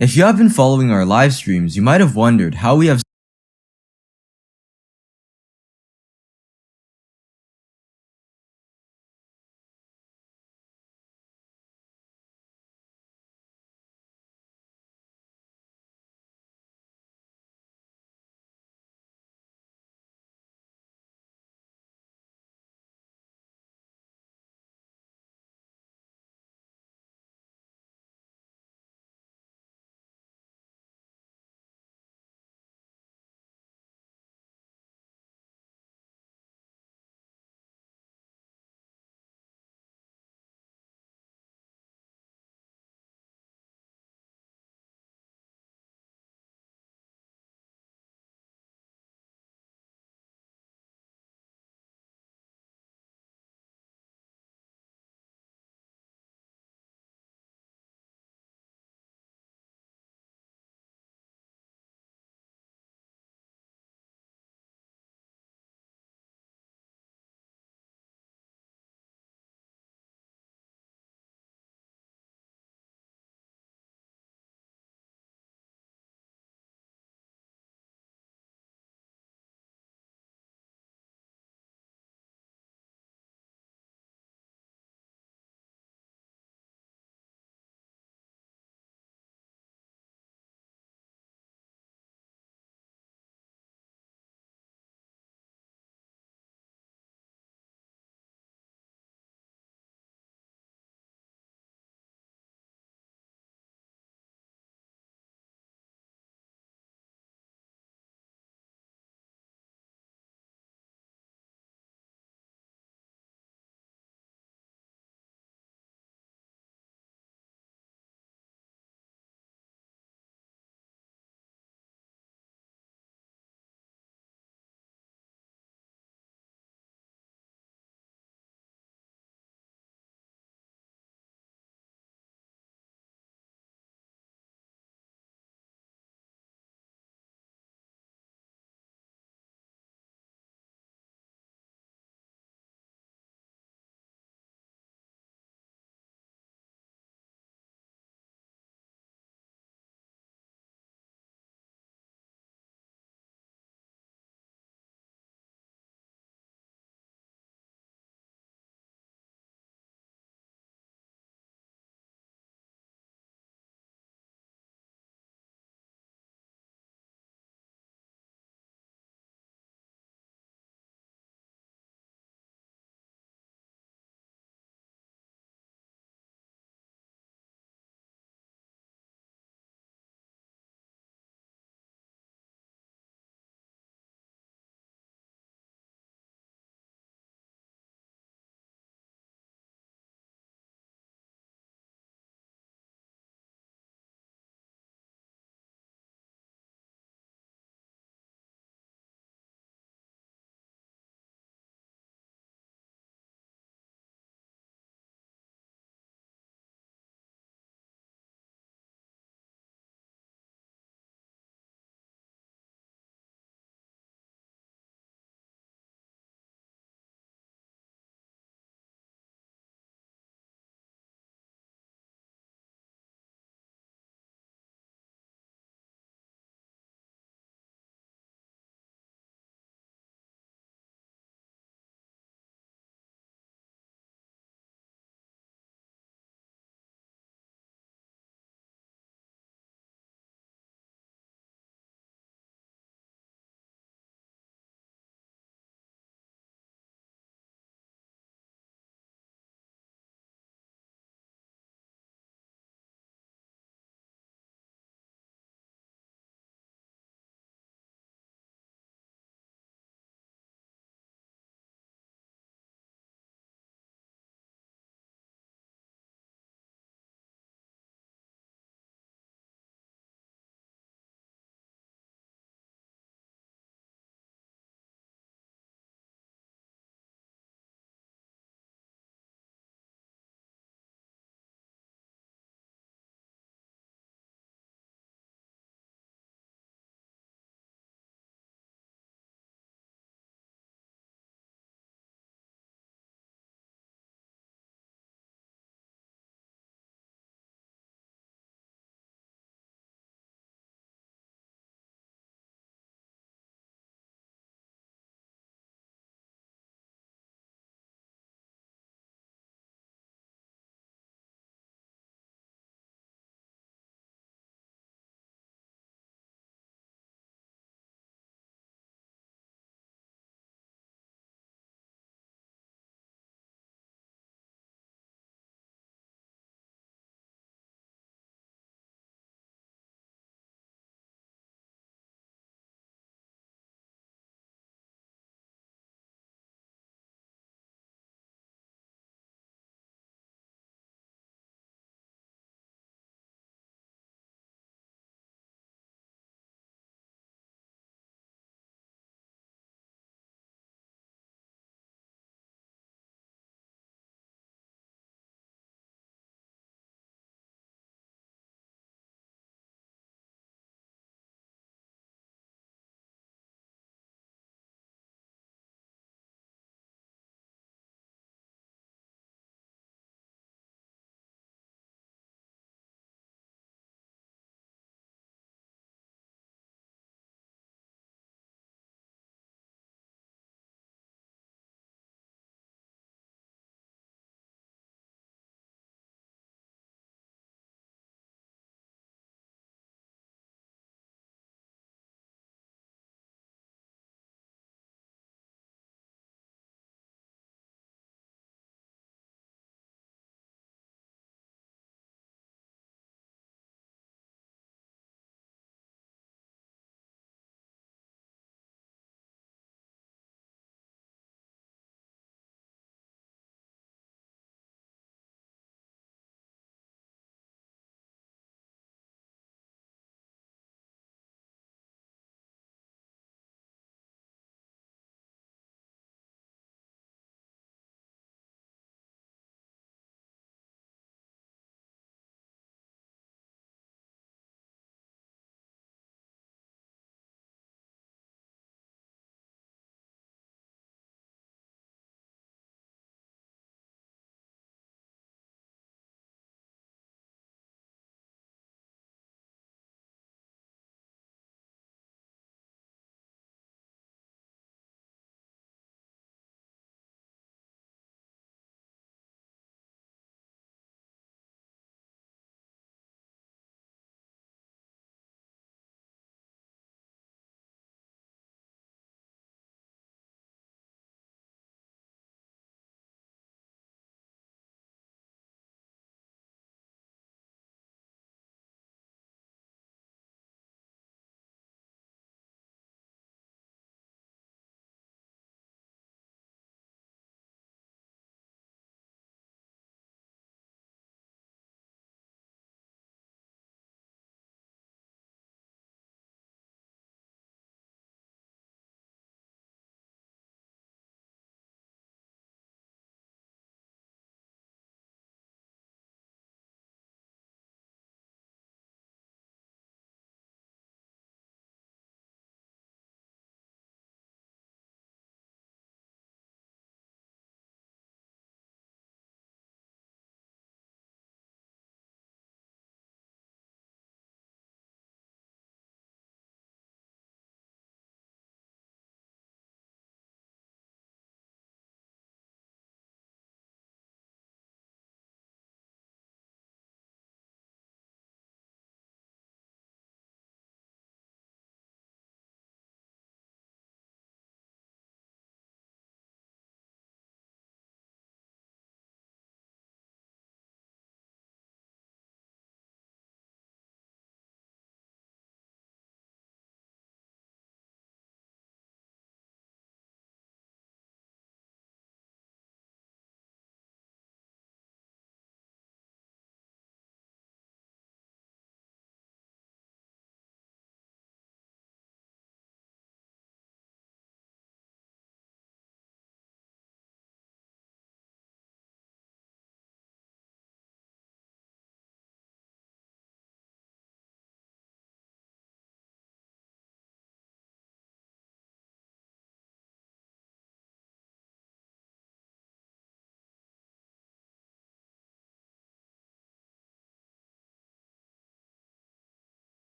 If you have been following our live streams, you might have wondered how we have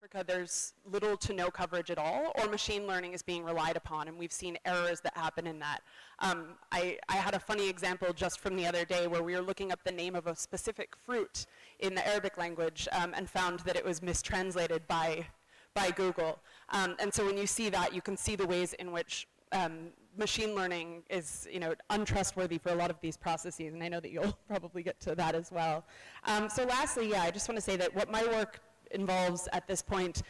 Africa, there's little to no coverage at all, or machine learning is being relied upon, and we've seen errors that happen in that. I had a funny example just from the other day where we were looking up the name of a specific fruit in the Arabic language and found that it was mistranslated by Google. And so when you see that, you can see the ways in which machine learning is, untrustworthy for a lot of these processes, and I know that you'll probably get to that as well. So lastly, I just want to say that what my work involves at this point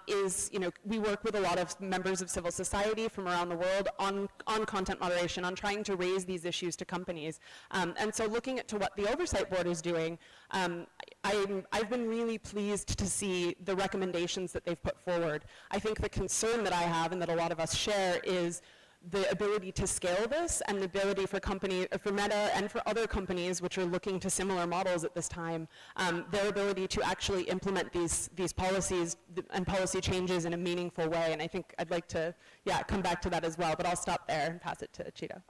is, we work with a lot of members of civil society from around the world on content moderation, on trying to raise these issues to companies. And so looking at to what the Oversight Board is doing, I've been really pleased to see the recommendations that they've put forward. I think the concern that I have and that a lot of us share is the ability to scale this and the ability for Meta and for other companies which are looking to similar models at this time, their ability to actually implement these policies and policy changes in a meaningful way. And I think I'd like to, come back to that as well, but I'll stop there and pass it to Chida.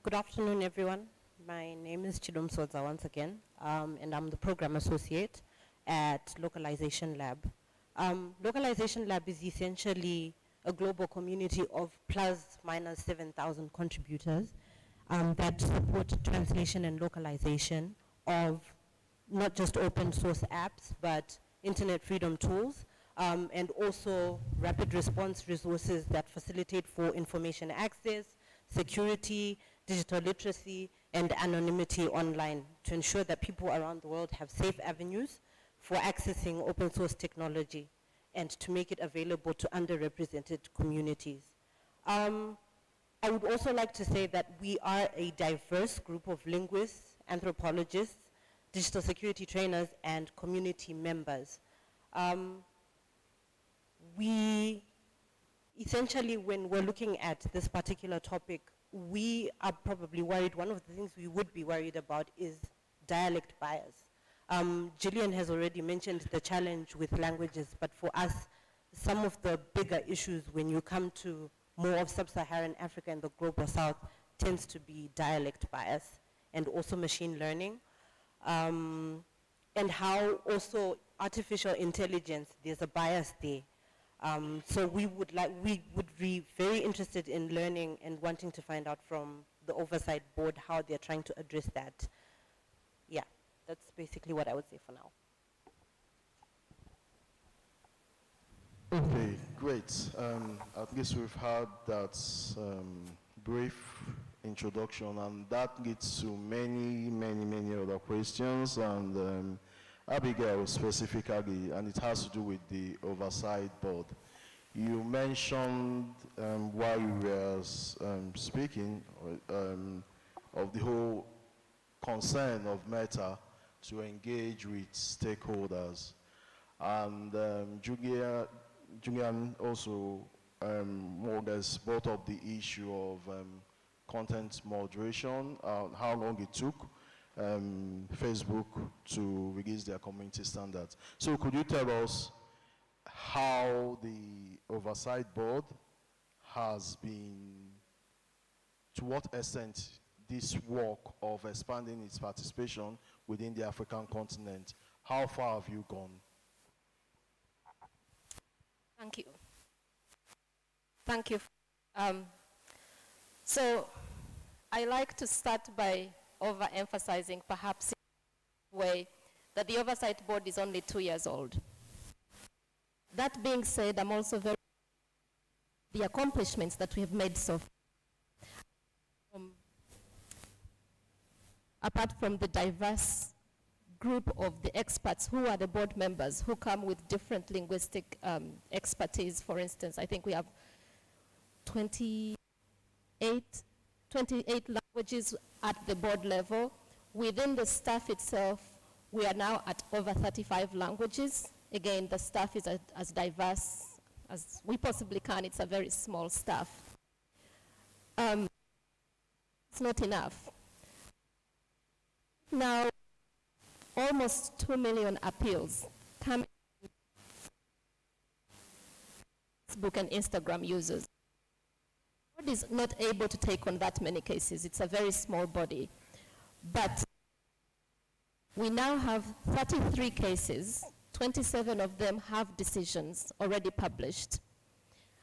Good afternoon, everyone. My name is Chidom Sodza once again, and I'm the Program Associate at Localization Lab. Localization Lab is essentially a global community of plus minus 7,000 contributors that support translation and localization of not just open source apps, but internet freedom tools, and also rapid response resources that facilitate for information access, security, digital literacy, and anonymity online to ensure that people around the world have safe avenues for accessing open source technology and to make it available to underrepresented communities. I would also like to say that we are a diverse group of linguists, anthropologists, digital security trainers, and community members. We essentially, when we're looking at this particular topic, we are probably worried, one of the things we would be worried about is dialect bias. Gillian has already mentioned the challenge with languages, but for us, some of the bigger issues when you come to more of sub-Saharan Africa and the global south tends to be dialect bias and also machine learning. And how also artificial intelligence, there's a bias there. So we would be very interested in learning and wanting to find out from the Oversight Board how they're trying to address that. Yeah, that's basically what I would say for now. Okay, great. At least we've had that brief introduction, and that leads to many other questions. And Abigail specifically, and it has to do with the Oversight Board. You mentioned while you were speaking of the whole concern of Meta to engage with stakeholders. And Julian also more or less brought up the issue of content moderation, how long it took Facebook to release their community standards. So could you tell us how the Oversight Board has been, to what extent this work of expanding its participation within the African continent, how far have you gone? Thank you. Thank you. So I like to start by overemphasizing perhaps in a way that the Oversight Board is only 2 years old. That being said, I'm also very the accomplishments that we have made so far. Apart from the diverse group of the experts who are the board members who come with different linguistic expertise, for instance, I think we have 28 languages at the board level. Within the staff itself, we are now at over 35 languages. Again, the staff is as diverse as we possibly can. It's a very small staff. It's not enough. Now, almost 2 million appeals come from Facebook and Instagram users. The board is not able to take on that many cases. It's a very small body. But We now have 33 cases, 27 of them have decisions already published.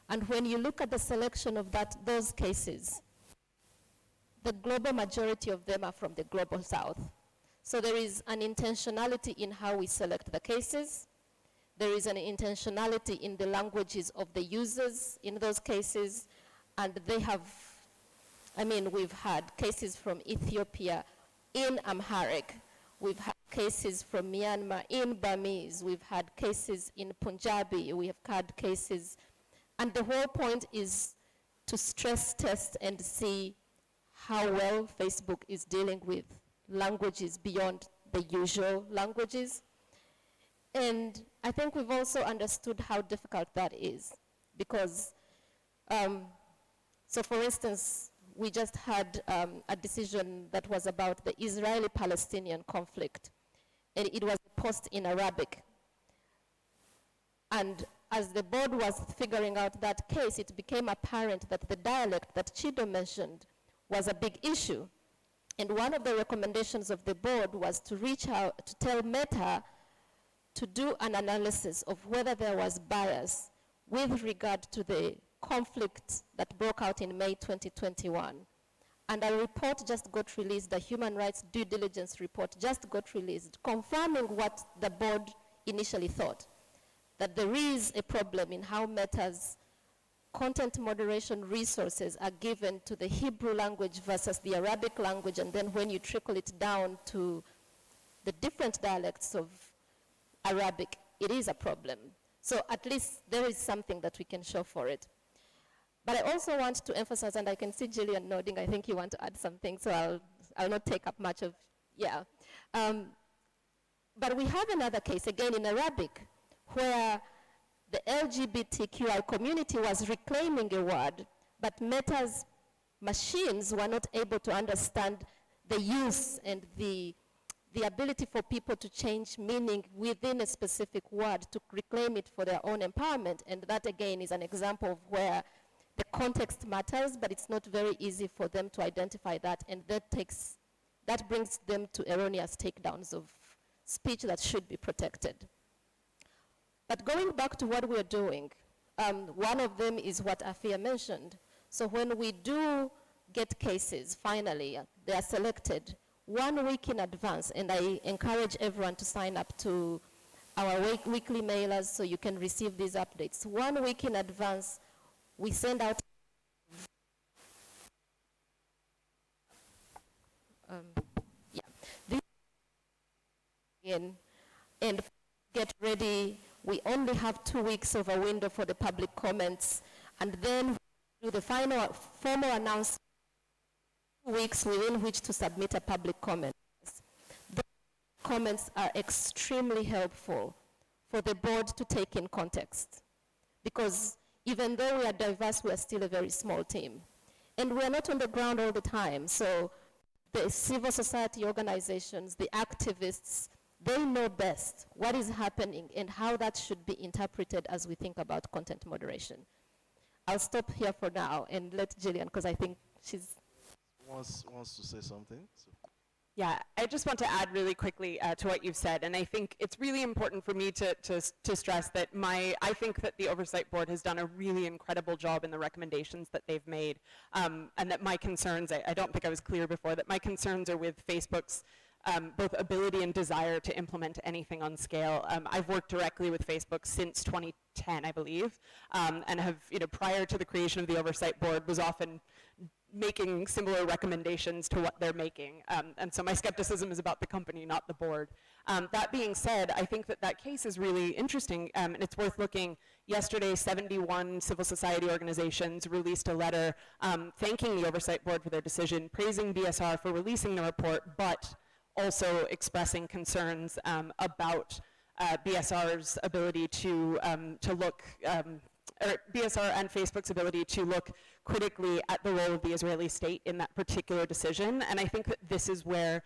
And when you look at the selection of those cases, the global majority of them are from the Global South. So there is an intentionality in how we select the cases. There is an intentionality in the languages of the users in those cases. And they have, we've had cases from Ethiopia in Amharic. We've had cases from Myanmar in Burmese. We've had cases in Punjabi. We have had cases. And the whole point is to stress test and see how well Facebook is dealing with languages beyond the usual languages. And I think we've also understood how difficult that is. Because, so for instance, we just had a decision that was about the Israeli-Palestinian conflict. And it was a post in Arabic. And as the board was figuring out that case, it became apparent that the dialect that Chido mentioned was a big issue. And one of the recommendations of the board was to reach out, to tell Meta to do an analysis of whether there was bias with regard to the conflict that broke out in May 2021. And a report just got released, the Human Rights Due Diligence report just got released, confirming what the board initially thought, that there is a problem in how Meta's content moderation resources are given to the Hebrew language versus the Arabic language, and then when you trickle it down to the different dialects of Arabic, it is a problem. So at least there is something that we can show for it. But I also want to emphasize, and I can see Jillian nodding, I think you want to add something, so I'll not take up much of, yeah. But we have another case, again in Arabic, where the LGBTQI community was reclaiming a word, but Meta's machines were not able to understand the use and the ability for people to change meaning within a specific word to reclaim it for their own empowerment. And that, again, is an example of where the context matters, but it's not very easy for them to identify that, and that brings them to erroneous takedowns of speech that should be protected. But going back to what we're doing, one of them is what Afia mentioned. So when we do get cases, finally, they are selected 1 week in advance, and I encourage everyone to sign up to our weekly mailers so you can receive these updates. 1 week in advance, we send out and get ready. We only have 2 weeks of a window for the public comments, and then we do the final formal announcement, 2 weeks within which to submit a public comment. The comments are extremely helpful for the board to take in context, because even though we are diverse, we are still a very small team. And we are not on the ground all the time, so the civil society organizations, the activists, they know best what is happening and how that should be interpreted as we think about content moderation. I'll stop here for now and let Jillian, because I think she's... wants to say something. So. Yeah, I just want to add really quickly to what you've said, and I think it's really important for me to stress that I think that the Oversight Board has done a really incredible job in the recommendations that they've made, and that my concerns, I don't think I was clear before, that my concerns are with Facebook's both ability and desire to implement anything on scale. I've worked directly with Facebook since 2010, I believe, and have, prior to the creation of the Oversight Board, was often making similar recommendations to what they're making. And so my skepticism is about the company, not the board. That being said, I think that case is really interesting, and it's worth looking. Yesterday, 71 civil society organizations released a letter thanking the Oversight Board for their decision, praising BSR for releasing the report, but also expressing concerns about BSR's ability to look, or BSR and Facebook's ability to look critically at the role of the Israeli state in that particular decision. And I think that this is where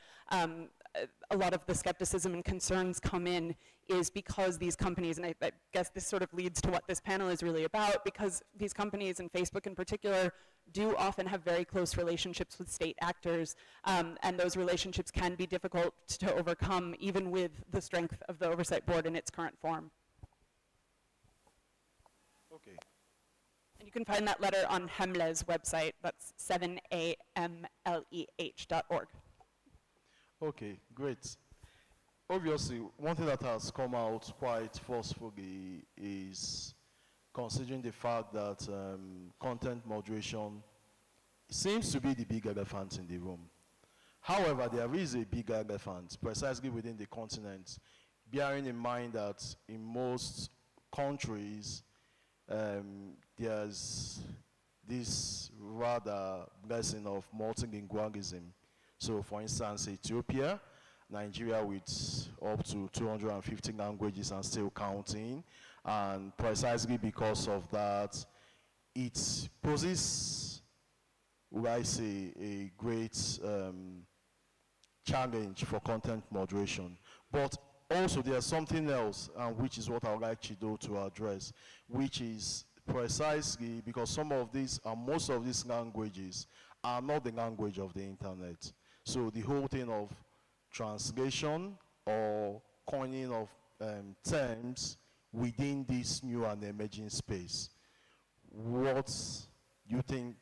a lot of the skepticism and concerns come in is because these companies, and I guess this sort of leads to what this panel is really about, because these companies, and Facebook in particular, do often have very close relationships with state actors, and those relationships can be difficult to overcome, even with the strength of the Oversight Board in its current form. Okay. And you can find that letter on HEMLE's website. That's 7amleh.org. Okay, great. Obviously, one thing that has come out quite forcefully is considering the fact that content moderation seems to be the big elephant in the room. However, there is a big elephant precisely within the continent, bearing in mind that in most countries, there's this rather blessing of multilingualism. So for instance, Ethiopia, Nigeria with up to 250 languages and still counting. And precisely because of that, it poses, would I say, a great challenge for content moderation. But also there's something else, which is what I would like Chido to address, which is precisely because some of these, most of these languages are not the language of the internet. So the whole thing of translation or coining of terms within this new and emerging space, what you think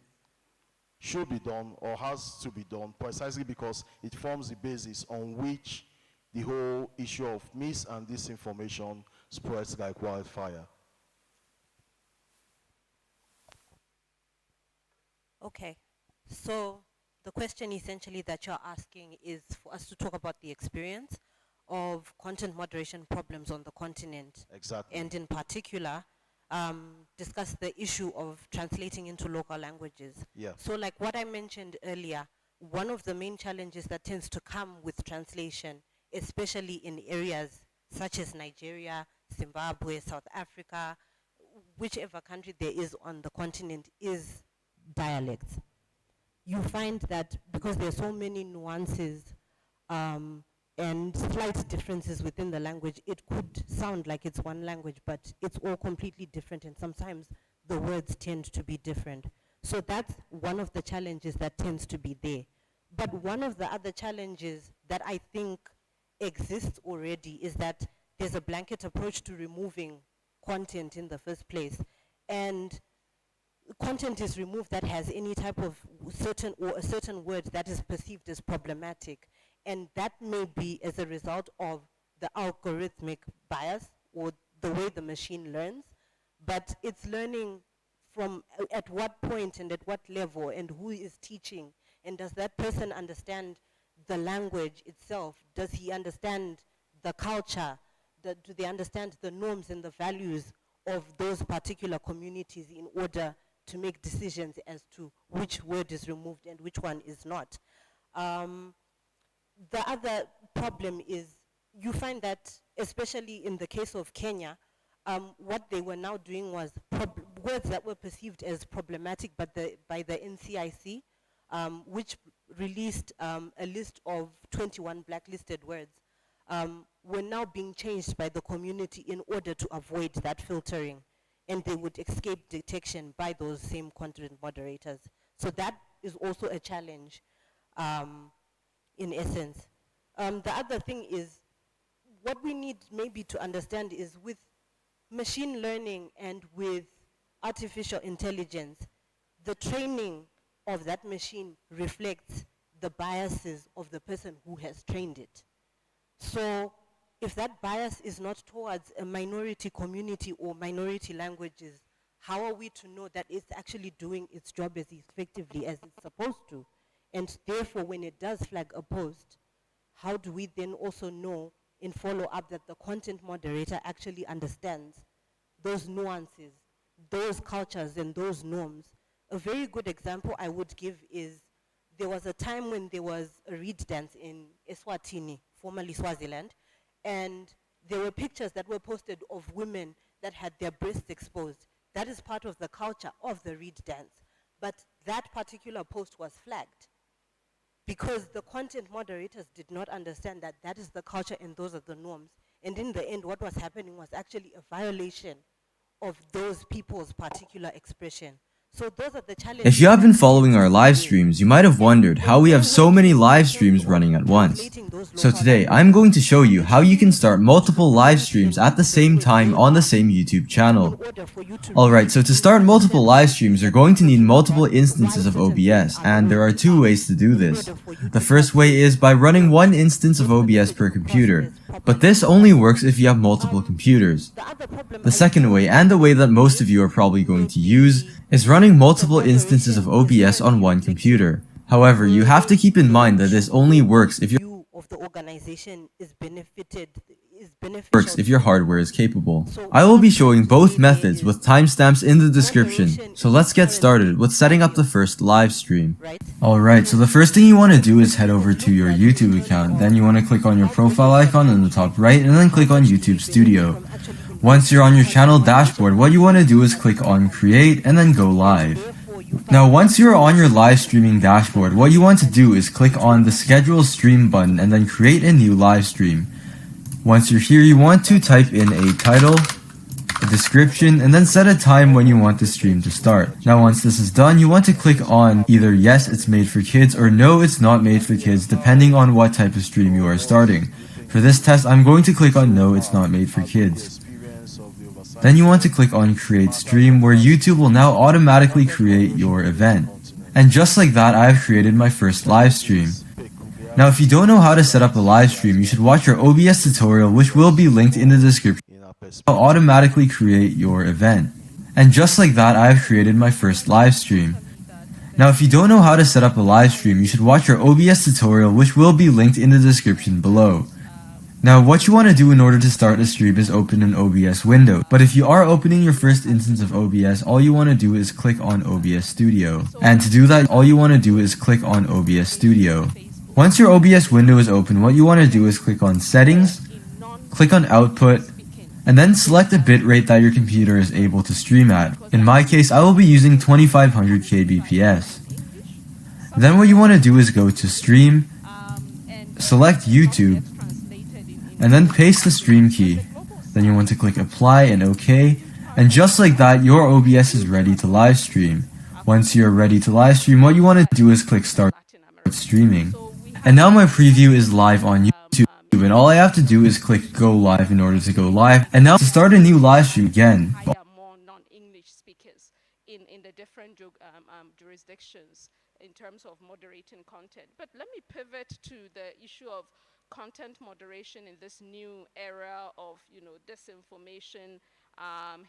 should be done or has to be done, precisely because it forms the basis on which the whole issue of mis- and disinformation spreads like wildfire. Okay, so the question essentially that you're asking is for us to talk about the experience of content moderation problems on the continent. Exactly. And in particular, discuss the issue of translating into local languages. Yeah. So like what I mentioned earlier, one of the main challenges that tends to come with translation, especially in areas such as Nigeria, Zimbabwe, South Africa, whichever country there is on the continent, is dialects. You find that because there are so many nuances and slight differences within the language, it could sound like it's one language, but it's all completely different, and sometimes the words tend to be different. So that's one of the challenges that tends to be there. But one of the other challenges that I think exists already is that there's a blanket approach to removing content in the first place. And content is removed that has any type of certain or a certain word that is perceived as problematic. And that may be as a result of the algorithmic bias or the way the machine learns, but it's learning from at what point and at what level and who is teaching, and does that person understand the language itself? Does he understand the culture? Do they understand the norms and the values of those particular communities in order to make decisions as to which word is removed and which one is not? The other problem is you find that, especially in the case of Kenya, what they were now doing was words that were perceived as problematic by the NCIC, which released a list of 21 blacklisted words, were now being changed by the community in order to avoid that filtering, and they would escape detection by those same content moderators. So that is also a challenge in essence. The other thing is, what we need maybe to understand is with machine learning and with artificial intelligence, the training of that machine reflects the biases of the person who has trained it. So if that bias is not towards a minority community or minority languages, how are we to know that it's actually doing its job as effectively as it's supposed to? And therefore, when it does flag a post, how do we then also know in follow-up that the content moderator actually understands those nuances, those cultures, and those norms? A very good example I would give is there was a time when there was a reed dance in Eswatini, formerly Swaziland, and there were pictures that were posted of women that had their breasts exposed. That is part of the culture of the reed dance. But that particular post was flagged. because the content moderators did not understand that that is the culture and those are the norms. And in the end, what was happening was actually a violation of those people's particular expression. So those are the challenges. If you have that been we following get to our see live today. streams, you might have wondered how we have so many live streams running at once. So today, I'm going to show you how you can start multiple live streams at the same time on the same YouTube channel. Alright, so to start multiple live streams, you're going to need multiple instances of OBS, and there are two ways to do this. The first way is by running one instance of OBS per computer, but this only works if you have multiple computers. The second way, and the way that most of you are probably going to use, is running multiple instances of OBS on one computer. However, you have to keep in mind that this only works if your hardware is capable. I will be showing both methods with timestamps in the description, so let's get started with setting up the first live stream. Alright, so the first thing you want to do is head over to your YouTube account, then you want to click on your profile icon in the top right, and then click on YouTube Studio. Once you're on your channel dashboard, what you want to do is click on Create and then Go Live. Now once you're on your live streaming dashboard, what you want to do is click on the Schedule Stream button and then create a new live stream. Once you're here, you want to type in a title, a description, and then set a time when you want the stream to start. Now once this is done, you want to click on either yes, it's made for kids, or no, it's not made for kids, depending on what type of stream you are starting. For this test, I'm going to click on no, it's not made for kids. Then you want to click on Create Stream, where YouTube will now automatically create your event. And just like that, I have created my first live stream. Now if you don't know how to set up a live stream, you should watch our OBS tutorial, which will be linked in the description. I'll automatically create your event. And just like that, I have created my first live stream. Now if you don't know how to set up a live stream, you should watch our OBS tutorial, which will be linked in the description below. Now what you want to do in order to start a stream is open an OBS window. But if you are opening your first instance of OBS, all you want to do is click on OBS Studio. And to do that, all you want to do is click on OBS Studio. Once your OBS window is open, what you want to do is click on Settings, click on Output, and then select the bitrate that your computer is able to stream at. In my case, I will be using 2500 kbps. Then what you want to do is go to Stream, select YouTube, and then paste the stream key. Then you want to click Apply and OK, and just like that, your OBS is ready to live stream. Once you're ready to live stream, what you want to do is click Start Streaming. And now my preview is live on YouTube, and all I have to do is click Go Live in order to go live. And now to start a new live stream again. More non-English speakers in the different jurisdictions in terms of moderating content. But let me pivot to the issue of content moderation in this new era of, disinformation,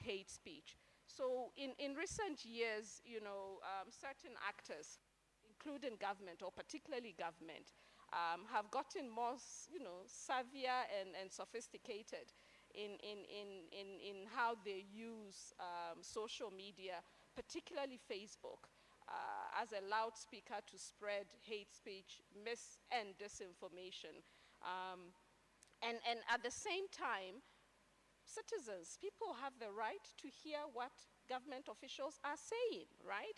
hate speech. So in recent years, certain actors, including government, or particularly government, have gotten more, savvier and sophisticated in how they use social media, particularly Facebook, as a loudspeaker to spread hate speech, and disinformation. And at the same time, citizens, people have the right to hear what government officials are saying, right?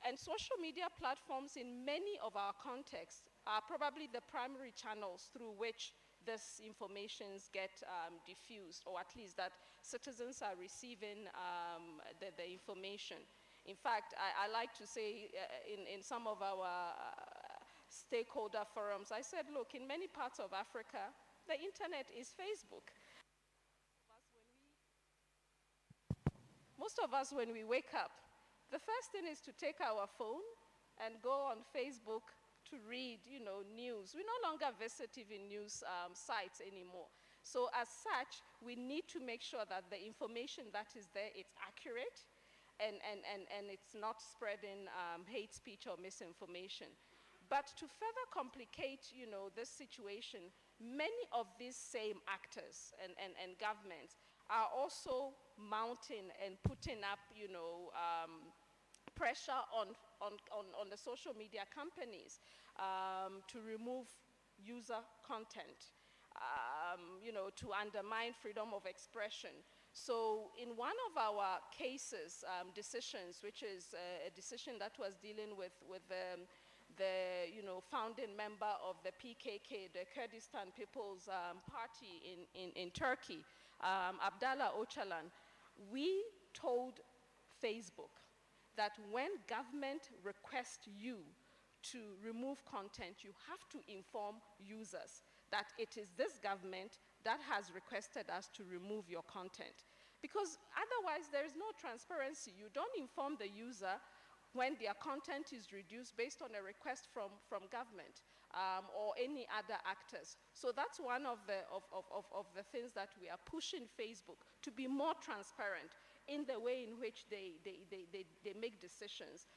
And social media platforms in many of our contexts are probably the primary channels through which this informations get diffused, or at least that citizens are receiving the information. In fact, I like to say in some of our stakeholder forums, I said, look, in many parts of Africa, the internet is Facebook. Most of us, when we wake up, the first thing is to take our phone and go on Facebook to read, news. We no longer visit even news sites anymore. So as such, we need to make sure that the information that is there, it's accurate, and it's not spreading hate speech or misinformation. But to further complicate, this situation, many of these same actors and governments are also mounting and putting up, pressure on the social media companies to remove user content, to undermine freedom of expression. So in one of our cases, decisions, which is a decision that was dealing with the founding member of the PKK, the Kurdistan People's Party in Turkey, Abdallah Öcalan, we told Facebook that when government requests you to remove content, you have to inform users that it is this government that has requested us to remove your content. Because otherwise, there is no transparency. You don't inform the user when their content is reduced based on a request from government or any other actors. So that's one of the things that we are pushing Facebook to be more transparent in the way in which they make decisions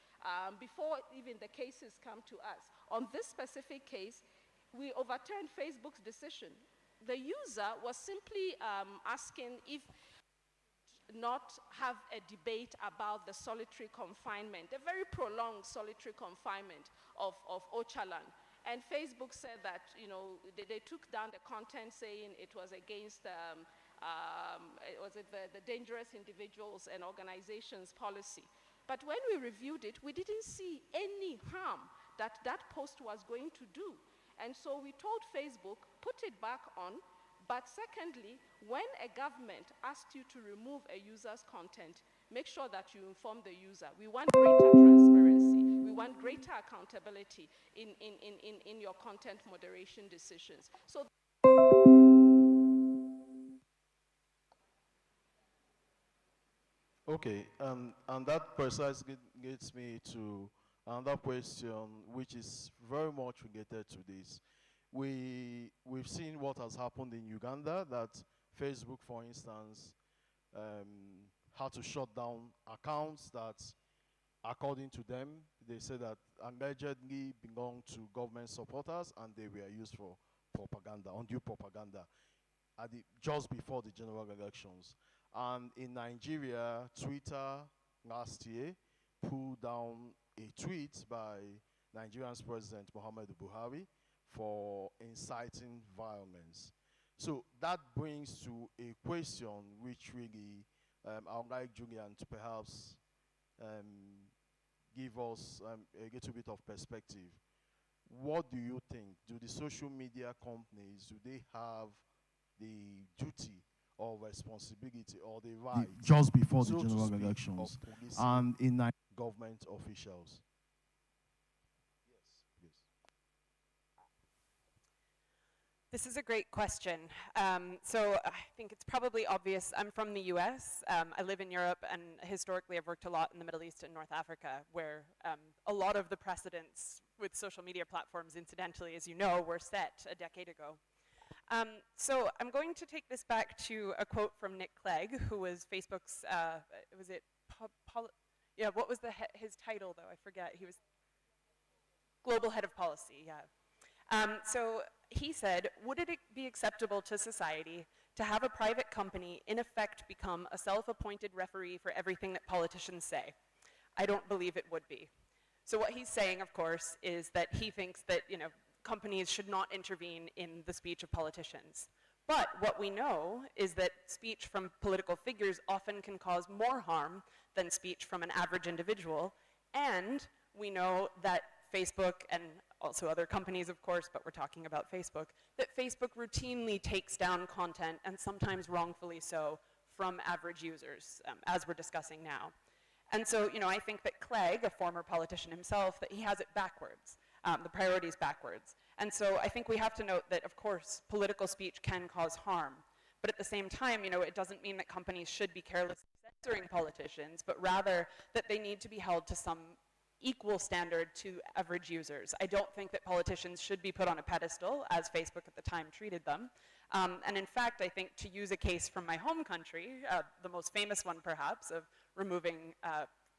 before even the cases come to us. On this specific case, we overturned Facebook's decision. The user was simply asking if not have a debate about the solitary confinement, a very prolonged solitary confinement of Öcalan. And Facebook said that, they took down the content saying it was against the dangerous individuals and organizations policy. But when we reviewed it, we didn't see any harm that that post was going to do. And so we told Facebook, put it back on. But secondly, when a government asks you to remove a user's content, make sure that you inform the user. We want greater transparency. We want greater accountability in your content moderation decisions. So Okay, and that precisely gets me to another question, which is very much related to this. We've seen what has happened in Uganda, that Facebook, for instance, had to shut down accounts that, according to them, they said that allegedly belonged to government supporters and they were used for propaganda, undue propaganda, just before the general elections. And in Nigeria, Twitter last year pulled down a tweet by Nigeria's President Muhammadu Buhari for inciting violence. So that brings to a question which really I would like Julian to perhaps give us a little bit of perspective. What do you think? Do the social media companies, do they have the duty or responsibility or the right Just before so the to general speak, elections. of policing And in government officials? Yes, please. This is a great question. So I think it's probably obvious. I'm from the US. I live in Europe, and historically I've worked a lot in the Middle East and North Africa, where a lot of the precedents with social media platforms, incidentally, as you know, were set a decade ago. So I'm going to take this back to a quote from Nick Clegg, who was Facebook's, what was his title though? I forget. He was Global Head of Policy, yeah. So he said, would it be acceptable to society to have a private company in effect become a self-appointed referee for everything that politicians say? I don't believe it would be. So what he's saying, of course, is that he thinks that, companies should not intervene in the speech of politicians. But what we know is that speech from political figures often can cause more harm than speech from an average individual. And we know that Facebook, and also other companies, of course, but we're talking about Facebook, that Facebook routinely takes down content, and sometimes wrongfully so, from average users, as we're discussing now. And so, I think that Clegg, a former politician himself, that he has it backwards. The priorities backwards. And so I think we have to note that, of course, political speech can cause harm. But at the same time, it doesn't mean that companies should be carelessly censoring politicians, but rather that they need to be held to some equal standard to average users. I don't think that politicians should be put on a pedestal, as Facebook at the time treated them. And in fact, I think, to use a case from my home country, the most famous one perhaps, of removing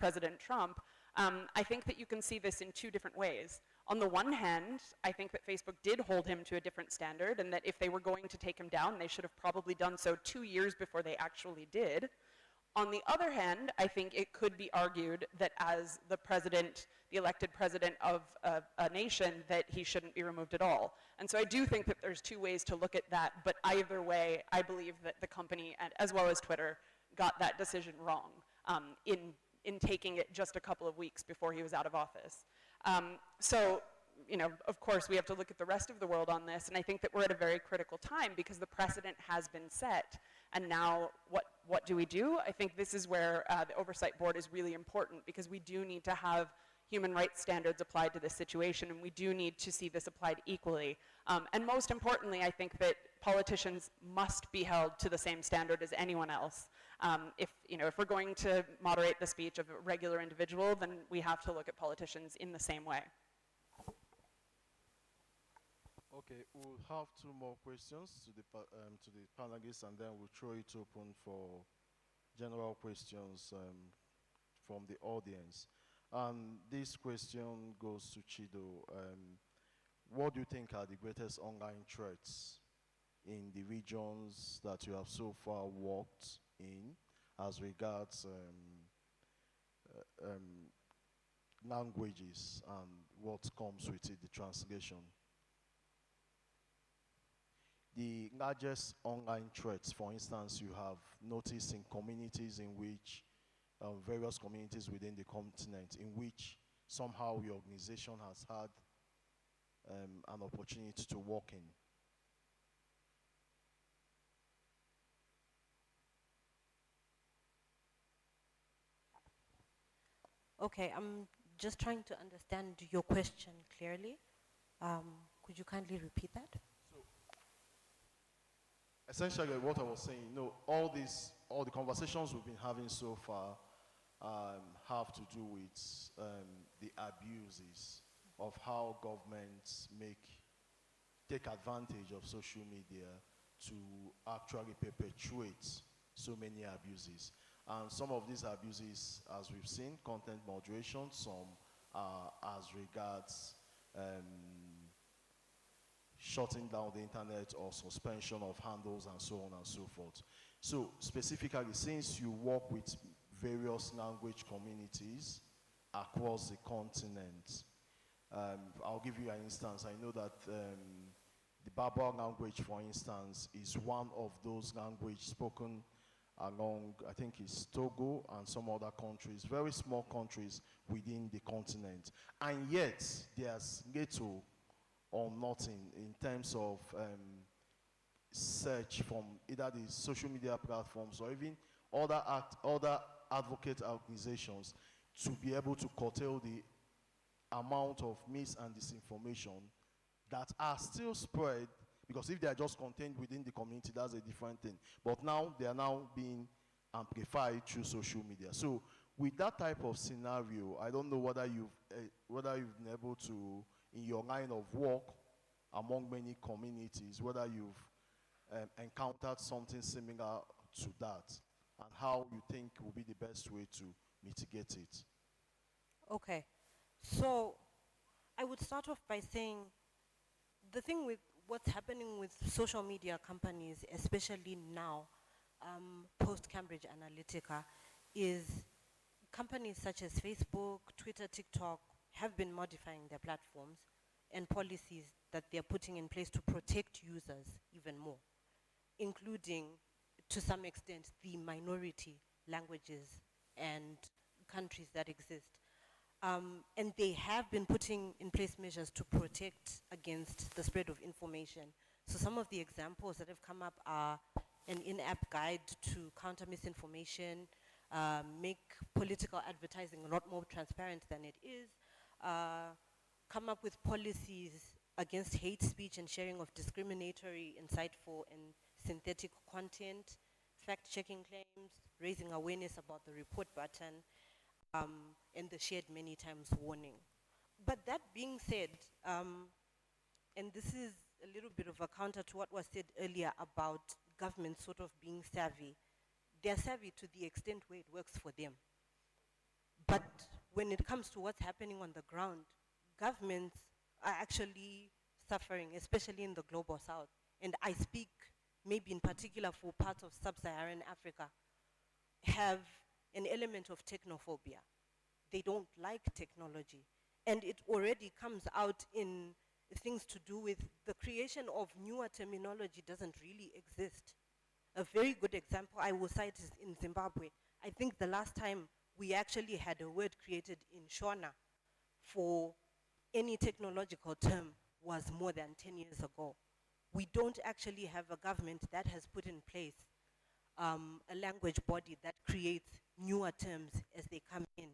President Trump, I think that you can see this in two different ways. On the one hand, I think that Facebook did hold him to a different standard, and that if they were going to take him down, they should have probably done so 2 years before they actually did. On the other hand, I think it could be argued that as the president, the elected president of a nation, that he shouldn't be removed at all. And so I do think that there's two ways to look at that, but either way, I believe that the company, as well as Twitter, got that decision wrong in taking it just a couple of weeks before he was out of office. So you know, of course, we have to look at the rest of the world on this, and I think that we're at a very critical time because the precedent has been set, and now what do we do? I think this is where the Oversight Board is really important because we do need to have human rights standards applied to this situation, and we do need to see this applied equally. And most importantly, I think that politicians must be held to the same standard as anyone else. If we're going to moderate the speech of a regular individual, then we have to look at politicians in the same way. Okay, we'll have two more questions to the panelists, and then we'll throw it open for general questions from the audience. And this question goes to Chido. What do you think are the greatest online threats in the regions that you have so far worked in as regards languages and what comes with it, the translation? The largest online threats, for instance, you have noticed in communities in which, various communities within the continent, in which somehow your organization has had an opportunity to work in. Okay, I'm just trying to understand your question clearly. Could you kindly repeat that? Essentially, what I was saying, all the conversations we've been having so far have to do with the abuses of how governments take advantage of social media to actually perpetuate so many abuses. And some of these abuses, as we've seen, content moderation, some as regards shutting down the internet or suspension of handles and so on and so forth. So specifically, since you work with various language communities across the continent, I'll give you an instance. I know that the Berber language, for instance, is one of those languages spoken along, I think it's Togo and some other countries, very small countries within the continent. And yet, there's little or nothing in terms of search from either the social media platforms or even other advocate organizations to be able to curtail the amount of mis and disinformation that are still spread, because if they are just contained within the community, that's a different thing. But now they are now being amplified through social media. So with that type of scenario, I don't know whether you've been able to, in your line of work among many communities, whether you've encountered something similar to that, and how you think will be the best way to mitigate it. Okay, so I would start off by saying the thing with what's happening with social media companies, especially now, post-Cambridge Analytica, is companies such as Facebook, Twitter, TikTok have been modifying their platforms and policies that they're putting in place to protect users even more, including, to some extent, the minority languages and countries that exist. And they have been putting in place measures to protect against the spread of information. So some of the examples that have come up are an in-app guide to counter misinformation, make political advertising a lot more transparent than it is, come up with policies against hate speech and sharing of discriminatory, insightful, and synthetic content, fact-checking claims, raising awareness about the report button, and the shared many times warning. But that being said, and this is a little bit of a counter to what was said earlier about governments sort of being savvy. They're savvy to the extent where it works for them. But when it comes to what's happening on the ground, governments are actually suffering, especially in the global south. And I speak maybe in particular for parts of sub-Saharan Africa, have an element of technophobia. They don't like technology. And it already comes out in things to do with the creation of newer terminology doesn't really exist. A very good example I will cite is in Zimbabwe. I think the last time we actually had a word created in Shona for any technological term was more than 10 years ago. We don't actually have a government that has put in place a language body that creates newer terms as they come in.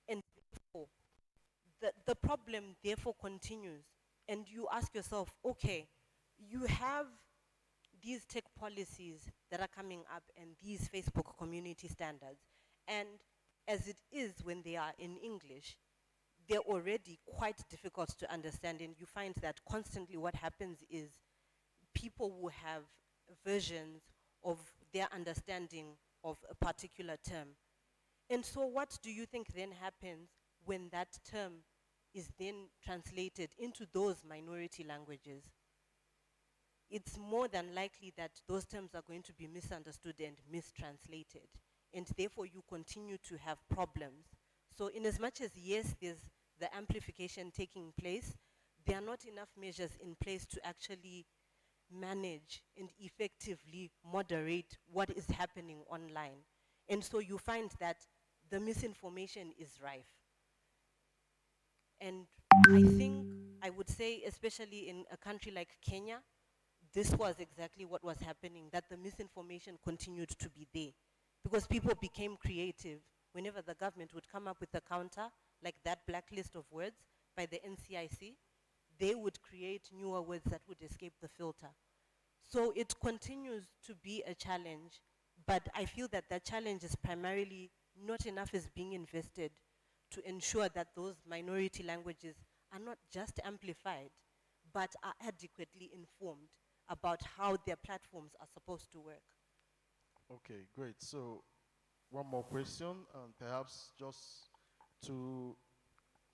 And therefore, the problem therefore continues. And you ask yourself, okay, you have these tech policies that are coming up and these Facebook community standards. And as it is when they are in English, they're already quite difficult to understand. And you find that constantly what happens is people will have versions of their understanding of a particular term. And so what do you think then happens when that term is then translated into those minority languages? It's more than likely that those terms are going to be misunderstood and mistranslated. And therefore you continue to have problems. So in as much as yes, there's the amplification taking place, there are not enough measures in place to actually manage and effectively moderate what is happening online. And so you find that the misinformation is rife. And I think, I would say, especially in a country like Kenya, this was exactly what was happening, that the misinformation continued to be there. Because people became creative. Whenever the government would come up with a counter, like that blacklist of words by the NCIC, they would create newer words that would escape the filter. So it continues to be a challenge, but I feel that that challenge is primarily not enough is being invested to ensure that those minority languages are not just amplified, but are adequately informed about how their platforms are supposed to work. Okay, great. So one more question, and perhaps just to,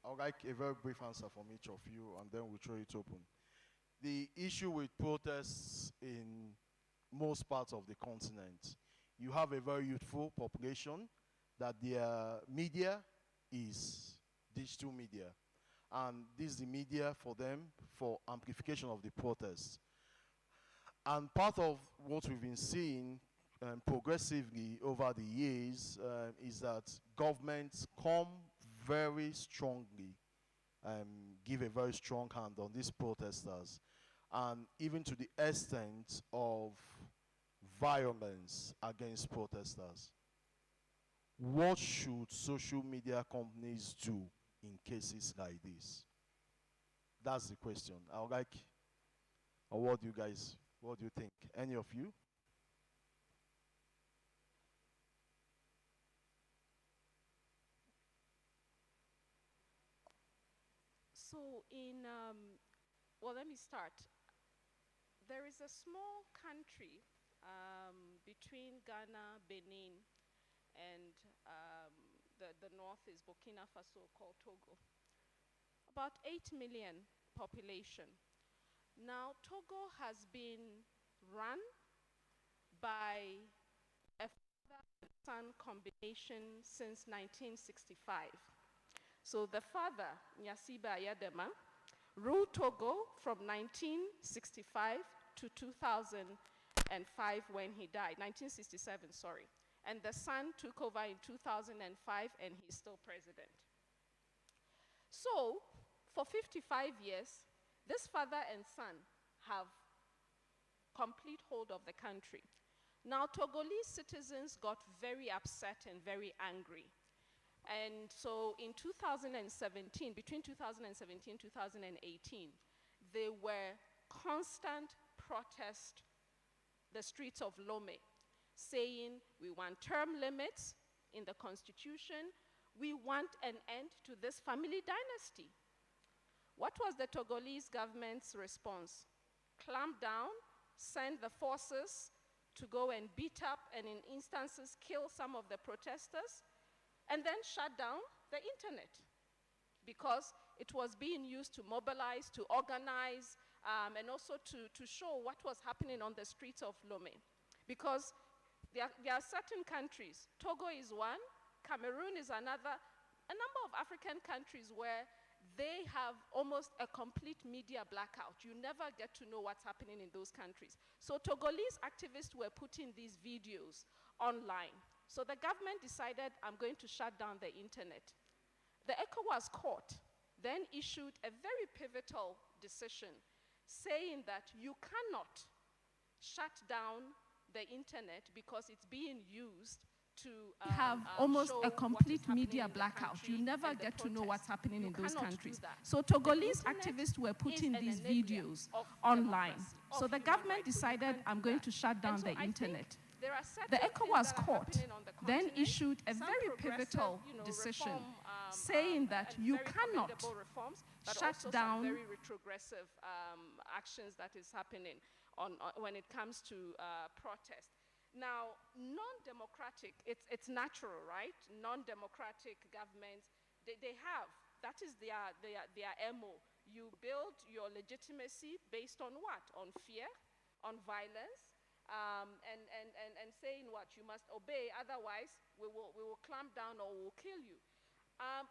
I would like a very brief answer from each of you, and then we'll throw it open. The issue with protests in most parts of the continent, you have a very youthful population that their media is digital media. And this is the media for them for amplification of the protests. And part of what we've been seeing progressively over the years is that governments come very strongly, give a very strong hand on these protesters, and even to the extent of violence against protesters. What should social media companies do in cases like this? That's the question. I would like, or what do you think? Any of you? So well, let me start. There is a small country between Ghana, Benin, and the north is Burkina Faso, called Togo. About 8 million population. Now, Togo has been run by a father-son combination since 1965. So the father, Nyasiba Ayadema, ruled Togo from 1965 to 2005 when he died, 1967, sorry. And the son took over in 2005 and he's still president. So, for 55 years, this father and son have complete hold of the country. Now, Togolese citizens got very upset and very angry. And so in 2017, between 2017 and 2018, there were constant protests the streets of Lomé, saying we want term limits in the constitution, we want an end to this family dynasty. What was the Togolese government's response? Clamp down, send the forces to go and beat up and in instances kill some of the protesters, and then shut down the internet because it was being used to mobilize, to organize, and also to show what was happening on the streets of Lomé. Because there are certain countries, Togo is one, Cameroon is another, a number of African countries where they have almost a complete media blackout. You never get to know what's happening in those countries. So Togolese activists were putting these videos online. So the government decided, I'm going to shut down the internet. The ECOWAS court then issued a very pivotal decision saying that you cannot shut down the internet because it's being used to have almost show a what complete is happening media in the blackout. country You never and the get to know what's protest. happening You in those cannot do countries. that. So The Togolese internet activists were is putting an these enabler videos of online. democracy, So of the human government rights. So you decided, can't I'm do going that. to shut down And so the I think internet. there are certain The things ECOWAS that are court happening on the then continent, issued a some very progressive, pivotal decision saying that and you very cannot commendable reforms, but shut also down some very retrogressive actions that is happening when it comes to protest. Now, non-democratic, it's natural, right? Non-democratic governments, they have, that is their MO. You build your legitimacy based on what? On fear, on violence, and saying what? You must obey, otherwise we will clamp down or we will kill you.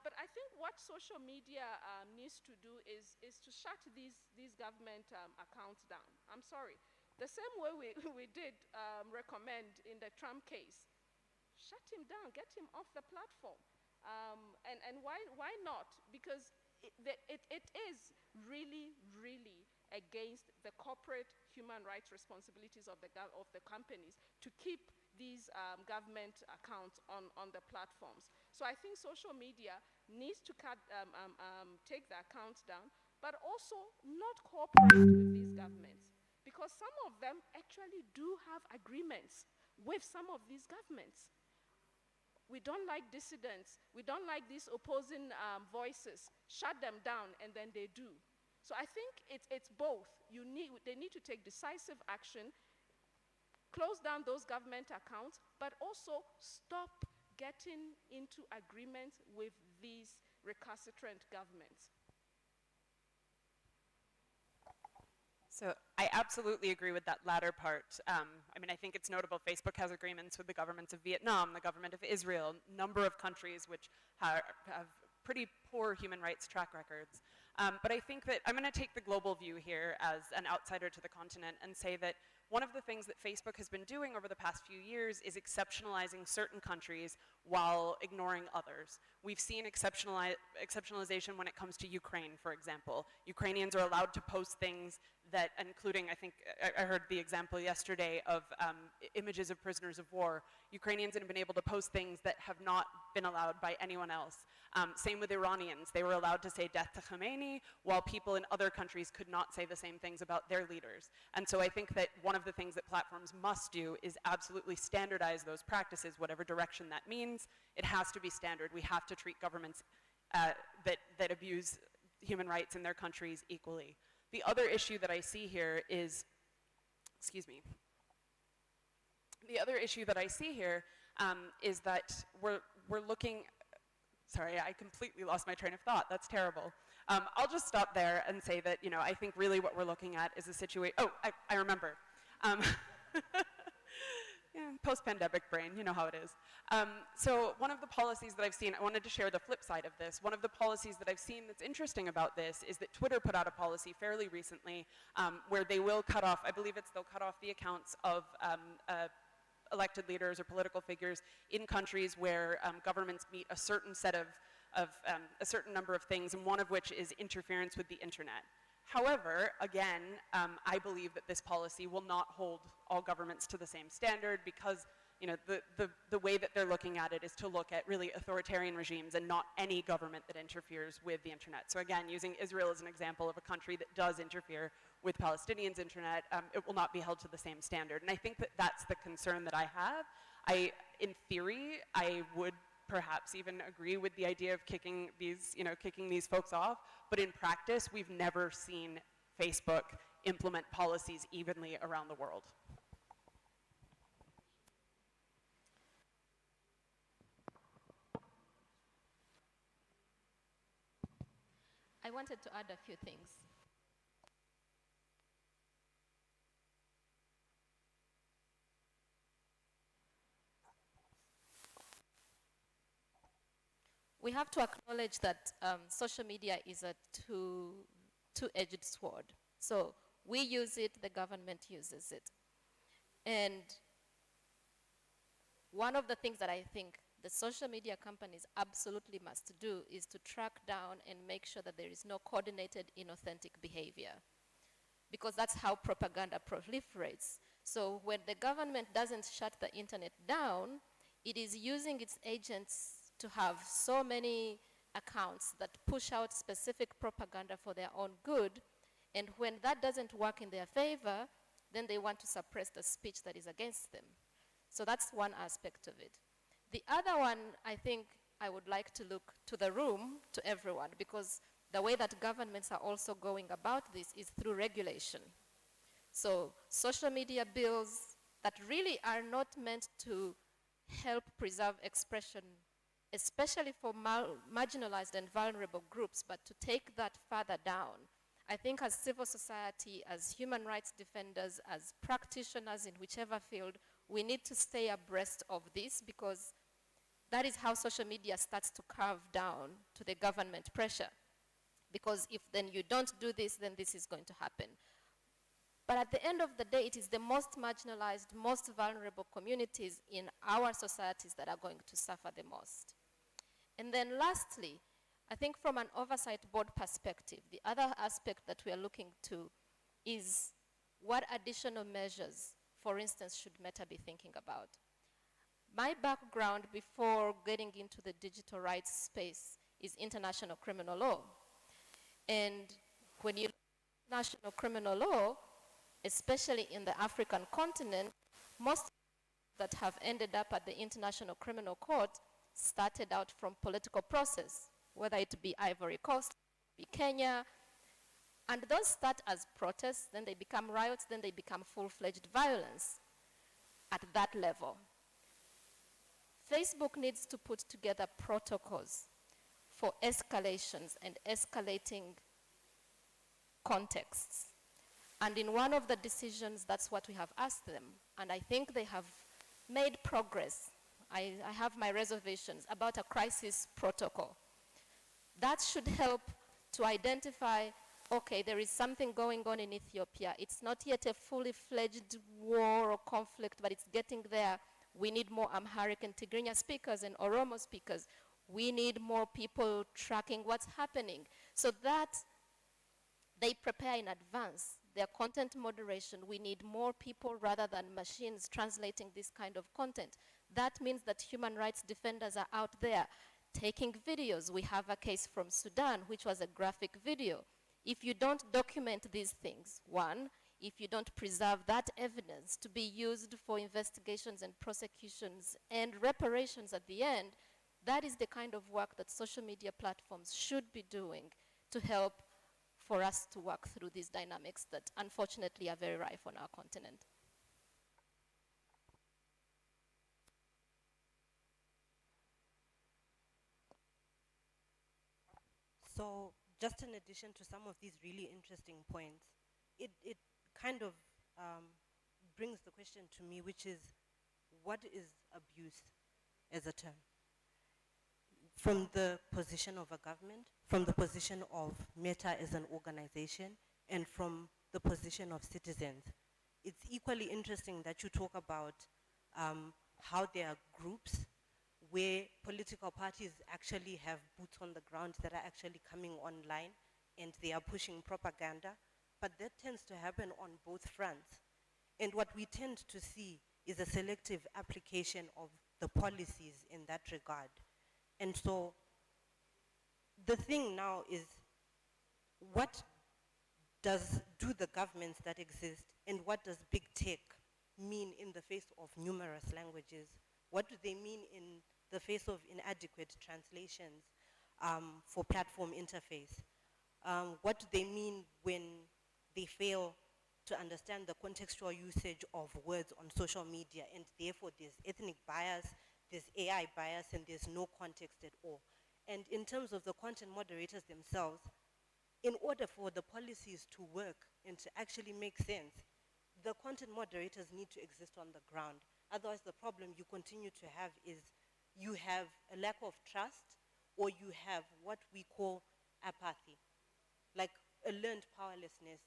But I think what social media needs to do is to shut these government accounts down. I'm sorry. The same way we did recommend in the Trump case. Shut him down, get him off the platform. And why not? Because it is really, really against the corporate human rights responsibilities of the companies to keep these government accounts on the platforms. So I think social media needs to take the accounts down, but also not cooperate with these governments. Because some of them actually do have agreements with some of these governments. We don't like dissidents. We don't like these opposing voices. Shut them down, and then they do. So I think it's both. They need to take decisive action, close down those government accounts, but also stop getting into agreements with these recalcitrant governments. So I absolutely agree with that latter part. I mean, I think it's notable Facebook has agreements with the governments of Vietnam, the government of Israel, a number of countries which have pretty poor human rights track records. But I think that I'm going to take the global view here as an outsider to the continent and say that one of the things that Facebook has been doing over the past few years is exceptionalizing certain countries while ignoring others. We've seen exceptionalization when it comes to Ukraine, for example. Ukrainians are allowed to post things that, including, I think, I heard the example yesterday of images of prisoners of war. Ukrainians have been able to post things that have not been allowed by anyone else. Same with Iranians. They were allowed to say death to Khomeini, while people in other countries could not say the same things about their leaders. And so I think that one of the things that platforms must do is absolutely standardize those practices, whatever direction that means. It has to be standard. We have to treat governments that abuse human rights in their countries equally. The other issue that I see here is, excuse me, the other issue that I see here is that we're looking, sorry, I completely lost my train of thought. That's terrible. I'll just stop there and say that, you know, I think really what we're looking at is a situation, oh, I remember. Yeah, post-pandemic brain, you know how it is. So one of the policies that I've seen, I wanted to share the flip side of this. One of the policies that I've seen that's interesting about this is that Twitter put out a policy fairly recently where they will cut off, I believe they'll cut off the accounts of elected leaders or political figures in countries where governments meet a certain set of a certain number of things, and one of which is interference with the internet. However, again, I believe that this policy will not hold all governments to the same standard because, you know, the way that they're looking at it is to look at really authoritarian regimes and not any government that interferes with the internet. So again, using Israel as an example of a country that does interfere with Palestinians' internet, it will not be held to the same standard. And I think that that's the concern that I have. In theory, I would perhaps even agree with the idea of kicking these folks off, but in practice, we've never seen Facebook implement policies evenly around the world. I wanted to add a few things. We have to acknowledge that social media is a two-edged sword. So we use it, the government uses it. And one of the things that I think the social media companies absolutely must do is to track down and make sure that there is no coordinated inauthentic behavior, because that's how propaganda proliferates. So when the government doesn't shut the internet down, it is using its agents to have so many accounts that push out specific propaganda for their own good, and when that doesn't work in their favor, then they want to suppress the speech that is against them. So that's one aspect of it. The other one, I think I would like to look to the room, to everyone, because the way that governments are also going about this is through regulation. So social media bills that really are not meant to help preserve expression, especially for marginalized and vulnerable groups, but to take that further down. I think as civil society, as human rights defenders, as practitioners in whichever field, we need to stay abreast of this, because that is how social media starts to carve down to the government pressure. Because if then you don't do this, then this is going to happen. But at the end of the day, it is the most marginalized, most vulnerable communities in our societies that are going to suffer the most. And then lastly, I think from an oversight board perspective, the other aspect that we are looking to is what additional measures, for instance, should Meta be thinking about? My background before getting into the digital rights space is international criminal law. And when you look at international criminal law, especially in the African continent, most that have ended up at the International Criminal Court started out from political process, whether it be Ivory Coast, be Kenya, and those start as protests, then they become riots, then they become full-fledged violence at that level. Facebook needs to put together protocols for escalations and escalating contexts. And in one of the decisions, that's what we have asked them. And I think they have made progress. I have my reservations about a crisis protocol. That should help to identify, okay, there is something going on in Ethiopia. It's not yet a fully fledged war or conflict, but it's getting there. We need more Amharic and Tigrinya speakers and Oromo speakers. We need more people tracking what's happening, so that they prepare in advance their content moderation. We need more people rather than machines translating this kind of content. That means that human rights defenders are out there taking videos. We have a case from Sudan, which was a graphic video. If you don't document these things, one, if you don't preserve that evidence to be used for investigations and prosecutions and reparations at the end, that is the kind of work that social media platforms should be doing to help for us to work through these dynamics that unfortunately are very rife on our continent. So just in addition to some of these really interesting points, it kind of brings the question to me, which is, what is abuse as a term? From the position of a government, from the position of Meta as an organization, and from the position of citizens. It's equally interesting that you talk about how there are groups where political parties actually have boots on the ground that are actually coming online and they are pushing propaganda, but that tends to happen on both fronts. And what we tend to see is a selective application of the policies in that regard. And so the thing now is, what do the governments that exist, and what does big tech mean in the face of numerous languages? What do they mean in the face of inadequate translations for platform interface? What do they mean when they fail to understand the contextual usage of words on social media, and therefore there's ethnic bias, there's AI bias, and there's no context at all? And in terms of the content moderators themselves, in order for the policies to work and to actually make sense, the content moderators need to exist on the ground. Otherwise, the problem you continue to have is you have a lack of trust, or you have what we call apathy, like a learned powerlessness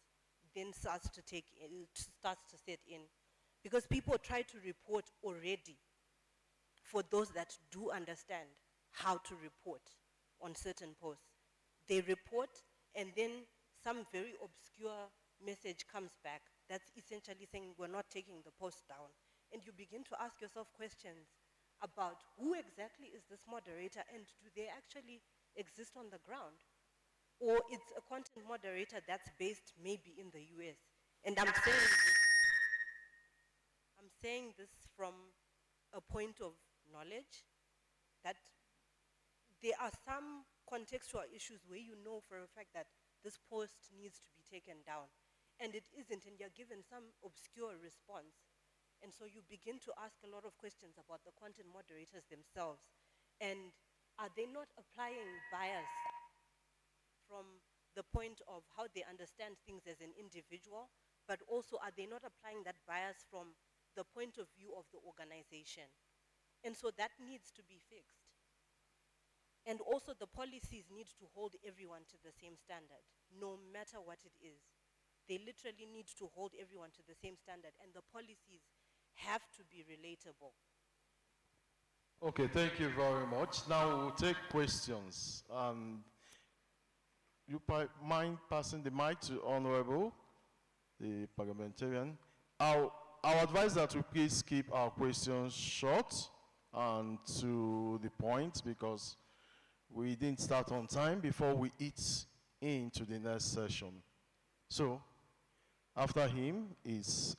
then starts to set in. Because people try to report already for those that do understand how to report on certain posts. They report, and then some very obscure message comes back that's essentially saying we're not taking the post down. And you begin to ask yourself questions about who exactly is this moderator, and do they actually exist on the ground? Or it's a content moderator that's based maybe in the US. And I'm saying this from a point of knowledge that there are some contextual issues where you know for a fact that this post needs to be taken down, and it isn't, and you're given some obscure response. And so you begin to ask a lot of questions about the content moderators themselves. And are they not applying bias from the point of how they understand things as an individual, but also are they not applying that bias from the point of view of the organization? And so that needs to be fixed. And also the policies need to hold everyone to the same standard, no matter what it is. They literally need to hold everyone to the same standard, and the policies have to be relatable. Okay, thank you very much. Now we'll take questions. You mind passing the mic to Honorable, the parliamentarian? I'll advise that we please keep our questions short and to the point, because we didn't start on time before we eat into the next session. So, after him is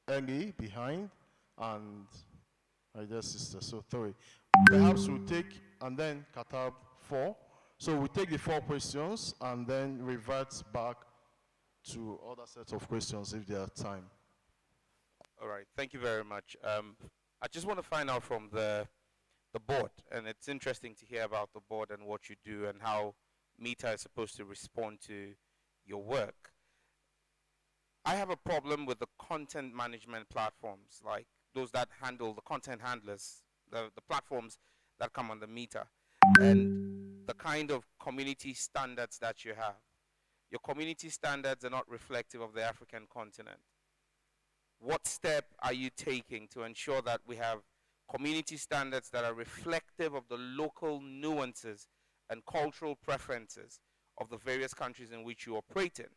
Ellie behind, and I guess sister, so 3. Perhaps we'll take, and then Katab 4. So we'll take the 4 questions and then revert back to other sets of questions if there are time. All right, thank you very much. I just want to find out from the board, and it's interesting to hear about the board and what you do and how Meta is supposed to respond to your work. I have a problem with the content management platforms, like those that handle the content handlers, the platforms that come on the Meta, and the kind of community standards that you have. Your community standards are not reflective of the African continent. What step are you taking to ensure that we have community standards that are reflective of the local nuances and cultural preferences of the various countries in which you operate in?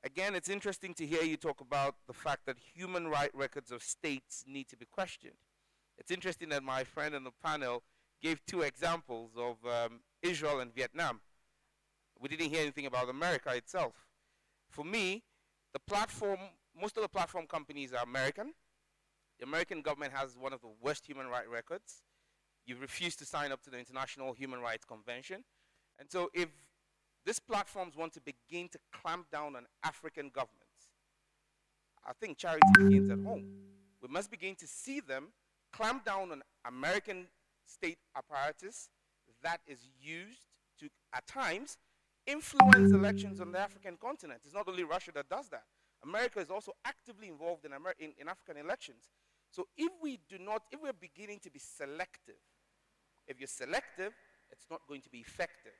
Again, it's interesting to hear you talk about the fact that human rights records of states need to be questioned. It's interesting that my friend on the panel gave 2 examples of Israel and Vietnam. We didn't hear anything about America itself. For me, the platform, most of the platform companies are American. The American government has one of the worst human rights records. You've refused to sign up to the International Human Rights Convention. And so if these platforms want to begin to clamp down on African governments, I think charity begins at home. We must begin to see them clamp down on American state apparatus that is used to, at times, influence elections on the African continent. It's not only Russia that does that. America is also actively involved in African elections. So if we're beginning to be selective, if you're selective, it's not going to be effective.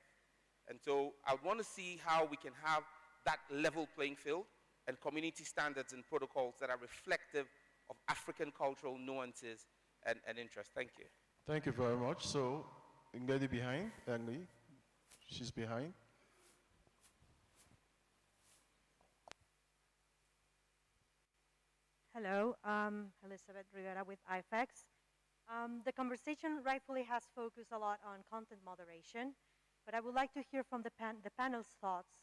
And so I want to see how we can have that level playing field and community standards and protocols that are reflective of African cultural nuances and interests. Thank you. Thank you very much. So, lady behind, Emily, she's behind. Hello, Elizabeth Rivera with IFEX. The conversation rightfully has focused a lot on content moderation, but I would like to hear from the panel's thoughts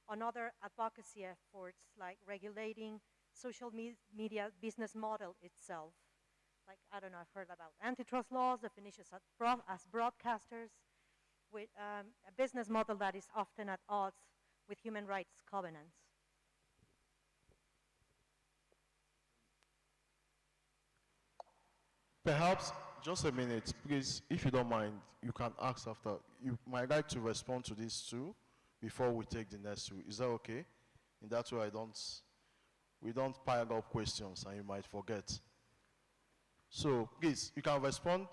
on other advocacy efforts like regulating social media business model itself. Like, I don't know, I've heard about antitrust laws, definitions as broadcasters, with a business model that is often at odds with human rights covenants. Perhaps just a minute, please, if you don't mind, you can ask after. You might like to respond to these 2 before we take the next 2. Is that okay? In that way, we don't pile up questions and you might forget. So please, you can respond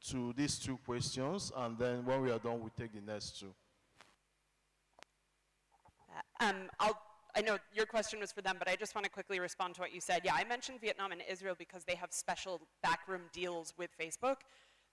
to these 2 questions, and then when we are done, we'll take the next 2. I know your question was for them, but I just want to quickly respond to what you said. Yeah, I mentioned Vietnam and Israel because they have special backroom deals with Facebook.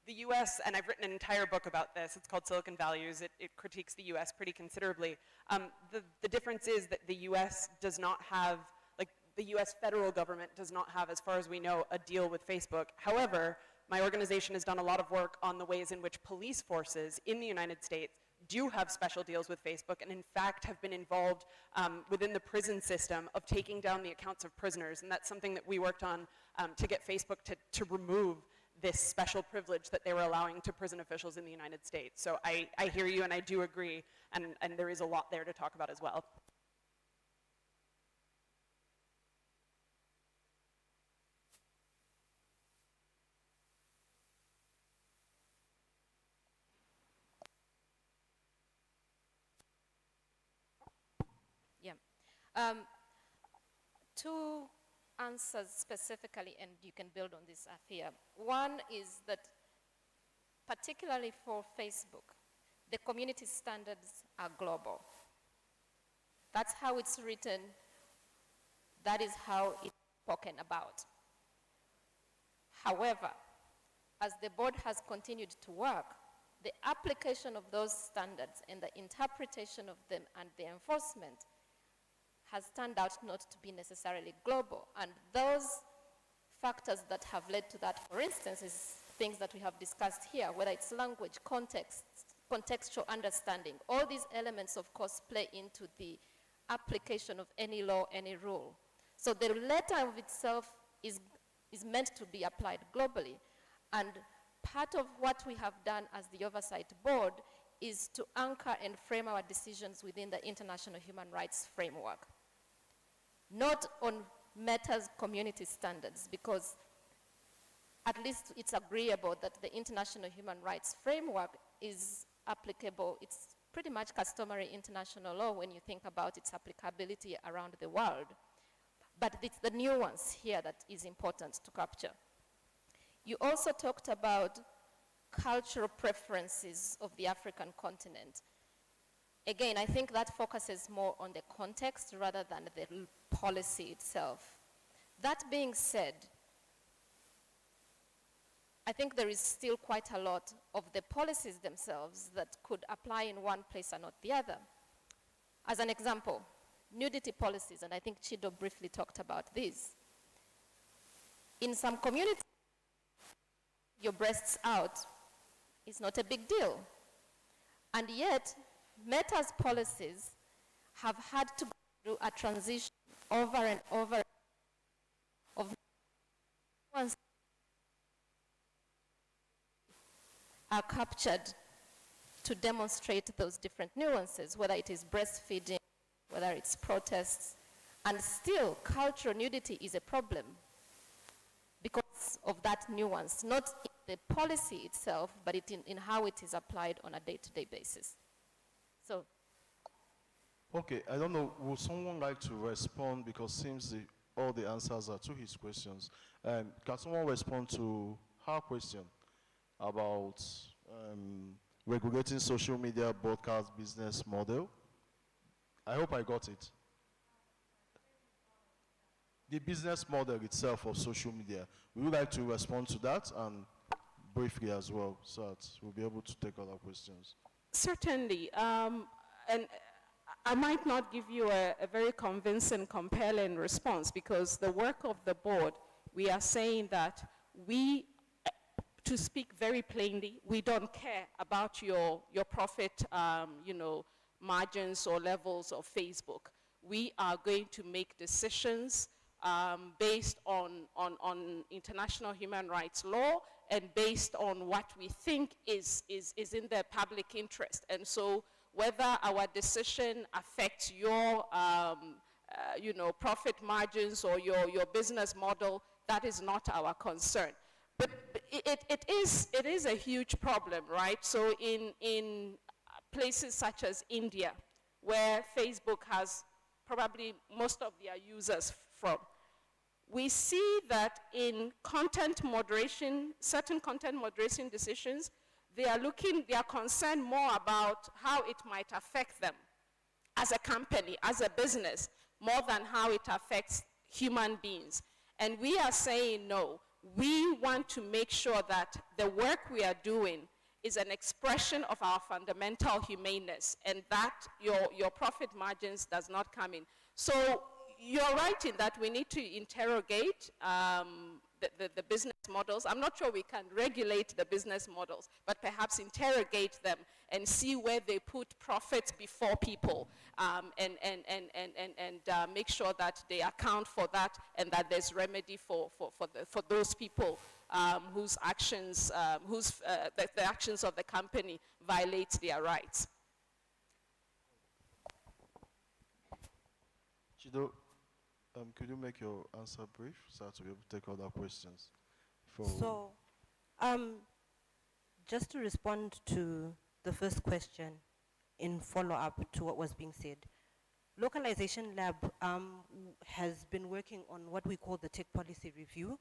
The US, and I've written an entire book about this, it's called Silicon Values, it critiques the US pretty considerably. The difference is that the US does not have, like the US federal government does not have, as far as we know, a deal with Facebook. However, my organization has done a lot of work on the ways in which police forces in the United States do have special deals with Facebook, and in fact have been involved within the prison system of taking down the accounts of prisoners, and that's something that we worked on to get Facebook to remove this special privilege that they were allowing to prison officials in the United States. So I hear you and I do agree, and there is a lot there to talk about as well. Two answers specifically, and you can build on this, Afia. One is that, particularly for Facebook, the community standards are global. That's how it's written. That is how it's spoken about. However, as the board has continued to work, the application of those standards and the interpretation of them and the enforcement has turned out not to be necessarily global. And those factors that have led to that, for instance, is things that we have discussed here, whether it's language, context, contextual understanding. All these elements, of course, play into the application of any law, any rule. So the letter of itself is meant to be applied globally. And part of what we have done as the Oversight Board is to anchor and frame our decisions within the international human rights framework. Not on Meta's community standards, because at least it's agreeable that the international human rights framework is applicable. It's pretty much customary international law when you think about its applicability around the world. But it's the nuance here that is important to capture. You also talked about cultural preferences of the African continent. Again, I think that focuses more on the context rather than the policy itself. That being said, I think there is still quite a lot of the policies themselves that could apply in one place and not the other. As an example, nudity policies, and I think Chido briefly talked about this. In some communities, your breasts out is not a big deal. And yet, Meta's policies have had to go through a transition over and over of nuances are captured to demonstrate those different nuances, whether it is breastfeeding, whether it's protests, and still cultural nudity is a problem because of that nuance, not in the policy itself, but in how it is applied on a day-to-day basis. So, okay, I don't know, would someone like to respond, because seems all the answers are to his questions. Can someone respond to her question about regulating social media broadcast business model? I hope I got it. The business model itself of social media. We would like to respond to that and briefly as well, so that we'll be able to take other questions. Certainly, and I might not give you a very convincing, compelling response, because the work of the board, we are saying that we, to speak very plainly, we don't care about your profit, margins or levels of Facebook. We are going to make decisions based on international human rights law and based on what we think is in the public interest. And so whether our decision affects your profit margins or your business model, that is not our concern. But it is a huge problem, right? So in places such as India, where Facebook has probably most of their users from, we see that in content moderation, certain content moderation decisions, they are concerned more about how it might affect them as a company, as a business, more than how it affects human beings. And we are saying no. We want to make sure that the work we are doing is an expression of our fundamental humaneness, and that your profit margins does not come in. So you're right in that we need to interrogate the business models. I'm not sure we can regulate the business models, but perhaps interrogate them and see where they put profits before people, and make sure that they account for that and that there's remedy for those people whose actions, the actions of the company violate their rights. Chido, could you make your answer brief so that we'll be able to take other questions? So, just to respond to the first question in follow-up to what was being said, Localization Lab has been working on what we call the Tech Policy Review,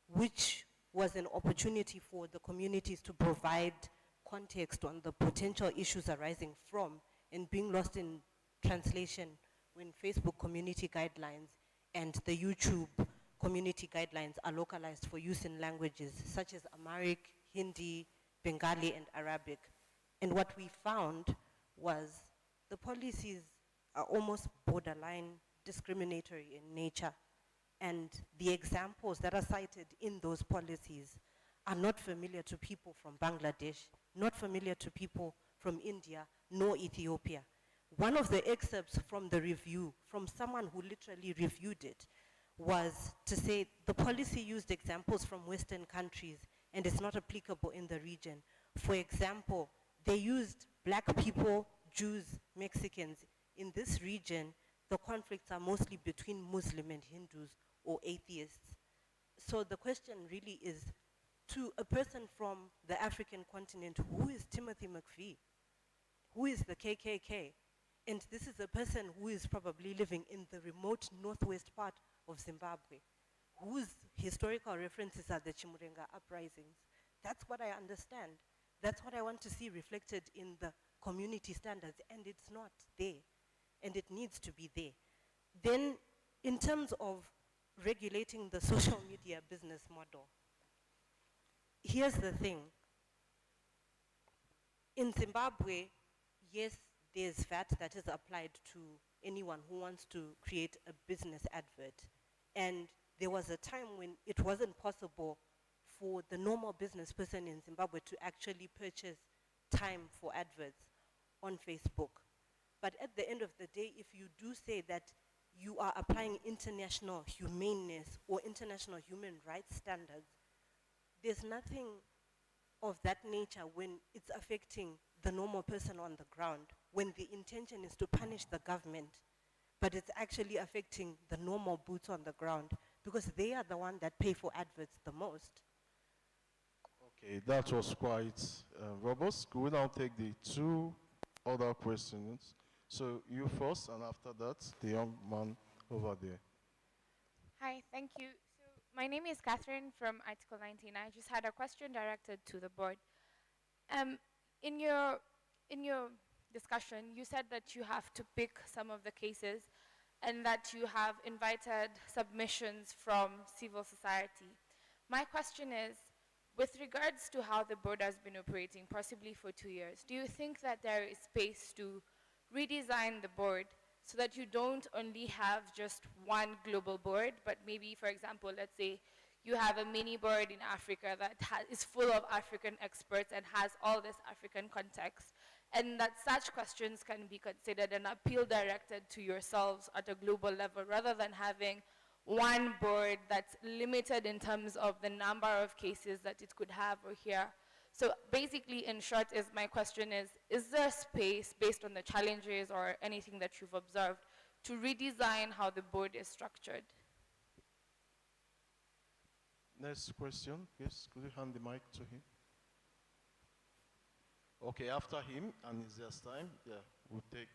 which was an opportunity for the communities to provide context on the potential issues arising from and being lost in translation when Facebook community guidelines and the YouTube community guidelines are localized for use in languages such as Amharic, Hindi, Bengali, and Arabic. And what we found was the policies are almost borderline discriminatory in nature. And the examples that are cited in those policies are not familiar to people from Bangladesh, not familiar to people from India, nor Ethiopia. One of the excerpts from the review, from someone who literally reviewed it, was to say the policy used examples from Western countries and it's not applicable in the region. For example, they used black people, Jews, Mexicans. In this region, the conflicts are mostly between Muslim and Hindus or atheists. So the question really is, to a person from the African continent, who is Timothy McVeigh? Who is the KKK? And this is a person who is probably living in the remote northwest part of Zimbabwe, whose historical references are the Chimurenga uprisings. That's what I understand. That's what I want to see reflected in the community standards, and it's not there, and it needs to be there. Then, in terms of regulating the social media business model, here's the thing. In Zimbabwe, yes, there's VAT that is applied to anyone who wants to create a business advert. And there was a time when it wasn't possible for the normal business person in Zimbabwe to actually purchase time for adverts on Facebook. But at the end of the day, if you do say that you are applying international humaneness or international human rights standards, there's nothing of that nature when it's affecting the normal person on the ground, when the intention is to punish the government, but it's actually affecting the normal boots on the ground because they are the ones that pay for adverts the most. Okay, that was quite robust. Could we now take the two other questions? So you first, and after that, the young man over there. Hi, thank you. So my name is Catherine from Article 19. I just had a question directed to the board. In your discussion, you said that you have to pick some of the cases and that you have invited submissions from civil society. My question is, with regards to how the board has been operating, possibly for 2 years, do you think that there is space to redesign the board so that you don't only have just one global board, but maybe, for example, let's say you have a mini board in Africa that is full of African experts and has all this African context, and that such questions can be considered an appeal directed to yourselves at a global level rather than having one board that's limited in terms of the number of cases that it could have or hear. So basically, in short, my question is there space based on the challenges or anything that you've observed to redesign how the board is structured? Next question, please. Could you hand the mic to him? Okay, after him, and it's just time, yeah, we'll take.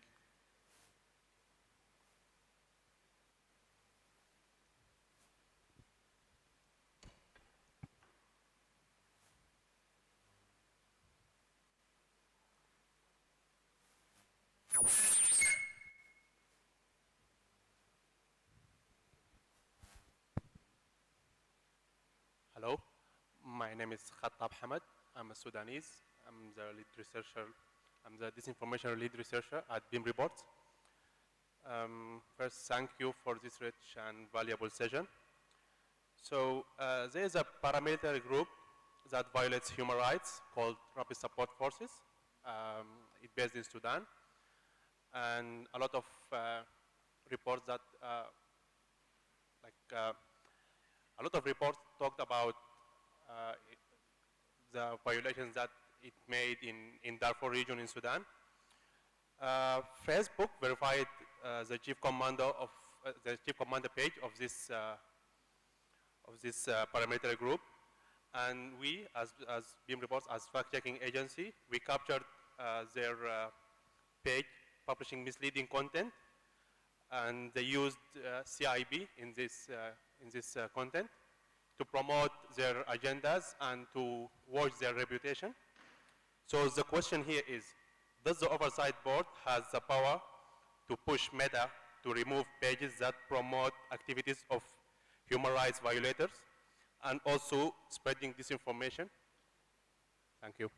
Hello, my name is Khattab Hamad. I'm a Sudanese. I'm the lead researcher. I'm the disinformation lead researcher at BIM Reports. First, thank you for this rich and valuable session. So there is a paramilitary group that violates human rights called Rapid Support Forces. It's based in Sudan. And a lot of reports that, a lot of reports talked about the violations that it made in Darfur region in Sudan. Facebook verified the chief commander of the chief commander page of this paramilitary group, and we, as BIM Reports, as fact-checking agency, we captured their page publishing misleading content, and they used CIB in this content to promote their agendas and to watch their reputation. So the question here is, does the Oversight Board has the power to push Meta to remove pages that promote activities of human rights violators and also spreading disinformation? Thank you.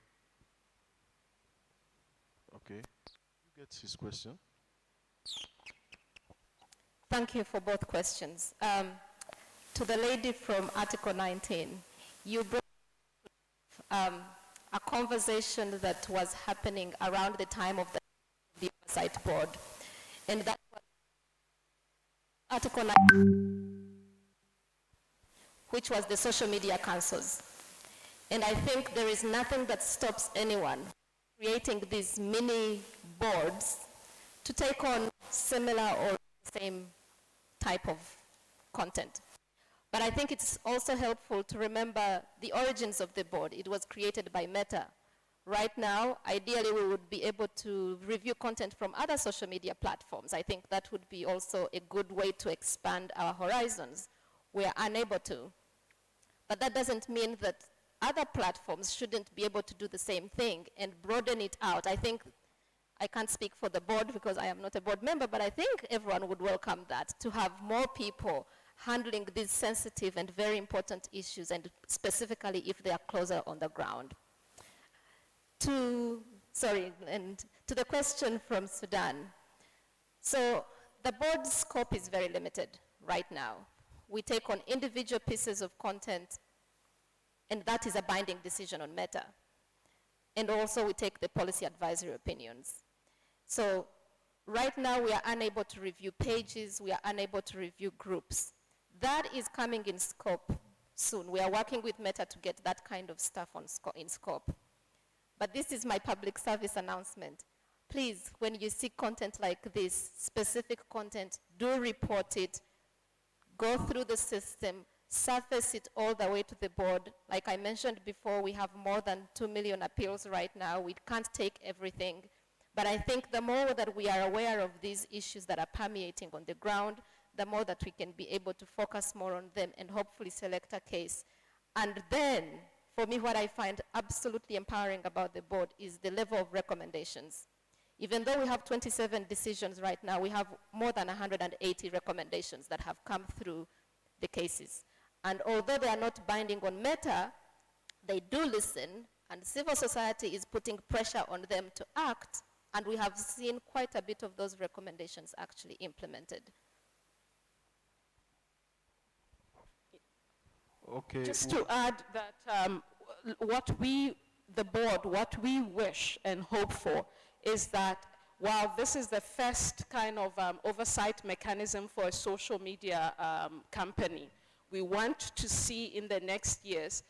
Okay, you get his question. Thank you for both questions. To the lady from Article 19, you brought a conversation that was happening around the time of the Oversight Board. And that was Article 19, which was the social media councils. And I think there is nothing that stops anyone creating these mini boards to take on similar or same type of content. But I think it's also helpful to remember the origins of the board. It was created by Meta. Right now, ideally, we would be able to review content from other social media platforms. I think that would be also a good way to expand our horizons. We are unable to. But that doesn't mean that other platforms shouldn't be able to do the same thing and broaden it out. I think I can't speak for the board because I am not a board member, but I think everyone would welcome that, to have more people handling these sensitive and very important issues, and specifically if they are closer on the ground. To the question from Sudan. So the board's scope is very limited right now. We take on individual pieces of content, and that is a binding decision on Meta. And also we take the policy advisory opinions. So right now we are unable to review pages, we are unable to review groups. That is coming in scope soon. We are working with Meta to get that kind of stuff in scope. But this is my public service announcement. Please, when you see content like this, specific content, do report it, go through the system, surface it all the way to the board. Like I mentioned before, we have more than 2 million appeals right now. We can't take everything. But I think the more that we are aware of these issues that are permeating on the ground, the more that we can be able to focus more on them and hopefully select a case. And then, for me, what I find absolutely empowering about the board is the level of recommendations. Even though we have 27 decisions right now, we have more than 180 recommendations that have come through the cases. And although they are not binding on Meta, they do listen, and civil society is putting pressure on them to act, and we have seen quite a bit of those recommendations actually implemented. Okay. Just to add that the board, what we wish and hope for is that while this is the first kind of oversight mechanism for a social media company, we want to see in the next years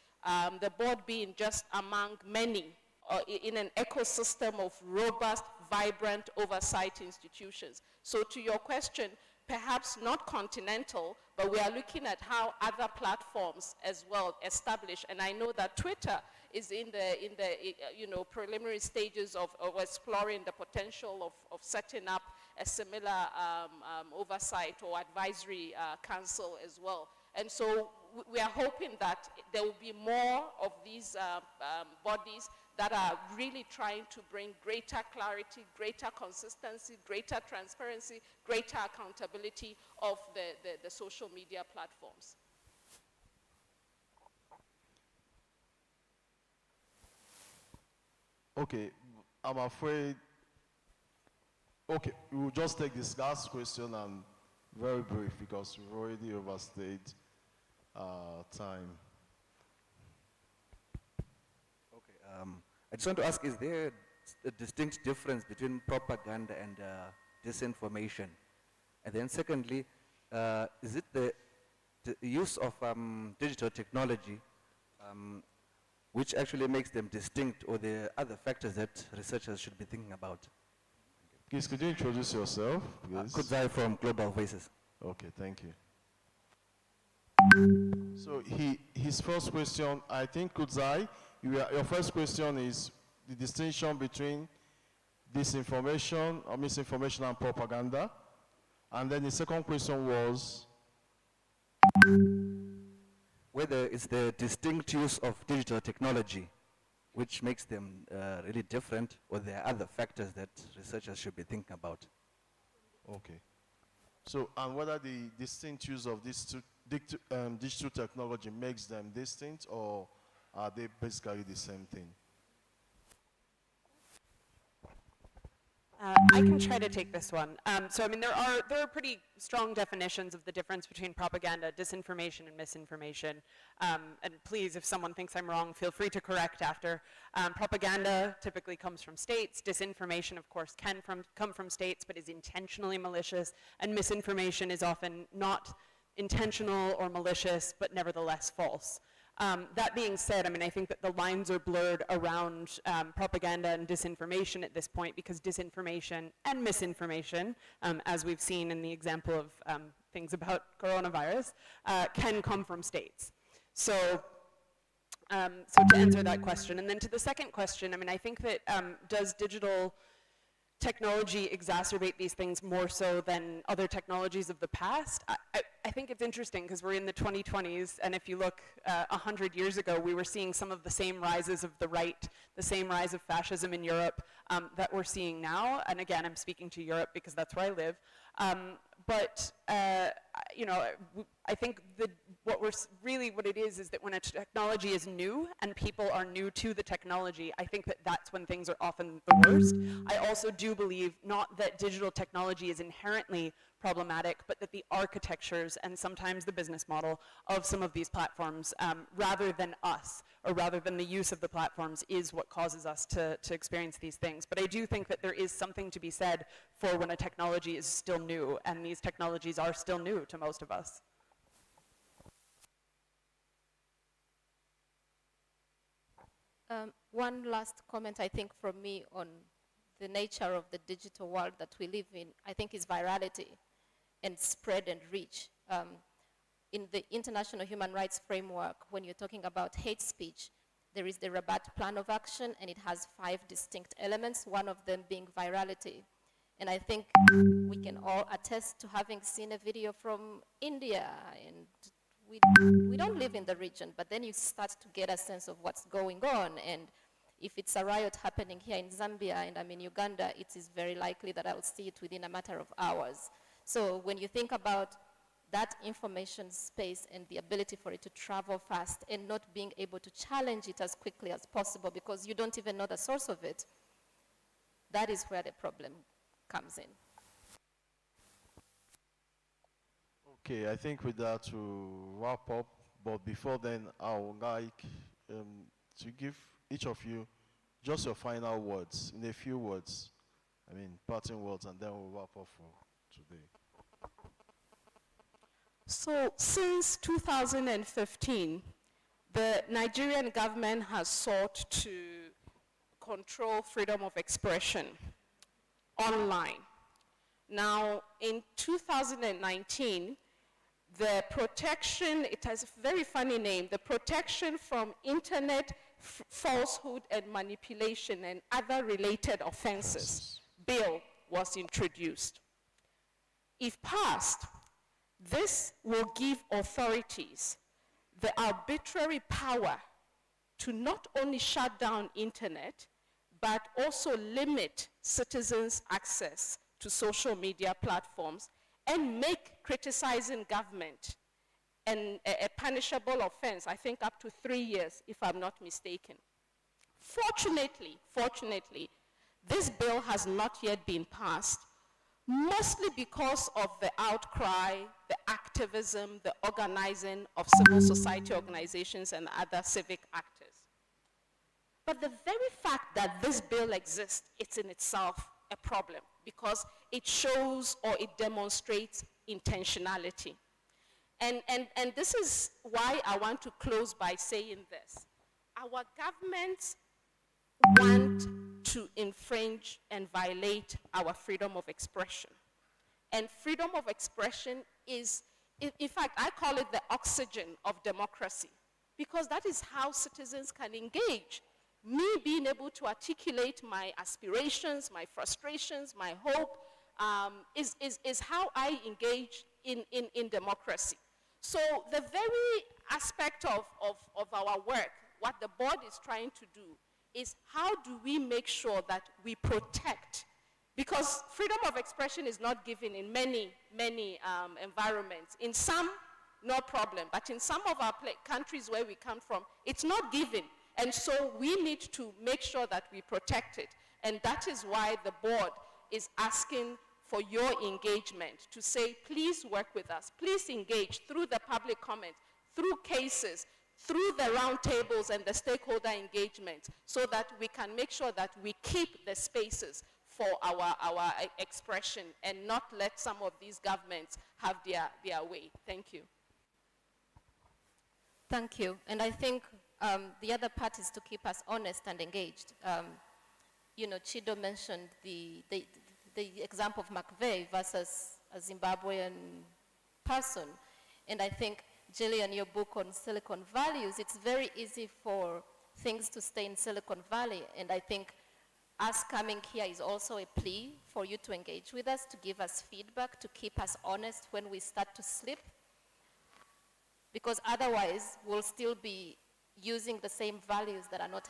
the board being just among many in an ecosystem of robust, vibrant oversight institutions. So to your question, perhaps not continental, but we are looking at how other platforms as well establish. And I know that Twitter is in the preliminary stages of exploring the potential of setting up a similar oversight or advisory council as well. And so we are hoping that there will be more of these bodies that are really trying to bring greater clarity, greater consistency, greater transparency, greater accountability of the social media platforms. Okay, I'm afraid. Okay, we'll just take this last question and very brief because we've already overstayed time. Okay, I just want to ask, is there a distinct difference between propaganda and disinformation? And then secondly, is it the use of digital technology which actually makes them distinct, or the other factors that researchers should be thinking about? Please, could you introduce yourself, please? Kudzai from Global Voices. Okay, thank you. So his first question, I think, Kudzai, your first question is the distinction between disinformation or misinformation and propaganda. And then the second question was whether it's the distinct use of digital technology which makes them really different, or there are other factors that researchers should be thinking about. Okay. So, and whether the distinct use of this digital technology makes them distinct, or are they basically the same thing? I can try to take this one. So, I mean, there are pretty strong definitions of the difference between propaganda, disinformation, and misinformation. And please, if someone thinks I'm wrong, feel free to correct after. Propaganda typically comes from states. Disinformation, of course, can come from states, but is intentionally malicious. And misinformation is often not intentional or malicious, but nevertheless false. That being said, I mean, I think that the lines are blurred around propaganda and disinformation at this point, because disinformation and misinformation, as we've seen in the example of things about coronavirus, can come from states. So to answer that question. And then to the second question, I mean, I think that does digital technology exacerbate these things more so than other technologies of the past? I think it's interesting because we're in the 2020s, and if you look 100 years ago, we were seeing some of the same rises of the right, the same rise of fascism in Europe that we're seeing now. And again, I'm speaking to Europe because that's where I live. But you know, I think what it is that when a technology is new and people are new to the technology, I think that that's when things are often the worst. I also do believe not that digital technology is inherently problematic, but that the architectures and sometimes the business model of some of these platforms, rather than us, or rather than the use of the platforms, is what causes us to experience these things. But I do think that there is something to be said for when a technology is still new, and these technologies are still new to most of us. One last comment, I think, from me on the nature of the digital world that we live in, I think, is virality and spread and reach. In the International Human Rights Framework, when you're talking about hate speech, there is the Rabat Plan of Action, and it has 5 distinct elements, one of them being virality. And I think we can all attest to having seen a video from India, and we don't live in the region, but then you start to get a sense of what's going on. And if it's a riot happening here in Zambia and I'm in Uganda, it is very likely that I'll see it within a matter of hours. So when you think about that information space and the ability for it to travel fast and not being able to challenge it as quickly as possible because you don't even know the source of it, that is where the problem comes in. Okay, I think with that to wrap up, but before then, I would like to give each of you just your final words, in a few words. I mean, parting words, and then we'll wrap up for today. So since 2015, the Nigerian government has sought to control freedom of expression online. Now, in 2019, the protection, it has a very funny name, the Protection from Internet Falsehood and Manipulation and Other Related Offenses bill was introduced. If passed, this will give authorities the arbitrary power to not only shut down internet, but also limit citizens' access to social media platforms and make criticizing government a punishable offense, I think up to 3 years, if I'm not mistaken. Fortunately, this bill has not yet been passed, mostly because of the outcry, the activism, the organizing of civil society organizations and other civic actors. But the very fact that this bill exists, it's in itself a problem because it shows or it demonstrates intentionality. And this is why I want to close by saying this. Our governments want to infringe and violate our freedom of expression. And freedom of expression is, in fact, I call it the oxygen of democracy, because that is how citizens can engage. Me being able to articulate my aspirations, my frustrations, my hope, is how I engage in democracy. So the very aspect of our work, what the board is trying to do, is how do we make sure that we protect, because freedom of expression is not given in many environments. In some, no problem, but in some of our countries where we come from, it's not given. And so we need to make sure that we protect it. And that is why the board is asking for your engagement, to say, please work with us. Please engage through the public comment, through cases, through the roundtables and the stakeholder engagement, so that we can make sure that we keep the spaces for our expression and not let some of these governments have their way. Thank you. Thank you. And I think the other part is to keep us honest and engaged. Chido mentioned the example of McVeigh versus a Zimbabwean person. And I think, Jillian, your book on Silicon Values, it's very easy for things to stay in Silicon Valley. And I think us coming here is also a plea for you to engage with us, to give us feedback, to keep us honest when we start to slip. Because otherwise, we'll still be using the same values that are not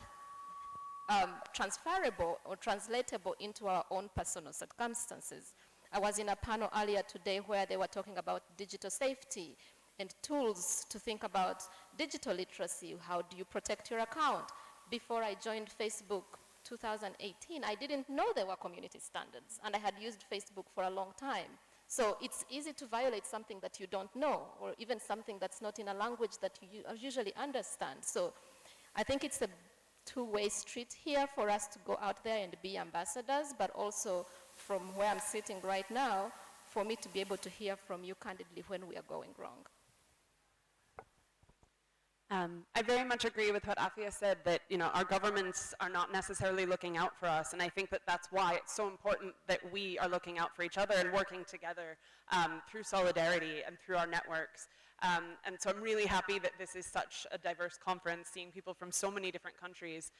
transferable or translatable into our own personal circumstances. I was in a panel earlier today where they were talking about digital safety and tools to think about digital literacy. How do you protect your account? Before I joined Facebook 2018, I didn't know there were community standards, and I had used Facebook for a long time. So it's easy to violate something that you don't know, or even something that's not in a language that you usually understand. So I think it's a two-way street here for us to go out there and be ambassadors, but also from where I'm sitting right now, for me to be able to hear from you candidly when we are going wrong. I very much agree with what Afia said, that our governments are not necessarily looking out for us, and I think that that's why it's so important that we are looking out for each other and working together through solidarity and through our networks. And so I'm really happy that this is such a diverse conference, seeing people from so many different countries.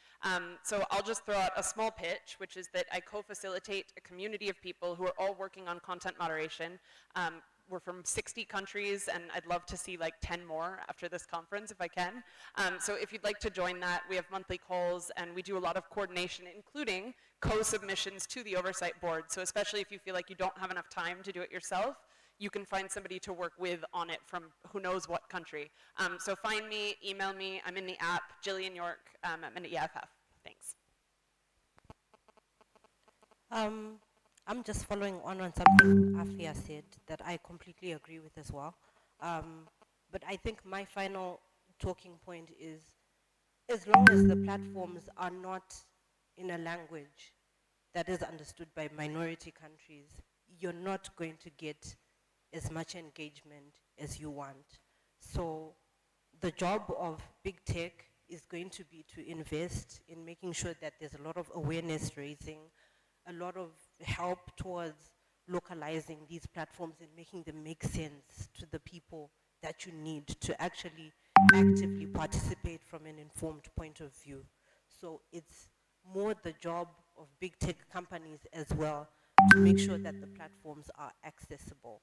So I'll just throw out a small pitch, which is that I co-facilitate a community of people who are all working on content moderation. We're from 60 countries, and I'd love to see like 10 more after this conference if I can. So if you'd like to join that, we have monthly calls, and we do a lot of coordination, including co-submissions to the Oversight Board. So especially if you feel like you don't have enough time to do it yourself, you can find somebody to work with on it from who knows what country. So find me, email me. I'm in the app, Jillian York. I'm in the EFF. Thanks. I'm just following on something Afia said that I completely agree with as well. But I think my final talking point is, as long as the platforms are not in a language that is understood by minority countries, you're not going to get as much engagement as you want. So the job of big tech is going to be to invest in making sure that there's a lot of awareness raising, a lot of help towards localizing these platforms and making them make sense to the people that you need to actually actively participate from an informed point of view. So it's more the job of big tech companies as well to make sure that the platforms are accessible.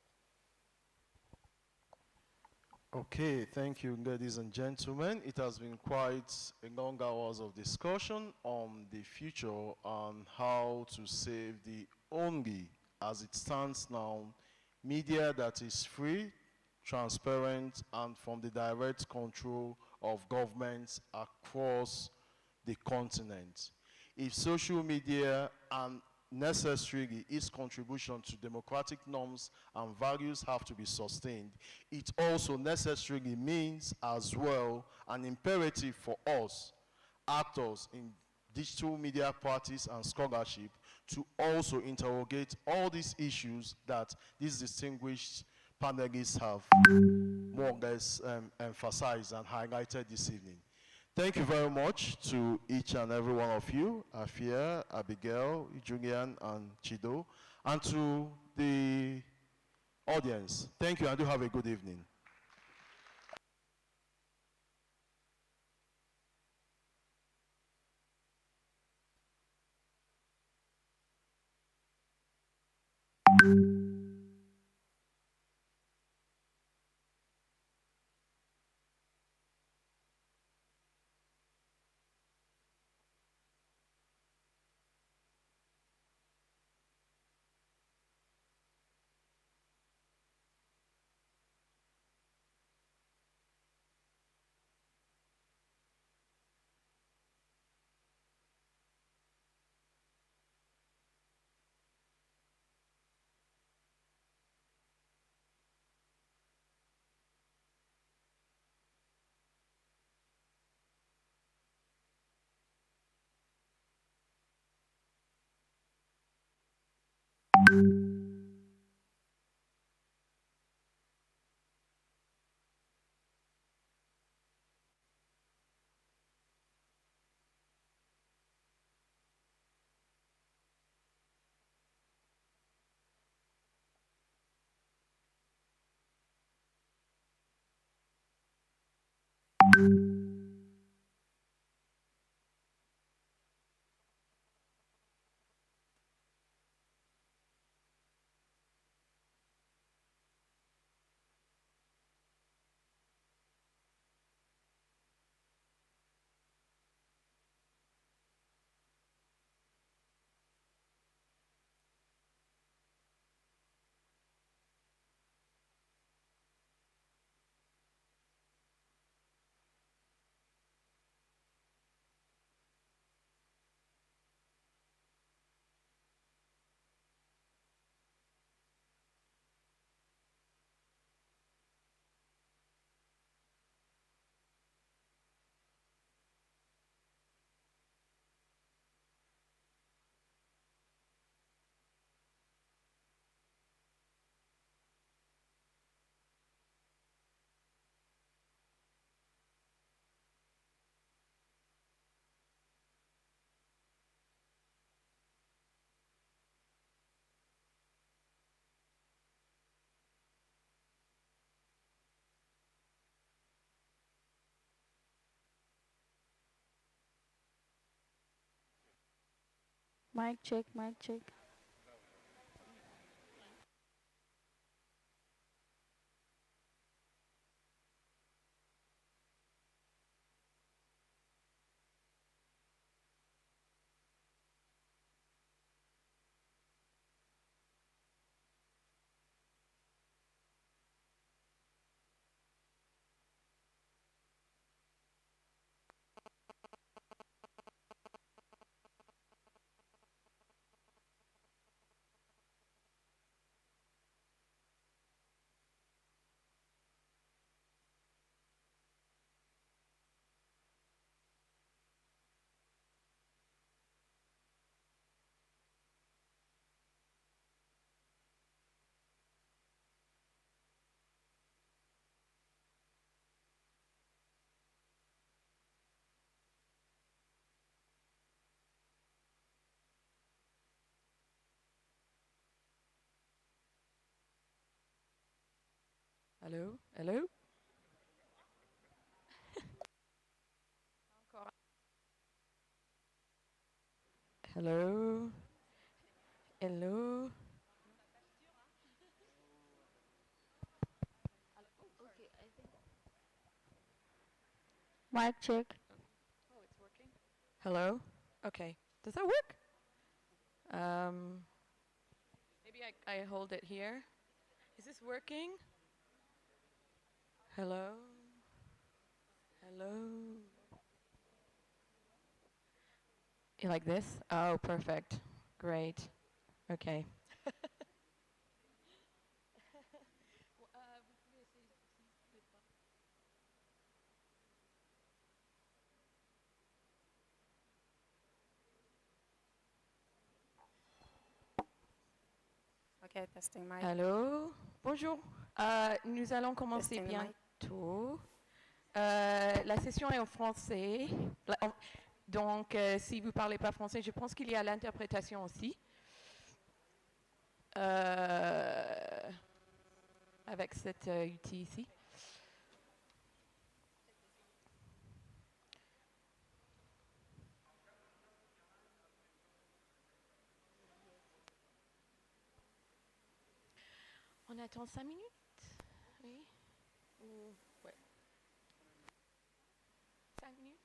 Okay, thank you, ladies and gentlemen. It has been quite a long hours of discussion on the future and how to save the only, as it stands now, media that is free, transparent, and from the direct control of governments across the continent. If social media and necessarily its contribution to democratic norms and values have to be sustained, it also necessarily means as well an imperative for us, actors in digital media practice and scholarship, to also interrogate all these issues that these distinguished panelists have more or less emphasized and highlighted this evening. Thank you very much to each and every one of you, Afia, Abigail, Julian, and Chido, and to the audience. Thank you, and do have a good evening. Mic check, mic check. Hello? Hello? Hello? Hello? Mic check. Oh, it's working? Hello? Okay. Does that work? Maybe I hold it here. Is this working? Hello? Hello? You like this? Oh, perfect. Great. Okay. Okay, testing mic. Allô, bonjour. Nous allons commencer Testing the mic. bientôt. La session est en français. Donc, si vous ne parlez pas français, je pense qu'il y a l'interprétation aussi. Avec cet outil ici. On attend 5 minutes? Oui? Ou... Ouais. 5 minutes?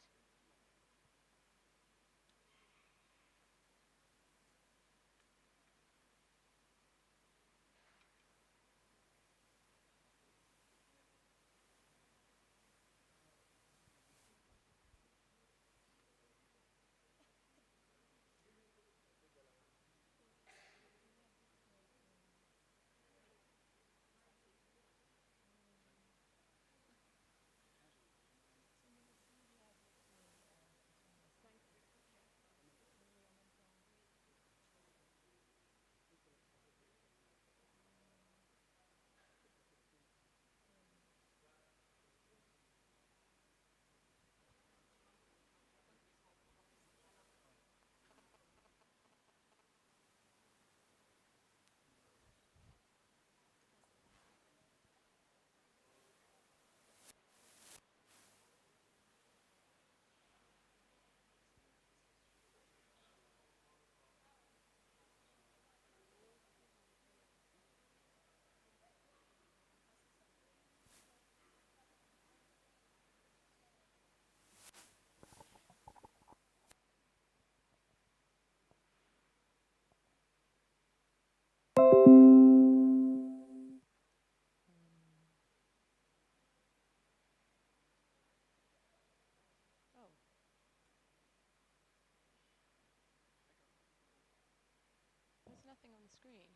There's nothing on the screen.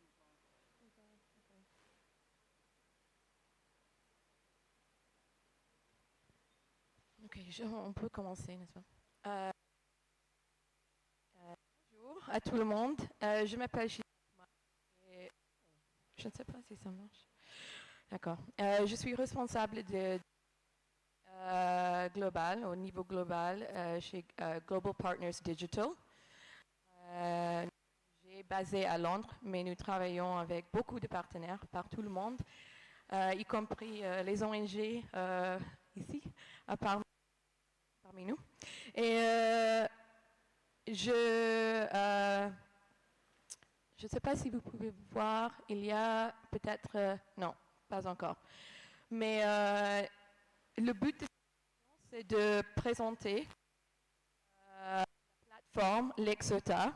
Ok, on peut commencer, n'est-ce pas? Bonjour à tout le monde. Je m'appelle Gilles. Je ne sais pas si ça marche. D'accord. Je suis responsable de global, au niveau global, chez Global Partners Digital. J'ai basé à Londres, mais nous travaillons avec beaucoup de partenaires partout le monde, y compris les ONG ici, parmi nous. Et je ne sais pas si vous pouvez voir, il y a peut-être... non, pas encore. Mais le but de cette c'est de présenter la plateforme Lexota,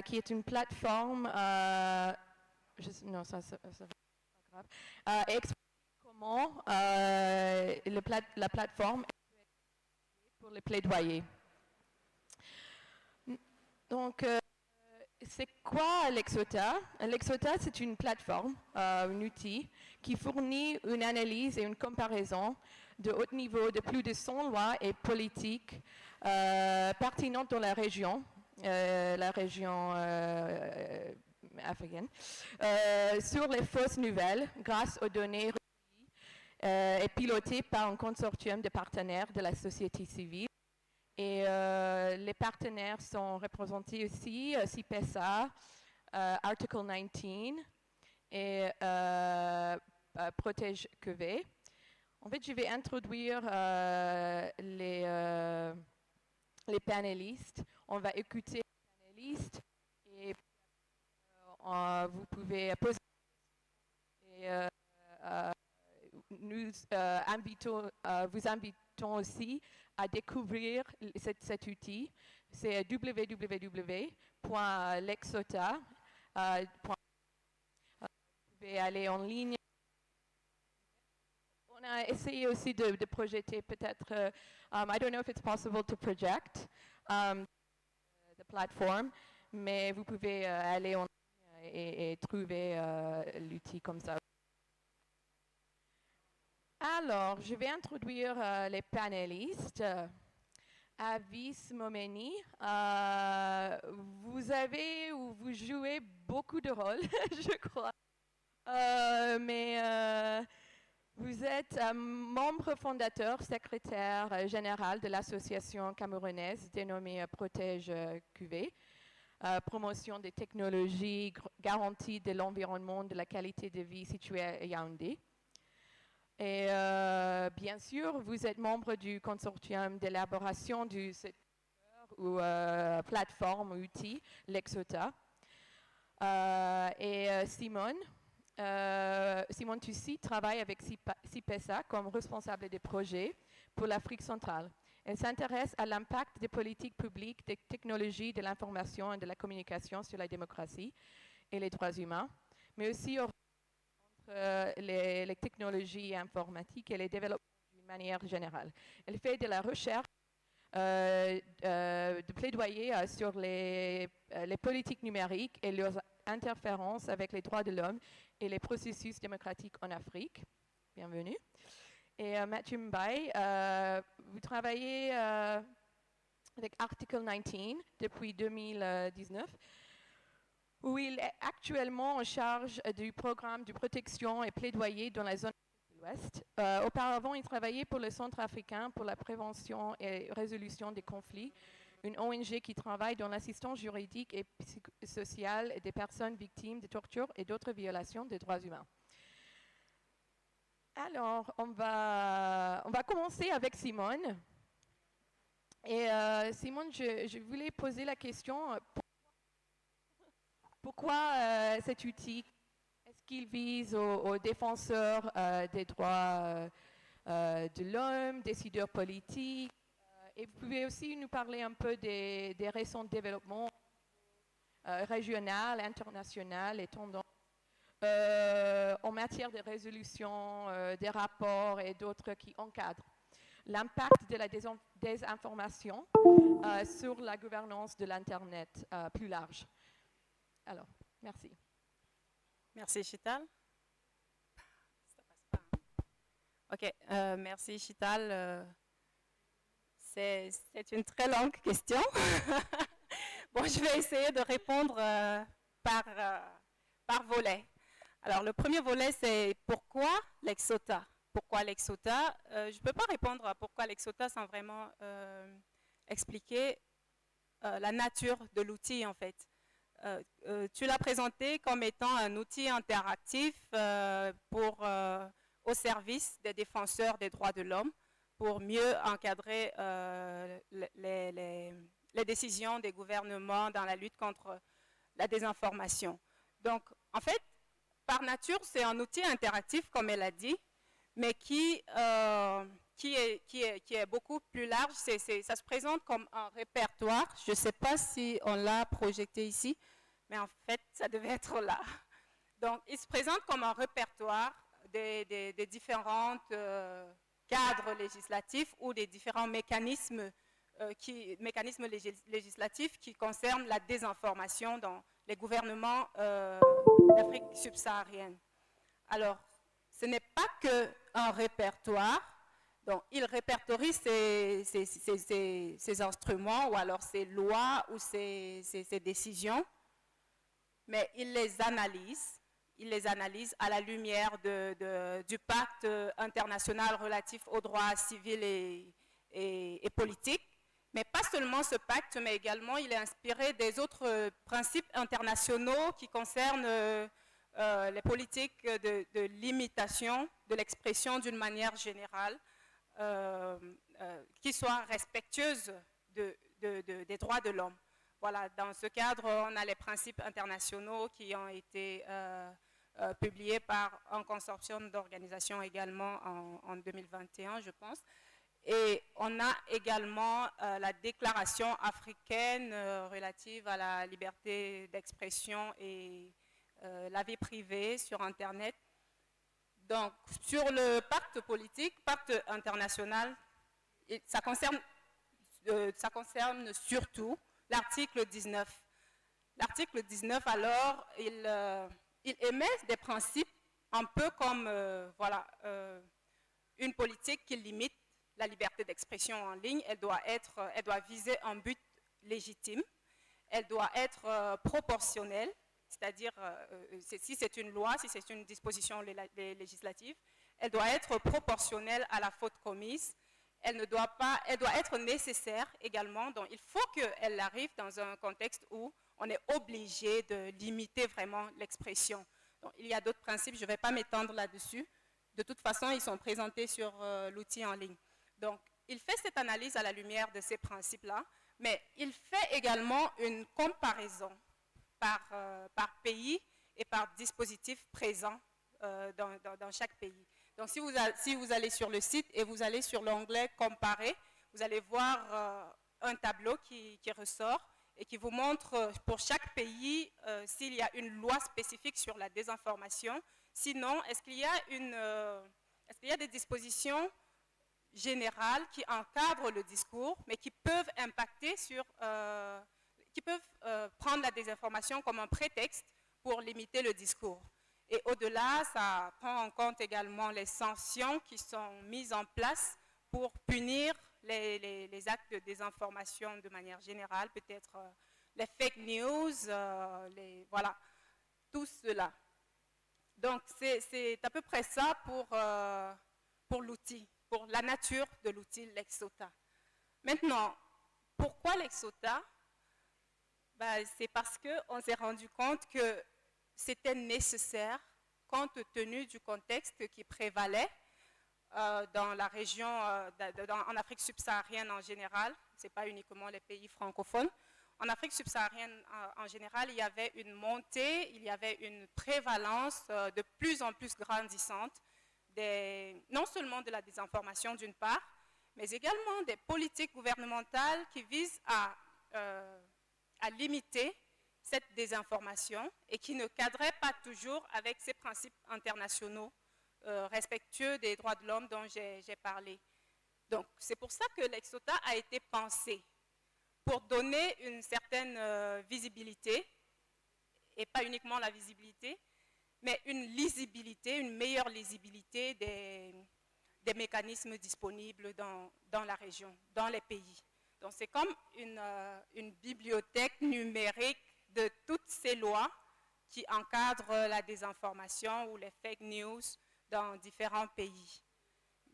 qui est une plateforme... non, ça c'est pas grave. Explique comment la plateforme est utilisée pour les plaidoyers. Donc... c'est quoi Lexota? Lexota, c'est une plateforme, un outil qui fournit une analyse et une comparaison de haut niveau de plus de 100 lois et politiques pertinentes dans la région africaine, sur les fausses nouvelles grâce aux données recueillies et pilotées par un consortium de partenaires de la société civile. Et les partenaires sont représentés aussi, CIPESA, Article 19 et Protège QV. En fait, je vais introduire les panélistes. On va écouter les panélistes et vous pouvez poser des questions. Nous vous invitons aussi à découvrir cet outil. C'est www.lexota. Vous pouvez aller en ligne. On a essayé aussi de projeter peut-être, I don't know if it's possible to project. the platform, mais vous pouvez aller en ligne et trouver l'outil comme ça. Alors, je vais introduire les panélistes. Avis Momeni, vous avez ou vous jouez beaucoup de rôles, je crois. Mais vous êtes membre fondateur, secrétaire général de l'association camerounaise dénommée Protège QV, promotion des technologies, garantie de l'environnement, de la qualité de vie située à Yaoundé. Et bien sûr, vous êtes membre du consortium d'élaboration du secteur ou plateforme ou outil, l'Exota. Simone Tussi travaille avec CIPESA comme responsable des projets pour l'Afrique centrale. Elle s'intéresse à l'impact des politiques publiques, des technologies de l'information et de la communication sur la démocratie et les droits humains, mais aussi les technologies informatiques et les développements d'une manière générale. Elle fait de la recherche de plaidoyer sur les politiques numériques et leurs interférences avec les droits de l'homme et les processus démocratiques en Afrique. Bienvenue. Et Mathieu Mbaye, vous travaillez avec Article 19 depuis 2019. Où il est actuellement en charge du programme de protection et plaidoyer dans la zone de l'Ouest. Auparavant, il travaillait pour le Centre africain pour la prévention et résolution des conflits, une ONG qui travaille dans l'assistance juridique et sociale des personnes victimes de torture et d'autres violations des droits humains. Alors, on va commencer avec Simone. Et Simone, je voulais poser la question... Pourquoi cet outil, est-ce qu'il vise aux défenseurs des droits de l'homme, décideurs politiques et vous pouvez aussi nous parler un peu des récents développements régionaux, internationaux et tendances en matière de résolution des rapports et d'autres qui encadrent l'impact de la désinformation sur la gouvernance de l'Internet plus large. Alors, merci. Merci, Chital. Ok, merci, Chital. C'est une très longue question. Bon, je vais essayer de répondre par volet. Alors, le premier volet, c'est pourquoi l'Exota? Pourquoi l'Exota? Je ne peux pas répondre à pourquoi l'Exota sans vraiment expliquer la nature de l'outil, en fait. Tu l'as présenté comme étant un outil interactif au service des défenseurs des droits de l'homme pour mieux encadrer les décisions des gouvernements dans la lutte contre la désinformation. Donc, en fait, par nature, c'est un outil interactif, comme elle a dit, mais qui est beaucoup plus large. Ça se présente comme un répertoire. Je ne sais pas si on l'a projeté ici, mais en fait, ça devait être là. Donc, il se présente comme un répertoire des différents cadres législatifs ou des différents mécanismes législatifs qui concernent la désinformation dans les gouvernements d'Afrique subsaharienne. Alors, ce n'est pas qu'un répertoire. Donc, il répertorie ces instruments ou alors ces lois ou ces décisions, mais il les analyse. Il les analyse à la lumière du pacte international relatif aux droits civils et politiques. Mais pas seulement ce pacte, mais également il est inspiré des autres principes internationaux qui concernent les politiques de limitation de l'expression d'une manière générale, qui soient respectueuses des droits de l'homme. Voilà, dans ce cadre, on a les principes internationaux qui ont été publiés par un consortium d'organisations également en 2021, je pense. Et on a également la déclaration africaine relative à la liberté d'expression et la vie privée sur Internet. Donc, sur le pacte politique, pacte international, ça concerne surtout l'article 19. L'article 19, alors, il émet des principes un peu comme voilà, une politique qui limite la liberté d'expression en ligne. Elle doit viser un but légitime. Elle doit être proportionnelle, c'est-à-dire si c'est une loi, si c'est une disposition législative, elle doit être proportionnelle à la faute commise. Elle doit être nécessaire également. Donc il faut qu'elle arrive dans un contexte où on est obligé de limiter vraiment l'expression. Il y a d'autres principes, je ne vais pas m'étendre là-dessus. De toute façon, ils sont présentés sur l'outil en ligne. Donc, il fait cette analyse à la lumière de ces principes-là, mais il fait également une comparaison par pays et par dispositif présent dans chaque pays. Donc, si vous allez sur le site et vous allez sur l'onglet « Comparer », vous allez voir un tableau qui ressort et qui vous montre pour chaque pays s'il y a une loi spécifique sur la désinformation. Sinon, est-ce qu'il y a des dispositions générales qui encadrent le discours, mais qui peuvent impacter qui peuvent prendre la désinformation comme un prétexte pour limiter le discours. Et au-delà, ça prend en compte également les sanctions qui sont mises en place pour punir les actes de désinformation de manière générale, peut-être les fake news, voilà, tout cela. Donc, c'est à peu près ça pour l'outil, pour la nature de l'outil Lexota. Maintenant, pourquoi Lexota? C'est parce qu'on s'est rendu compte que c'était nécessaire, compte tenu du contexte qui prévalait dans la région, en Afrique subsaharienne en général, ce n'est pas uniquement les pays francophones. En Afrique subsaharienne en général, il y avait une montée, il y avait une prévalence de plus en plus grandissante, non seulement de la désinformation d'une part, mais également des politiques gouvernementales qui visent à limiter cette désinformation et qui ne cadraient pas toujours avec ces principes internationaux respectueux des droits de l'homme dont j'ai parlé. Donc, c'est pour ça que l'Exota a été pensé pour donner une certaine visibilité, et pas uniquement la visibilité, mais une lisibilité, une meilleure lisibilité des mécanismes disponibles dans la région, dans les pays. Donc, c'est comme une bibliothèque numérique de toutes ces lois qui encadrent la désinformation ou les fake news dans différents pays.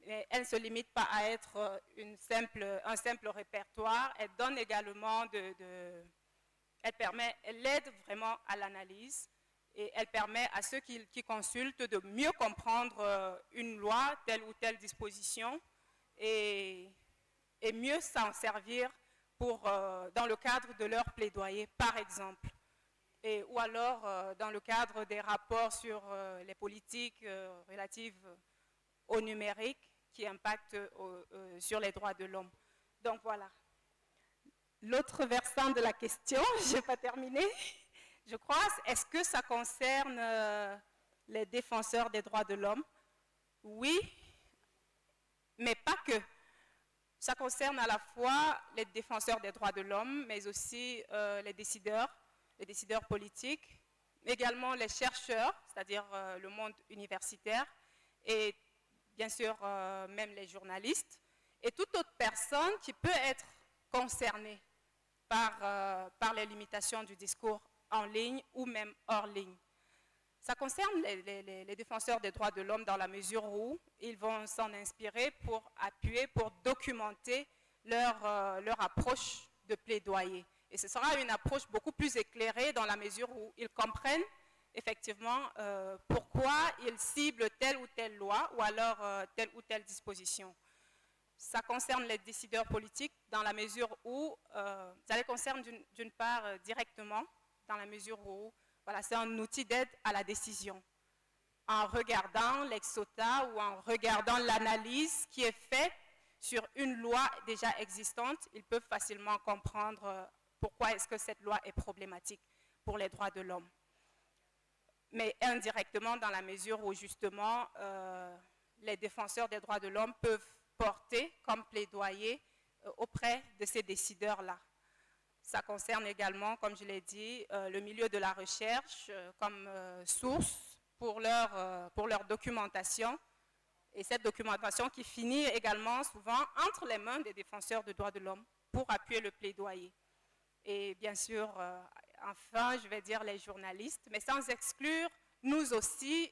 Mais elle ne se limite pas à être un simple répertoire, elle donne également elle aide vraiment à l'analyse et elle permet à ceux qui consultent de mieux comprendre une loi, telle ou telle disposition et mieux s'en servir dans le cadre de leur plaidoyer, par exemple. Ou alors dans le cadre des rapports sur les politiques relatives au numérique qui impactent sur les droits de l'homme. Donc voilà. L'autre versant de la question, je n'ai pas terminé, je crois, est-ce que ça concerne les défenseurs des droits de l'homme? Oui, mais pas que. Ça concerne à la fois les défenseurs des droits de l'homme, mais aussi les décideurs politiques, également les chercheurs, c'est-à-dire le monde universitaire, et bien sûr même les journalistes, et toute autre personne qui peut être concernée par les limitations du discours en ligne ou même hors ligne. Ça concerne les défenseurs des droits de l'homme dans la mesure où ils vont s'en inspirer pour appuyer, pour documenter leur approche de plaidoyer. Et ce sera une approche beaucoup plus éclairée dans la mesure où ils comprennent effectivement pourquoi ils ciblent telle ou telle loi ou alors telle ou telle disposition. Ça concerne les décideurs politiques dans la mesure où ça les concerne d'une part directement, dans la mesure où voilà, c'est un outil d'aide à la décision. En regardant l'Exota ou en regardant l'analyse qui est faite sur une loi déjà existante, ils peuvent facilement comprendre pourquoi est-ce que cette loi est problématique pour les droits de l'homme. Mais indirectement, dans la mesure où justement les défenseurs des droits de l'homme peuvent porter comme plaidoyer auprès de ces décideurs-là. Ça concerne également, comme je l'ai dit, le milieu de la recherche comme source pour leur documentation. Et cette documentation qui finit également souvent entre les mains des défenseurs des droits de l'homme pour appuyer le plaidoyer. Et bien sûr, enfin, je vais dire les journalistes, mais sans exclure, nous aussi,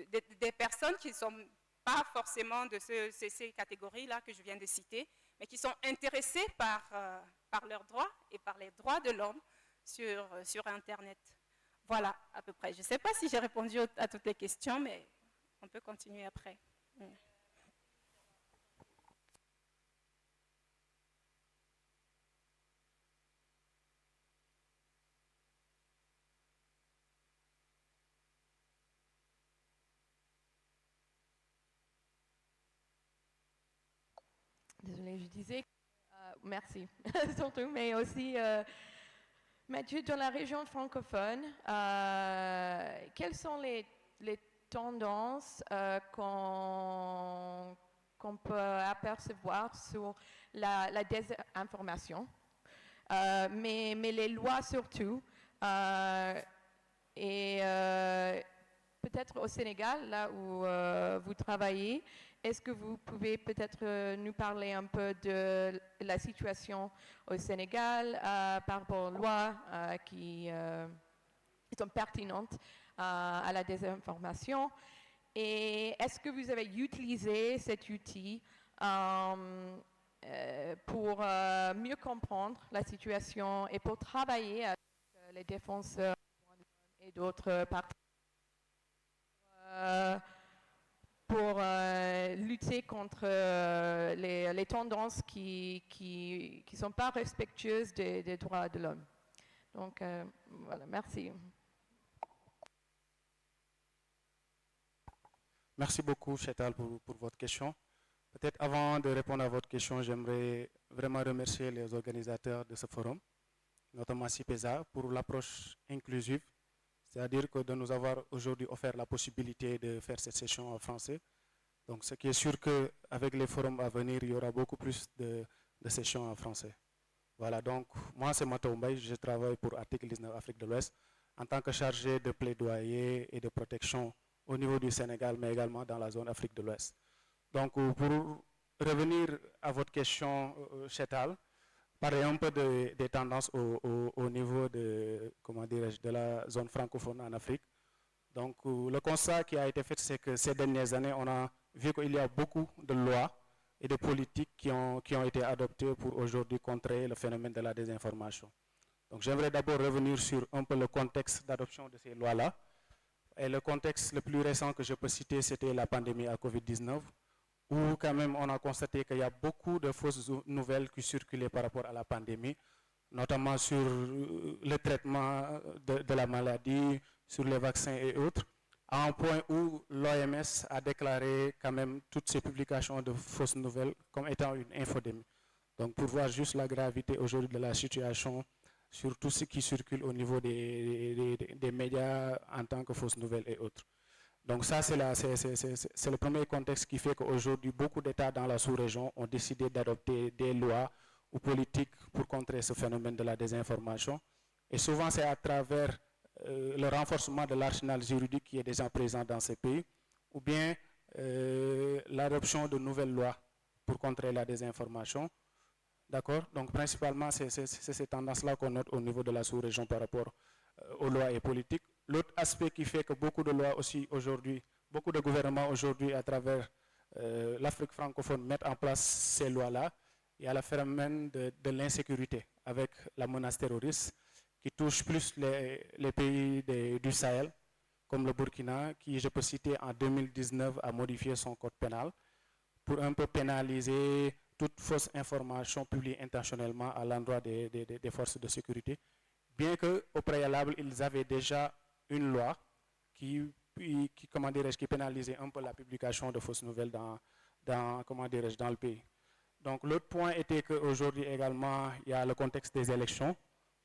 des personnes qui ne sont pas forcément de ces catégories-là que je viens de citer, mais qui sont intéressées par leurs droits et par les droits de l'homme sur Internet. Voilà, à peu près. Je ne sais pas si j'ai répondu à toutes les questions, mais on peut continuer après. Désolée, je disais, merci, surtout, mais aussi, Mathieu, dans la région francophone, quelles sont les tendances qu'on peut apercevoir sur la désinformation, mais les lois surtout, et peut-être au Sénégal, là où vous travaillez, est-ce que vous pouvez peut-être nous parler un peu de la situation au Sénégal par rapport aux lois qui sont pertinentes à la désinformation? Et est-ce que vous avez utilisé cet outil pour mieux comprendre la situation et pour travailler avec les défenseurs et d'autres parties pour lutter contre les tendances qui ne sont pas respectueuses des droits de l'homme. Donc, voilà, merci. Merci beaucoup, Chetal, pour votre question. Peut-être avant de répondre à votre question, j'aimerais vraiment remercier les organisateurs de ce forum, notamment CIPESA, pour l'approche inclusive, c'est-à-dire que de nous avoir aujourd'hui offert la possibilité de faire cette session en français. Donc, ce qui est sûr qu'avec les forums à venir, il y aura beaucoup plus de sessions en français. Voilà, donc moi c'est Mato Mbaye, je travaille pour Article 19 Afrique de l'Ouest en tant que chargé de plaidoyer et de protection au niveau du Sénégal, mais également dans la zone Afrique de l'Ouest. Donc, pour revenir à votre question, Chetal, parler un peu des tendances au niveau de, comment dirais-je, de la zone francophone en Afrique. Donc, le constat qui a été fait, c'est que ces dernières années, on a vu qu'il y a beaucoup de lois et de politiques qui ont été adoptées pour aujourd'hui contrer le phénomène de la désinformation. Donc, j'aimerais d'abord revenir sur un peu le contexte d'adoption de ces lois-là. Et le contexte le plus récent que je peux citer, c'était la pandémie à Covid-19, où quand même on a constaté qu'il y a beaucoup de fausses nouvelles qui circulaient par rapport à la pandémie, notamment sur le traitement de la maladie, sur les vaccins et autres, à un point où l'OMS a déclaré quand même toutes ces publications de fausses nouvelles comme étant une infodémie. Donc pour voir juste la gravité aujourd'hui de la situation sur tout ce qui circule au niveau des médias en tant que fausses nouvelles et autres. Donc ça, c'est le premier contexte qui fait qu'aujourd'hui, beaucoup d'États dans la sous-région ont décidé d'adopter des lois ou politiques pour contrer ce phénomène de la désinformation. Et souvent, c'est à travers le renforcement de l'arsenal juridique qui est déjà présent dans ces pays, ou bien l'adoption de nouvelles lois pour contrer la désinformation. D'accord? Donc principalement, c'est ces tendances-là qu'on note au niveau de la sous-région par rapport aux lois et politiques. L'autre aspect qui fait que beaucoup de lois aussi aujourd'hui, beaucoup de gouvernements aujourd'hui à travers l'Afrique francophone mettent en place ces lois-là, il y a le phénomène de l'insécurité avec la menace terroriste qui touche plus les pays du Sahel, comme le Burkina, qui, je peux citer, en 2019 a modifié son code pénal pour un peu pénaliser toute fausse information publiée intentionnellement à l'endroit des forces de sécurité, bien qu'au préalable, ils avaient déjà une loi qui pénalisait un peu la publication de fausses nouvelles dans le pays. Donc l'autre point était qu'aujourd'hui également, il y a le contexte des élections.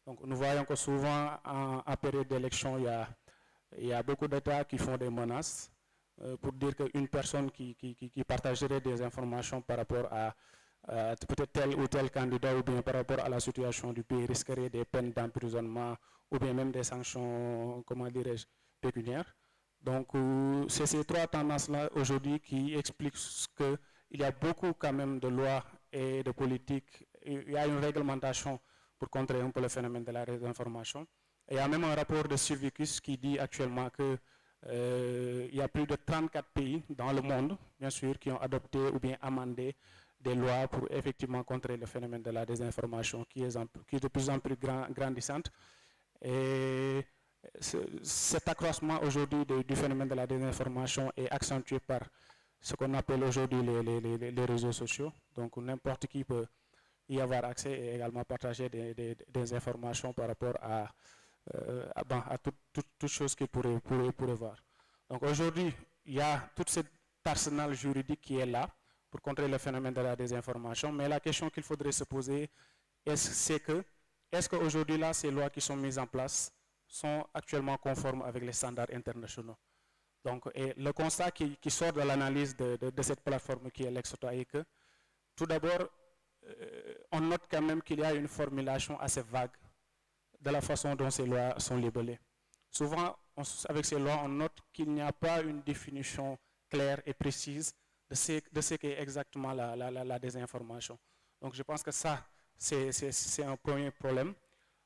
Donc nous voyons que souvent, en période d'élection, il y a beaucoup d'États qui font des menaces pour dire qu'une personne qui partagerait des informations par rapport à peut-être tel ou tel candidat, ou bien par rapport à la situation du pays, risquerait des peines d'emprisonnement, ou bien même des sanctions, comment dirais-je, pécuniaires. Donc, c'est ces trois tendances-là aujourd'hui qui expliquent qu'il y a beaucoup quand même de lois et de politiques. Il y a une réglementation pour contrer un peu le phénomène de la désinformation. Et il y a même un rapport de Civicus qui dit actuellement que il y a plus de 34 pays dans le monde, bien sûr, qui ont adopté ou bien amendé des lois pour effectivement contrer le phénomène de la désinformation qui est de plus en plus grandissante. Et cet accroissement aujourd'hui du phénomène de la désinformation est accentué par ce qu'on appelle aujourd'hui les réseaux sociaux. Donc n'importe qui peut y avoir accès et également partager des informations par rapport à toute chose qu'il pourrait voir. Donc aujourd'hui, il y a tout cet arsenal juridique qui est là pour contrer le phénomène de la désinformation, mais la question qu'il faudrait se poser, est-ce qu'aujourd'hui là, ces lois qui sont mises en place sont actuellement conformes avec les standards internationaux? Donc, et le constat qui sort de l'analyse de cette plateforme qui est l'Exota est que, tout d'abord, on note quand même qu'il y a une formulation assez vague de la façon dont ces lois sont libellées. Souvent, avec ces lois, on note qu'il n'y a pas une définition claire et précise de ce qu'est exactement la désinformation. Donc je pense que ça, c'est un premier problème.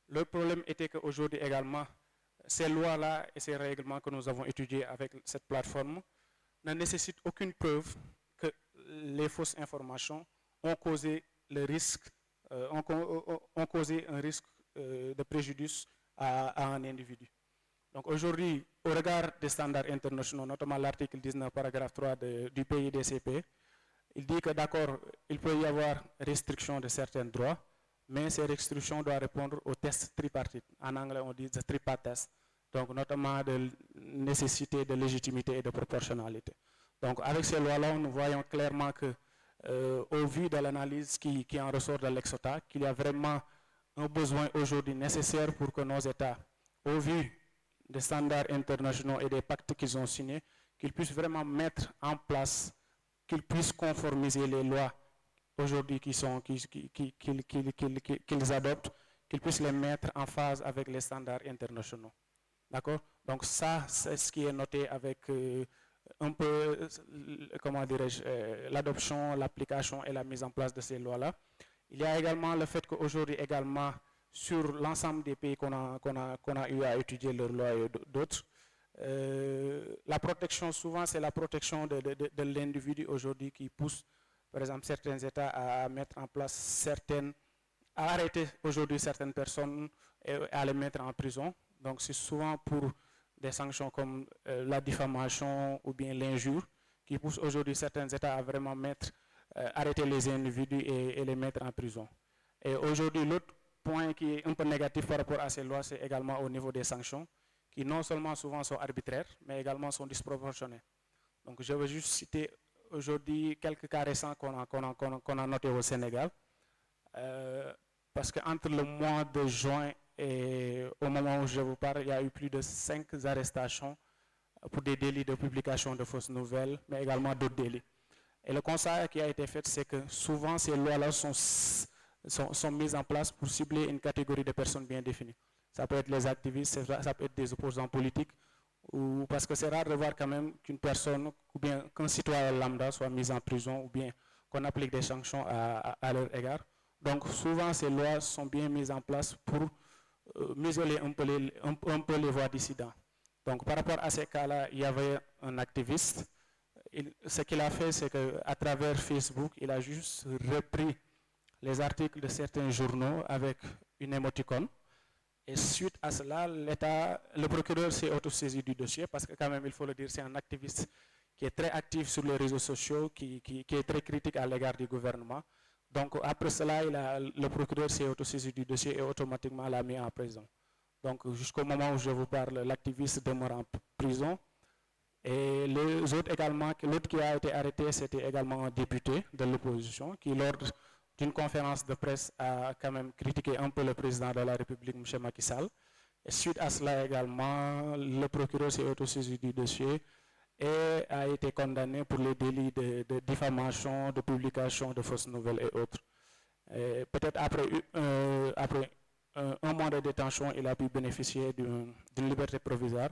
Le problème était qu'aujourd'hui également, ces lois-là et ces règlements que nous avons étudiés avec cette plateforme ne nécessitent aucune preuve que les fausses informations ont causé le risque, ont causé un risque de préjudice à un individu. Donc aujourd'hui, au regard des standards internationaux, notamment l'article 19, paragraphe 3 du PIDCP, il dit que d'accord, il peut y avoir restriction de certains droits, mais ces restrictions doivent répondre aux tests tripartites. En anglais, on dit the tripartite test. Donc notamment de nécessité, de légitimité et de proportionnalité. Donc avec ces lois-là, nous voyons clairement que, au vu de l'analyse qui en ressort de l'Exota, qu'il y a vraiment un besoin aujourd'hui nécessaire pour que nos États, au vu des standards internationaux et des pactes qu'ils ont signés, qu'ils puissent vraiment mettre en place, qu'ils puissent conformiser les lois aujourd'hui qu'ils adoptent, qu'ils puissent les mettre en phase avec les standards internationaux. D'accord? Donc ça, c'est ce qui est noté avec un peu, comment dirais-je, l'adoption, l'application et la mise en place de ces lois-là. Il y a également le fait qu'aujourd'hui également, sur l'ensemble des pays qu'on a eu à étudier leurs lois et d'autres, la protection, souvent c'est la protection de l'individu aujourd'hui qui pousse, par exemple, certains États à mettre en place à arrêter aujourd'hui certaines personnes et à les mettre en prison. Donc c'est souvent pour des sanctions comme la diffamation ou bien l'injure qui poussent aujourd'hui certains États à vraiment arrêter les individus et les mettre en prison. Et aujourd'hui, l'autre point qui est un peu négatif par rapport à ces lois, c'est également au niveau des sanctions, qui non seulement souvent sont arbitraires, mais également sont disproportionnées. Donc je veux juste citer aujourd'hui quelques cas récents qu'on a notés au Sénégal, parce qu'entre le mois de juin et au moment où je vous parle, il y a eu plus de 5 arrestations pour des délits de publication de fausses nouvelles, mais également d'autres délits. Et le constat qui a été fait, c'est que souvent ces lois-là sont mises en place pour cibler une catégorie de personnes bien définies. Ça peut être les activistes, ça peut être des opposants politiques, ou parce que c'est rare de voir quand même qu'une personne ou bien qu'un citoyen lambda soit mis en prison ou bien qu'on applique des sanctions à leur égard. Donc souvent ces lois sont bien mises en place pour museler un peu les voix dissidents. Donc par rapport à ces cas-là, il y avait un activiste. Ce qu'il a fait, c'est qu'à travers Facebook, il a juste repris les articles de certains journaux avec une émoticône. Et suite à cela, le procureur s'est autosaisi du dossier parce que quand même, il faut le dire, c'est un activiste qui est très actif sur les réseaux sociaux, qui est très critique à l'égard du gouvernement. Donc après cela, le procureur s'est autosaisi du dossier et automatiquement l'a mis en prison. Donc jusqu'au moment où je vous parle, l'activiste demeure en prison. Et les autres également, l'autre qui a été arrêté, c'était également un député de l'opposition qui, lors d'une conférence de presse, a quand même critiqué un peu le président de la République, M. Macky Sall. Et suite à cela également, le procureur s'est autosaisi du dossier et a été condamné pour les délits de diffamation, de publication de fausses nouvelles et autres. Peut-être après un mois de détention, il a pu bénéficier d'une liberté provisoire,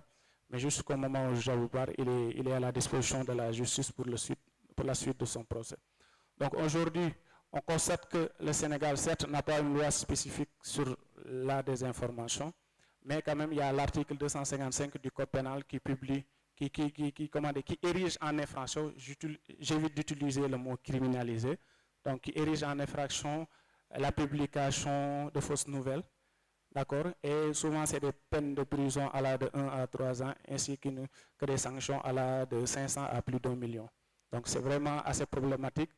mais jusqu'au moment où je vous parle, il est à la disposition de la justice pour la suite de son procès. Donc aujourd'hui, on constate que le Sénégal, certes, n'a pas une loi spécifique sur la désinformation, mais quand même, il y a l'article 255 du Code pénal qui publie, qui érige en infraction, j'évite d'utiliser le mot criminalisé, donc qui érige en infraction la publication de fausses nouvelles, d'accord, et souvent c'est des peines de prison allant de 1 à 3 ans, ainsi que des sanctions allant de 500 à plus d'1 million. Donc c'est vraiment assez problématique,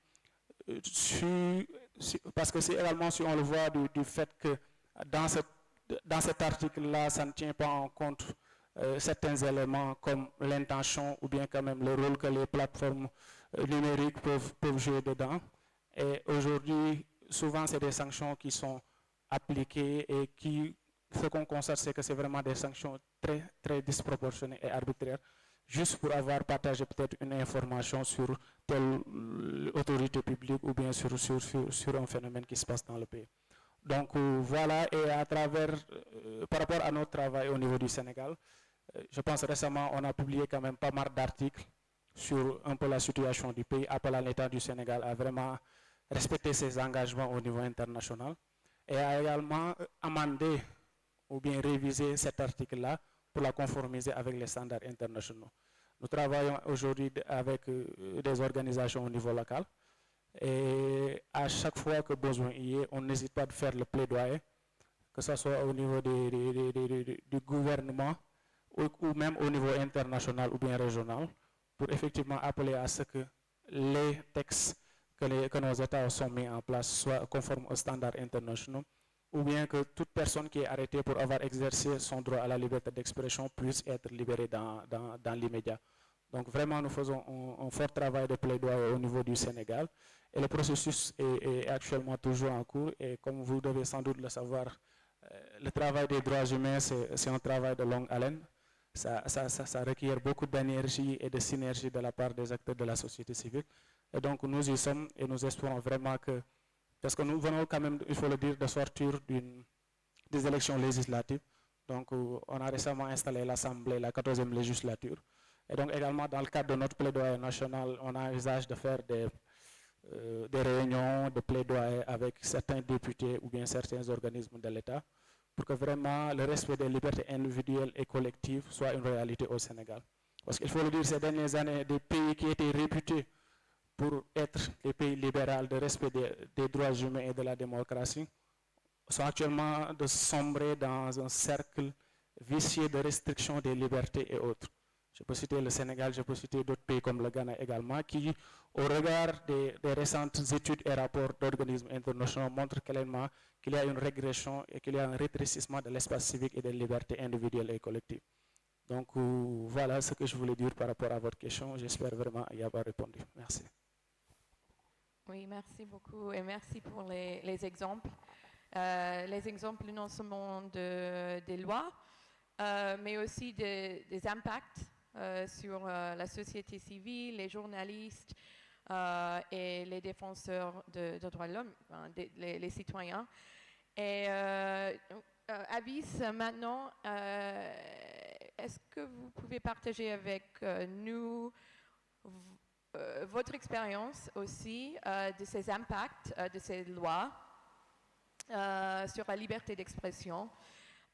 parce que c'est également, si on le voit, du fait que dans cet article-là, ça ne tient pas en compte certains éléments comme l'intention ou bien quand même le rôle que les plateformes numériques peuvent jouer dedans. Et aujourd'hui, souvent, c'est des sanctions qui sont appliquées et ce qu'on constate, c'est que c'est vraiment des sanctions très, très disproportionnées et arbitraires, juste pour avoir partagé peut-être une information sur telle autorité publique ou bien sur un phénomène qui se passe dans le pays. Donc voilà, et à travers, par rapport à notre travail au niveau du Sénégal, je pense récemment, on a publié quand même pas mal d'articles sur un peu la situation du pays, appelant l'État du Sénégal à vraiment respecter ses engagements au niveau international et à également amender ou bien réviser cet article-là pour la conformiser avec les standards internationaux. Nous travaillons aujourd'hui avec des organisations au niveau local et à chaque fois que besoin y est, on n'hésite pas de faire le plaidoyer, que ce soit au niveau du gouvernement ou même au niveau international ou bien régional, pour effectivement appeler à ce que les textes que nos États sont mis en place soient conformes aux standards internationaux, ou bien que toute personne qui est arrêtée pour avoir exercé son droit à la liberté d'expression puisse être libérée dans l'immédiat. Donc vraiment, nous faisons un fort travail de plaidoyer au niveau du Sénégal, et le processus est actuellement toujours en cours, et comme vous devez sans doute le savoir, le travail des droits humains, c'est un travail de longue haleine. Ça requiert beaucoup d'énergie et de synergie de la part des acteurs de la société civile. Et donc nous y sommes et nous espérons vraiment que, parce que nous venons quand même, il faut le dire, de sortir des élections législatives. Donc on a récemment installé l'Assemblée, la 14e législature. Et donc également dans le cadre de notre plaidoyer national, on a l'usage de faire des réunions de plaidoyer avec certains députés ou bien certains organismes de l'État, pour que vraiment le respect des libertés individuelles et collectives soit une réalité au Sénégal. Parce qu'il faut le dire, ces dernières années, des pays qui étaient réputés pour être des pays libéraux de respect des droits humains et de la démocratie sont actuellement de sombrer dans un cercle vicieux de restriction des libertés et autres. Je peux citer le Sénégal, je peux citer d'autres pays comme le Ghana également, qui, au regard des récentes études et rapports d'organismes internationaux, montrent clairement qu'il y a une régression et qu'il y a un rétrécissement de l'espace civique et des libertés individuelles et collectives. Donc voilà ce que je voulais dire par rapport à votre question. J'espère vraiment y avoir répondu. Merci. Oui, merci beaucoup et merci pour les exemples. Les exemples non seulement des lois, mais aussi des impacts sur la société civile, les journalistes et les défenseurs de droits de l'homme, les citoyens. Et Avis, maintenant, est-ce que vous pouvez partager avec nous votre expérience aussi de ces impacts de ces lois sur la liberté d'expression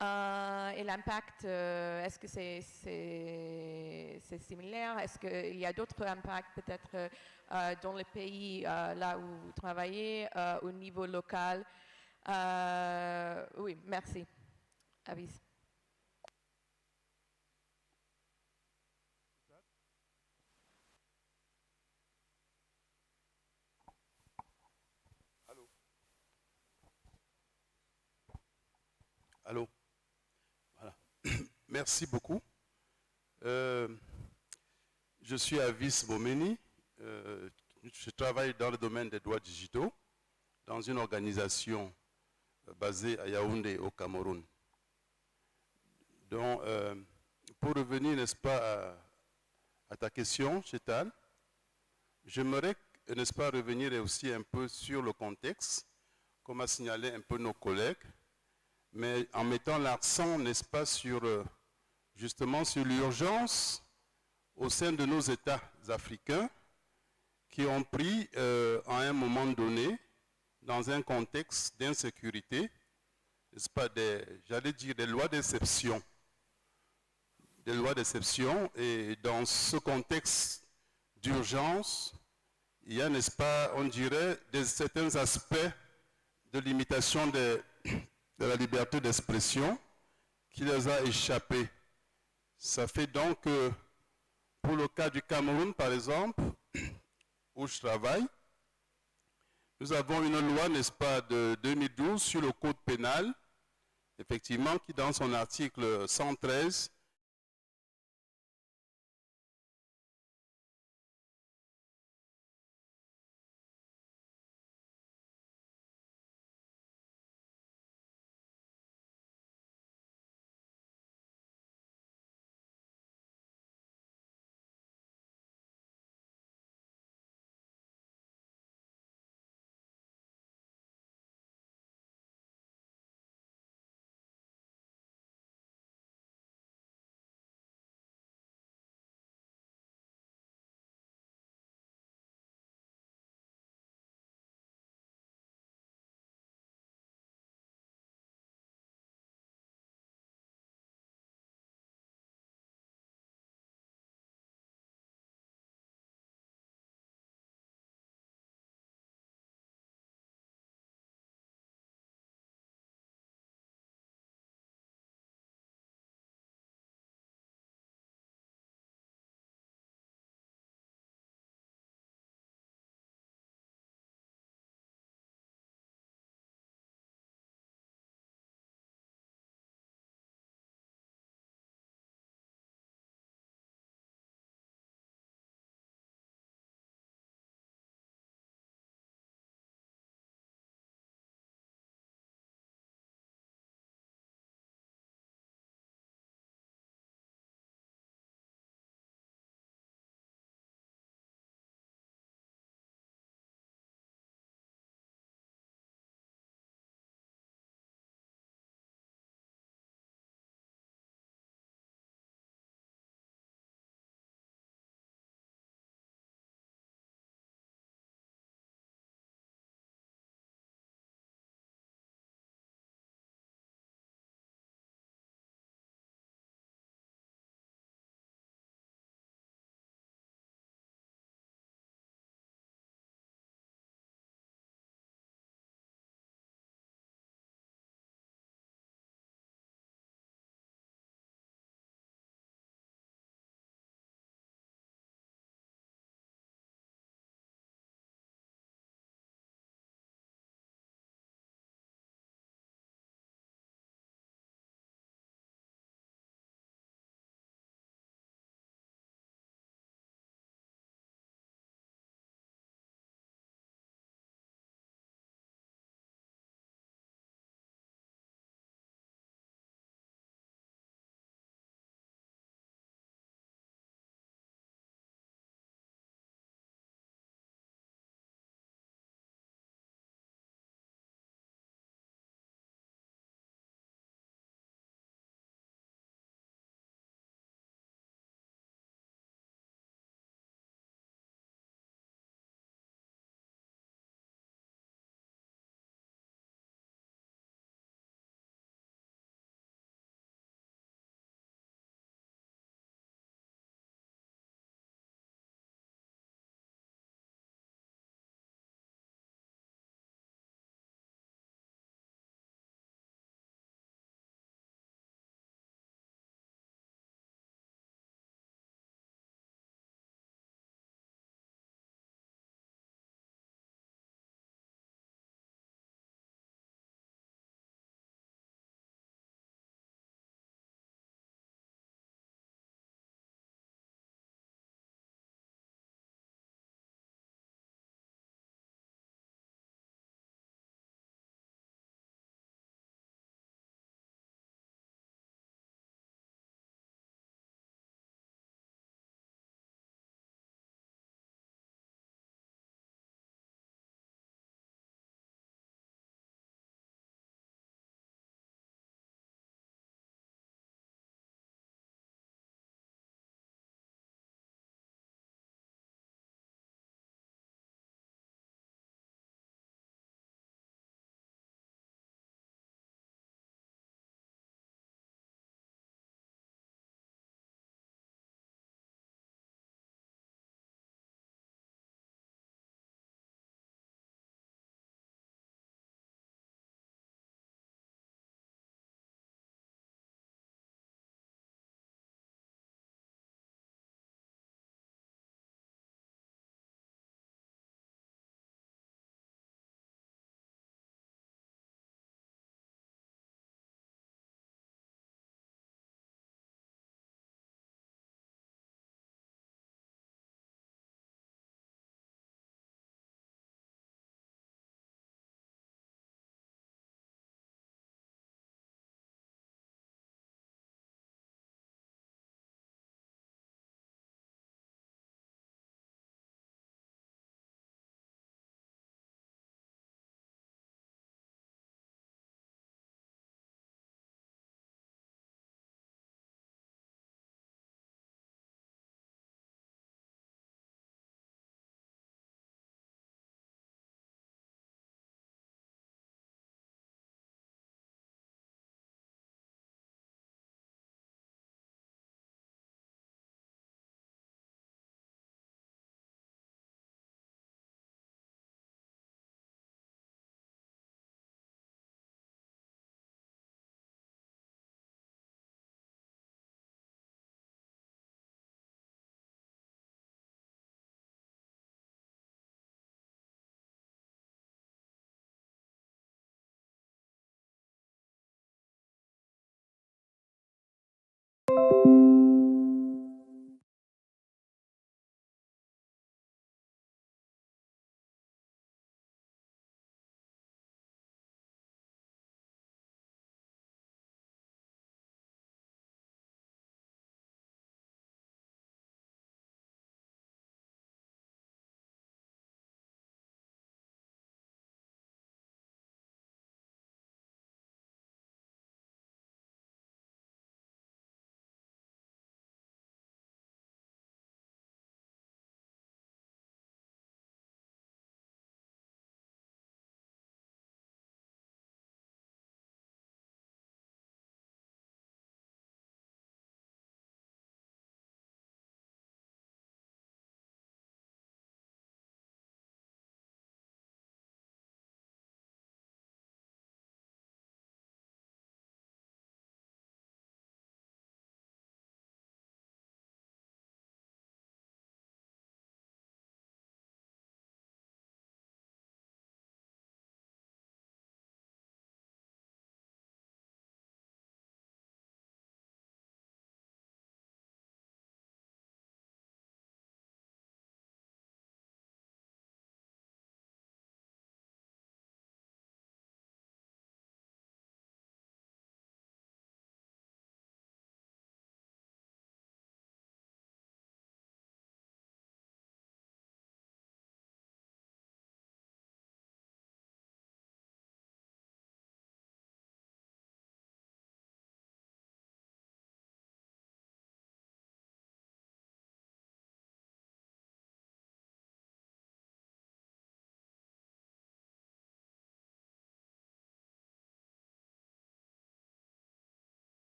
et l'impact, est-ce que c'est similaire? Est-ce qu'il y a d'autres impacts peut-être dans le pays là où vous travaillez, au niveau local? Oui, merci. Avis. Allô. Voilà. Merci beaucoup. Je suis Avis Bomeni. Je travaille dans le domaine des droits digitaux dans une organisation basée à Yaoundé au Cameroun. Donc, pour revenir, n'est-ce pas, à ta question, Chetal, j'aimerais, n'est-ce pas, revenir aussi un peu sur le contexte, comme a signalé un peu nos collègues, mais en mettant l'accent, n'est-ce pas, sur, justement sur l'urgence au sein de nos États africains qui ont pris, à un moment donné, dans un contexte d'insécurité, n'est-ce pas, j'allais dire des lois d'exception. Des lois d'exception, et dans ce contexte d'urgence, il y a, n'est-ce pas, on dirait, certains aspects de limitation de la liberté d'expression qui les a échappés. Ça fait donc que, pour le cas du Cameroun, par exemple, où je travaille, nous avons une loi, n'est-ce pas, de 2012 sur le code pénal, effectivement, qui dans son article 113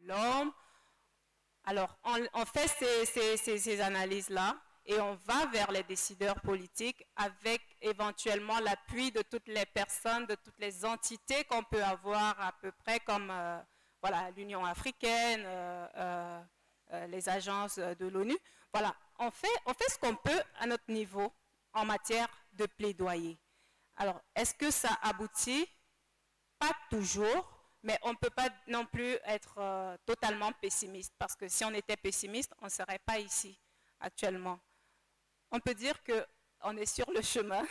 l'homme. Alors, on fait ces analyses-là et on va vers les décideurs politiques avec éventuellement l'appui de toutes les personnes, de toutes les entités qu'on peut avoir à peu près comme voilà, l'Union africaine, les agences de l'ONU. Voilà, on fait ce qu'on peut à notre niveau en matière de plaidoyer. Alors, est-ce que ça aboutit? Pas toujours, mais on ne peut pas non plus être totalement pessimiste, parce que si on était pessimiste, on ne serait pas ici actuellement. On peut dire qu'on est sur le chemin,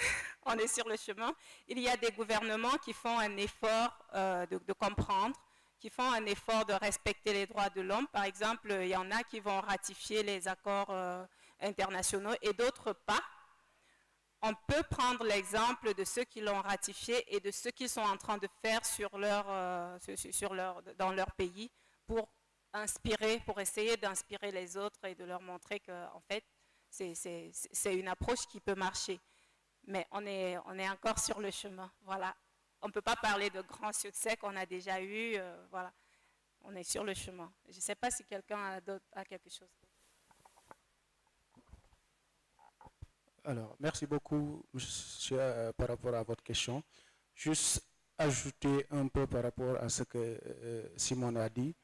on est sur le chemin. Il y a des gouvernements qui font un effort de comprendre, qui font un effort de respecter les droits de l'homme. Par exemple, il y en a qui vont ratifier les accords internationaux et d'autres pas. On peut prendre l'exemple de ceux qui l'ont ratifié et de ceux qu'ils sont en train de faire dans leur pays pour inspirer, pour essayer d'inspirer les autres et de leur montrer qu'en fait, c'est une approche qui peut marcher. Mais on est encore sur le chemin. Voilà. On ne peut pas parler de grands succès qu'on a déjà eus. Voilà. On est sur le chemin. Je ne sais pas si quelqu'un a quelque chose d'autre. Alors, merci beaucoup, monsieur, par rapport à votre question. Juste ajouter un peu par rapport à ce que Simone a dit.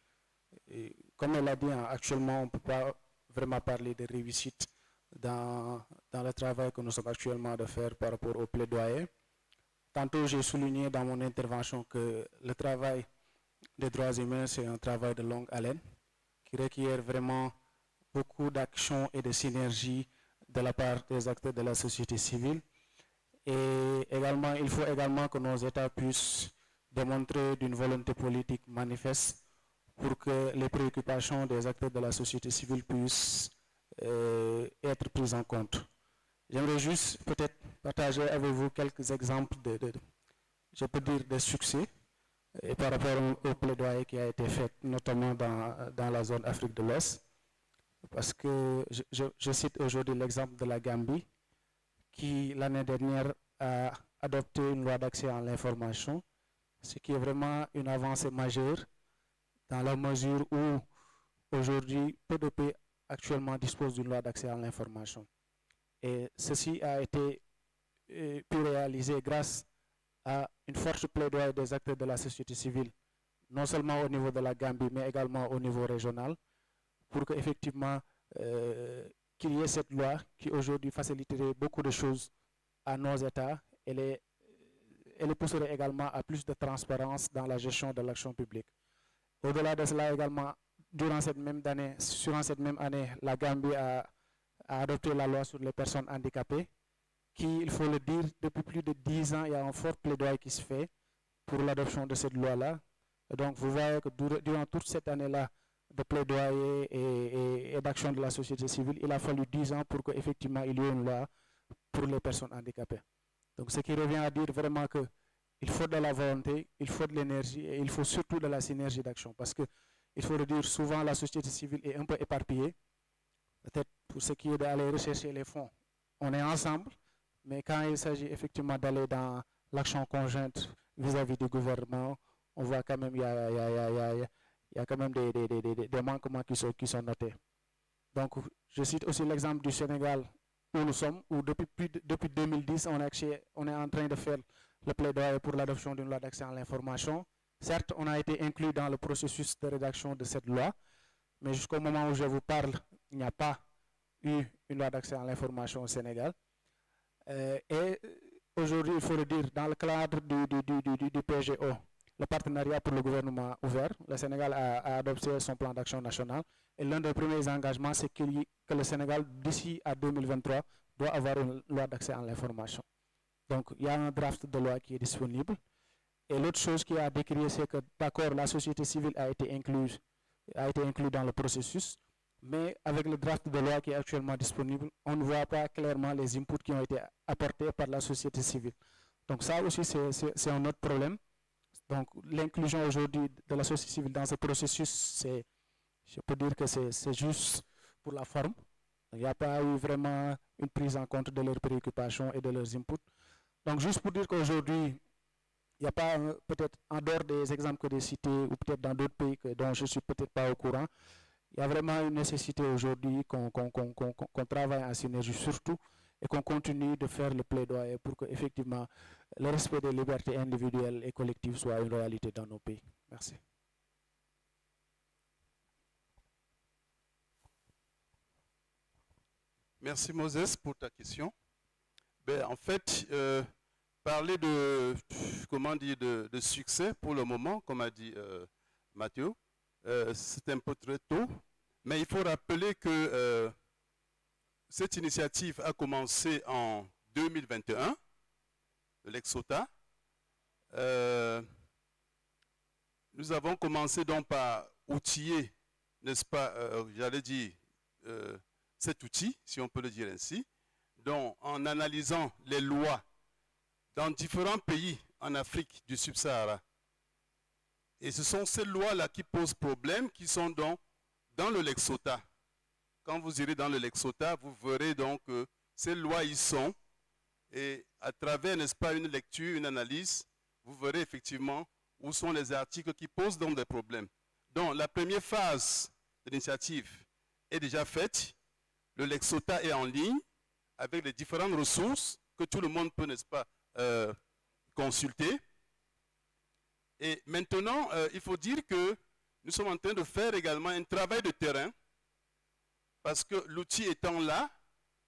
Et comme elle a dit, actuellement, on ne peut pas vraiment parler de réussite dans le travail que nous sommes actuellement de faire par rapport au plaidoyer. Tantôt, j'ai souligné dans mon intervention que le travail des droits humains, c'est un travail de longue haleine qui requiert vraiment beaucoup d'actions et de synergie de la part des acteurs de la société civile. Et également, il faut également que nos États puissent démontrer d'une volonté politique manifeste pour que les préoccupations des acteurs de la société civile puissent être prises en compte. J'aimerais juste peut-être partager avec vous quelques exemples je peux dire, de succès et par rapport au plaidoyer qui a été fait, notamment dans la zone Afrique de l'Ouest. Parce que je cite aujourd'hui l'exemple de la Gambie, qui l'année dernière a adopté une loi d'accès à l'information, ce qui est vraiment une avancée majeure dans la mesure où aujourd'hui peu de pays actuellement disposent d'une loi d'accès à l'information. Et ceci a été pu réaliser grâce à une forte plaidoyer des acteurs de la société civile, non seulement au niveau de la Gambie, mais également au niveau régional, pour qu'effectivement qu'il y ait cette loi qui aujourd'hui faciliterait beaucoup de choses à nos États et les pousserait également à plus de transparence dans la gestion de l'action publique. Au-delà de cela également, durant cette même année, la Gambie a adopté la loi sur les personnes handicapées, qui, il faut le dire, depuis plus de 10 ans, il y a un fort plaidoyer qui se fait pour l'adoption de cette loi-là. Donc vous voyez que durant toute cette année-là de plaidoyer et d'action de la société civile, il a fallu 10 ans pour qu'effectivement il y ait une loi pour les personnes handicapées. Donc ce qui revient à dire vraiment qu'il faut de la volonté, il faut de l'énergie et il faut surtout de la synergie d'action. Parce que, il faut le dire, souvent la société civile est un peu éparpillée. Peut-être pour ce qui est d'aller rechercher les fonds, on est ensemble, mais quand il s'agit effectivement d'aller dans l'action conjointe vis-à-vis du gouvernement, on voit quand même qu'il y a quand même des manquements qui sont notés. Donc, je cite aussi l'exemple du Sénégal où nous sommes, où depuis 2010, on est en train de faire le plaidoyer pour l'adoption d'une loi d'accès à l'information. Certes, on a été inclus dans le processus de rédaction de cette loi, mais jusqu'au moment où je vous parle, il n'y a pas eu une loi d'accès à l'information au Sénégal. Et aujourd'hui, il faut le dire, dans le cadre du PGO, le partenariat pour le gouvernement ouvert, le Sénégal a adopté son plan d'action national. Et l'un des premiers engagements, c'est que le Sénégal, d'ici à 2023, doit avoir une loi d'accès à l'information. Donc, il y a un draft de loi qui est disponible. Et l'autre chose qui a décrié, c'est que, d'accord, la société civile a été incluse dans le processus, mais avec le draft de loi qui est actuellement disponible, on ne voit pas clairement les inputs qui ont été apportés par la société civile. Donc ça aussi, c'est un autre problème. Donc l'inclusion aujourd'hui de la société civile dans ce processus, je peux dire que c'est juste pour la forme. Il n'y a pas eu vraiment une prise en compte de leurs préoccupations et de leurs inputs. Donc juste pour dire qu'aujourd'hui, il n'y a pas, peut-être en dehors des exemples que j'ai cités, ou peut-être dans d'autres pays dont je ne suis peut-être pas au courant, il y a vraiment une nécessité aujourd'hui qu'on travaille en synergie surtout et qu'on continue de faire le plaidoyer pour que effectivement le respect des libertés individuelles et collectives soit une réalité dans nos pays. Merci. Merci Moses pour ta question. Ben, en fait, parler de, comment dire, de succès pour le moment, comme a dit Mathieu, c'est un peu très tôt, mais il faut rappeler que cette initiative a commencé en 2021, l'Exota. Nous avons commencé donc par outiller, n'est-ce pas, j'allais dire, cet outil, si on peut le dire ainsi, donc en analysant les lois dans différents pays en Afrique du Sub-Sahara. Et ce sont ces lois-là qui posent problème, qui sont donc dans le Lexota. Quand vous irez dans le Lexota, vous verrez donc que ces lois y sont. Et à travers, n'est-ce pas, une lecture, une analyse, vous verrez effectivement où sont les articles qui posent donc des problèmes. Donc la première phase de l'initiative est déjà faite. Le Lexota est en ligne avec les différentes ressources que tout le monde peut, n'est-ce pas, consulter. Et maintenant, il faut dire que nous sommes en train de faire également un travail de terrain parce que l'outil étant là,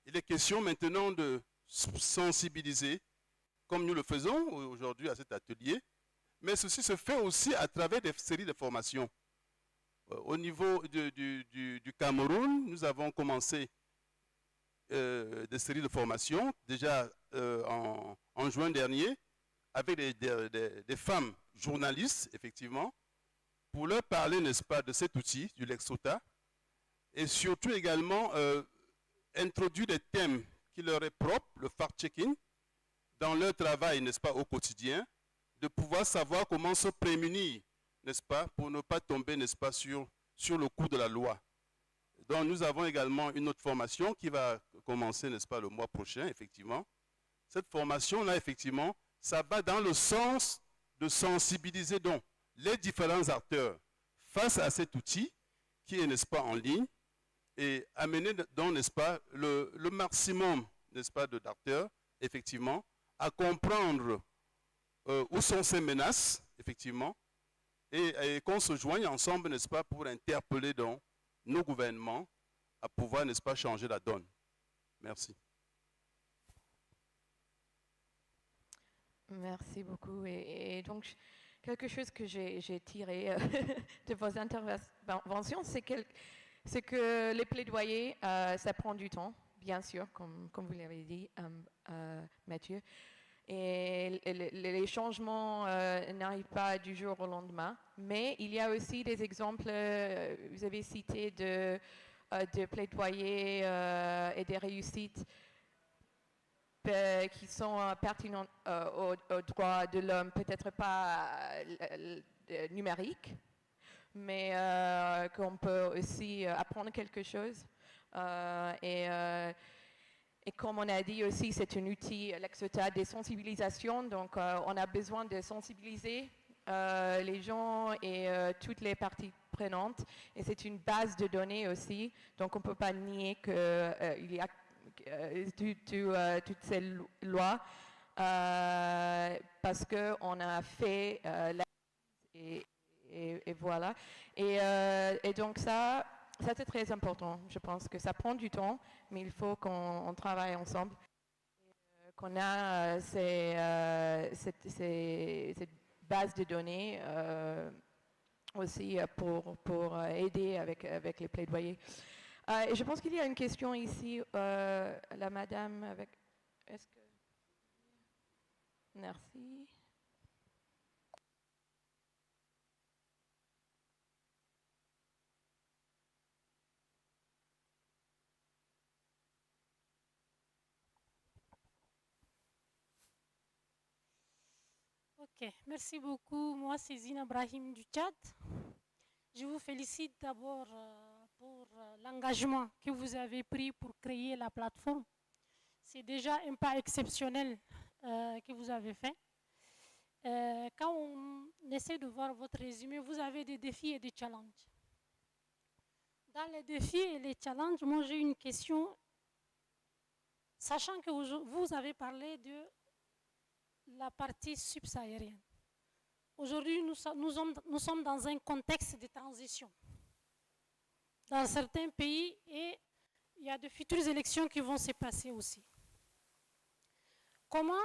il est question maintenant de sensibiliser, comme nous le faisons aujourd'hui à cet atelier, mais ceci se fait aussi à travers des séries de formations. Au niveau du Cameroun, nous avons commencé des séries de formations, déjà en juin dernier, avec des femmes journalistes, effectivement, pour leur parler, n'est-ce pas, de cet outil, du Lexota, et surtout également introduire des thèmes qui leur est propre, le fact-checking, dans leur travail, n'est-ce pas, au quotidien, de pouvoir savoir comment se prémunir, n'est-ce pas, pour ne pas tomber, n'est-ce pas, sur le coup de la loi. Donc nous avons également une autre formation qui va commencer, n'est-ce pas, le mois prochain, effectivement. Cette formation-là, effectivement, ça va dans le sens de sensibiliser donc les différents acteurs face à cet outil qui est, n'est-ce pas, en ligne et amener donc, n'est-ce pas, le maximum, n'est-ce pas, d'acteurs, effectivement, à comprendre où sont ces menaces, effectivement, et qu'on se joigne ensemble, n'est-ce pas, pour interpeller donc nos gouvernements à pouvoir, n'est-ce pas, changer la donne. Merci. Merci beaucoup. Et donc, quelque chose que j'ai tiré de vos interventions, c'est que les plaidoyers, ça prend du temps, bien sûr, comme vous l'avez dit, Mathieu. Et les changements n'arrivent pas du jour au lendemain. Mais il y a aussi des exemples, vous avez cité de plaidoyers et des réussites qui sont pertinentes aux droits de l'homme, peut-être pas numériques, mais qu'on peut aussi apprendre quelque chose. Et comme on a dit aussi, c'est un outil, l'Exota, des sensibilisations. Donc, on a besoin de sensibiliser les gens et toutes les parties prenantes. Et c'est une base de données aussi. Donc, on ne peut pas nier qu'il y a toutes ces lois parce qu'on a fait la... Et voilà. Et donc, ça c'est très important. Je pense que ça prend du temps, mais il faut qu'on travaille ensemble, qu'on a cette base de données aussi pour aider avec les plaidoyers. Et je pense qu'il y a une question ici, la madame avec... Est-ce que... Merci. Ok, merci beaucoup. Moi, c'est Zina Brahim du Tchad. Je vous félicite d'abord pour l'engagement que vous avez pris pour créer la plateforme. C'est déjà un pas exceptionnel que vous avez fait. quand on essaie de voir votre résumé, vous avez des défis et des challenges. Dans les défis et les challenges, moi j'ai une question. Sachant que vous avez parlé de la partie subsaharienne. Aujourd'hui, nous sommes dans un contexte de transition. Dans certains pays, et il y a de futures élections qui vont se passer aussi. Comment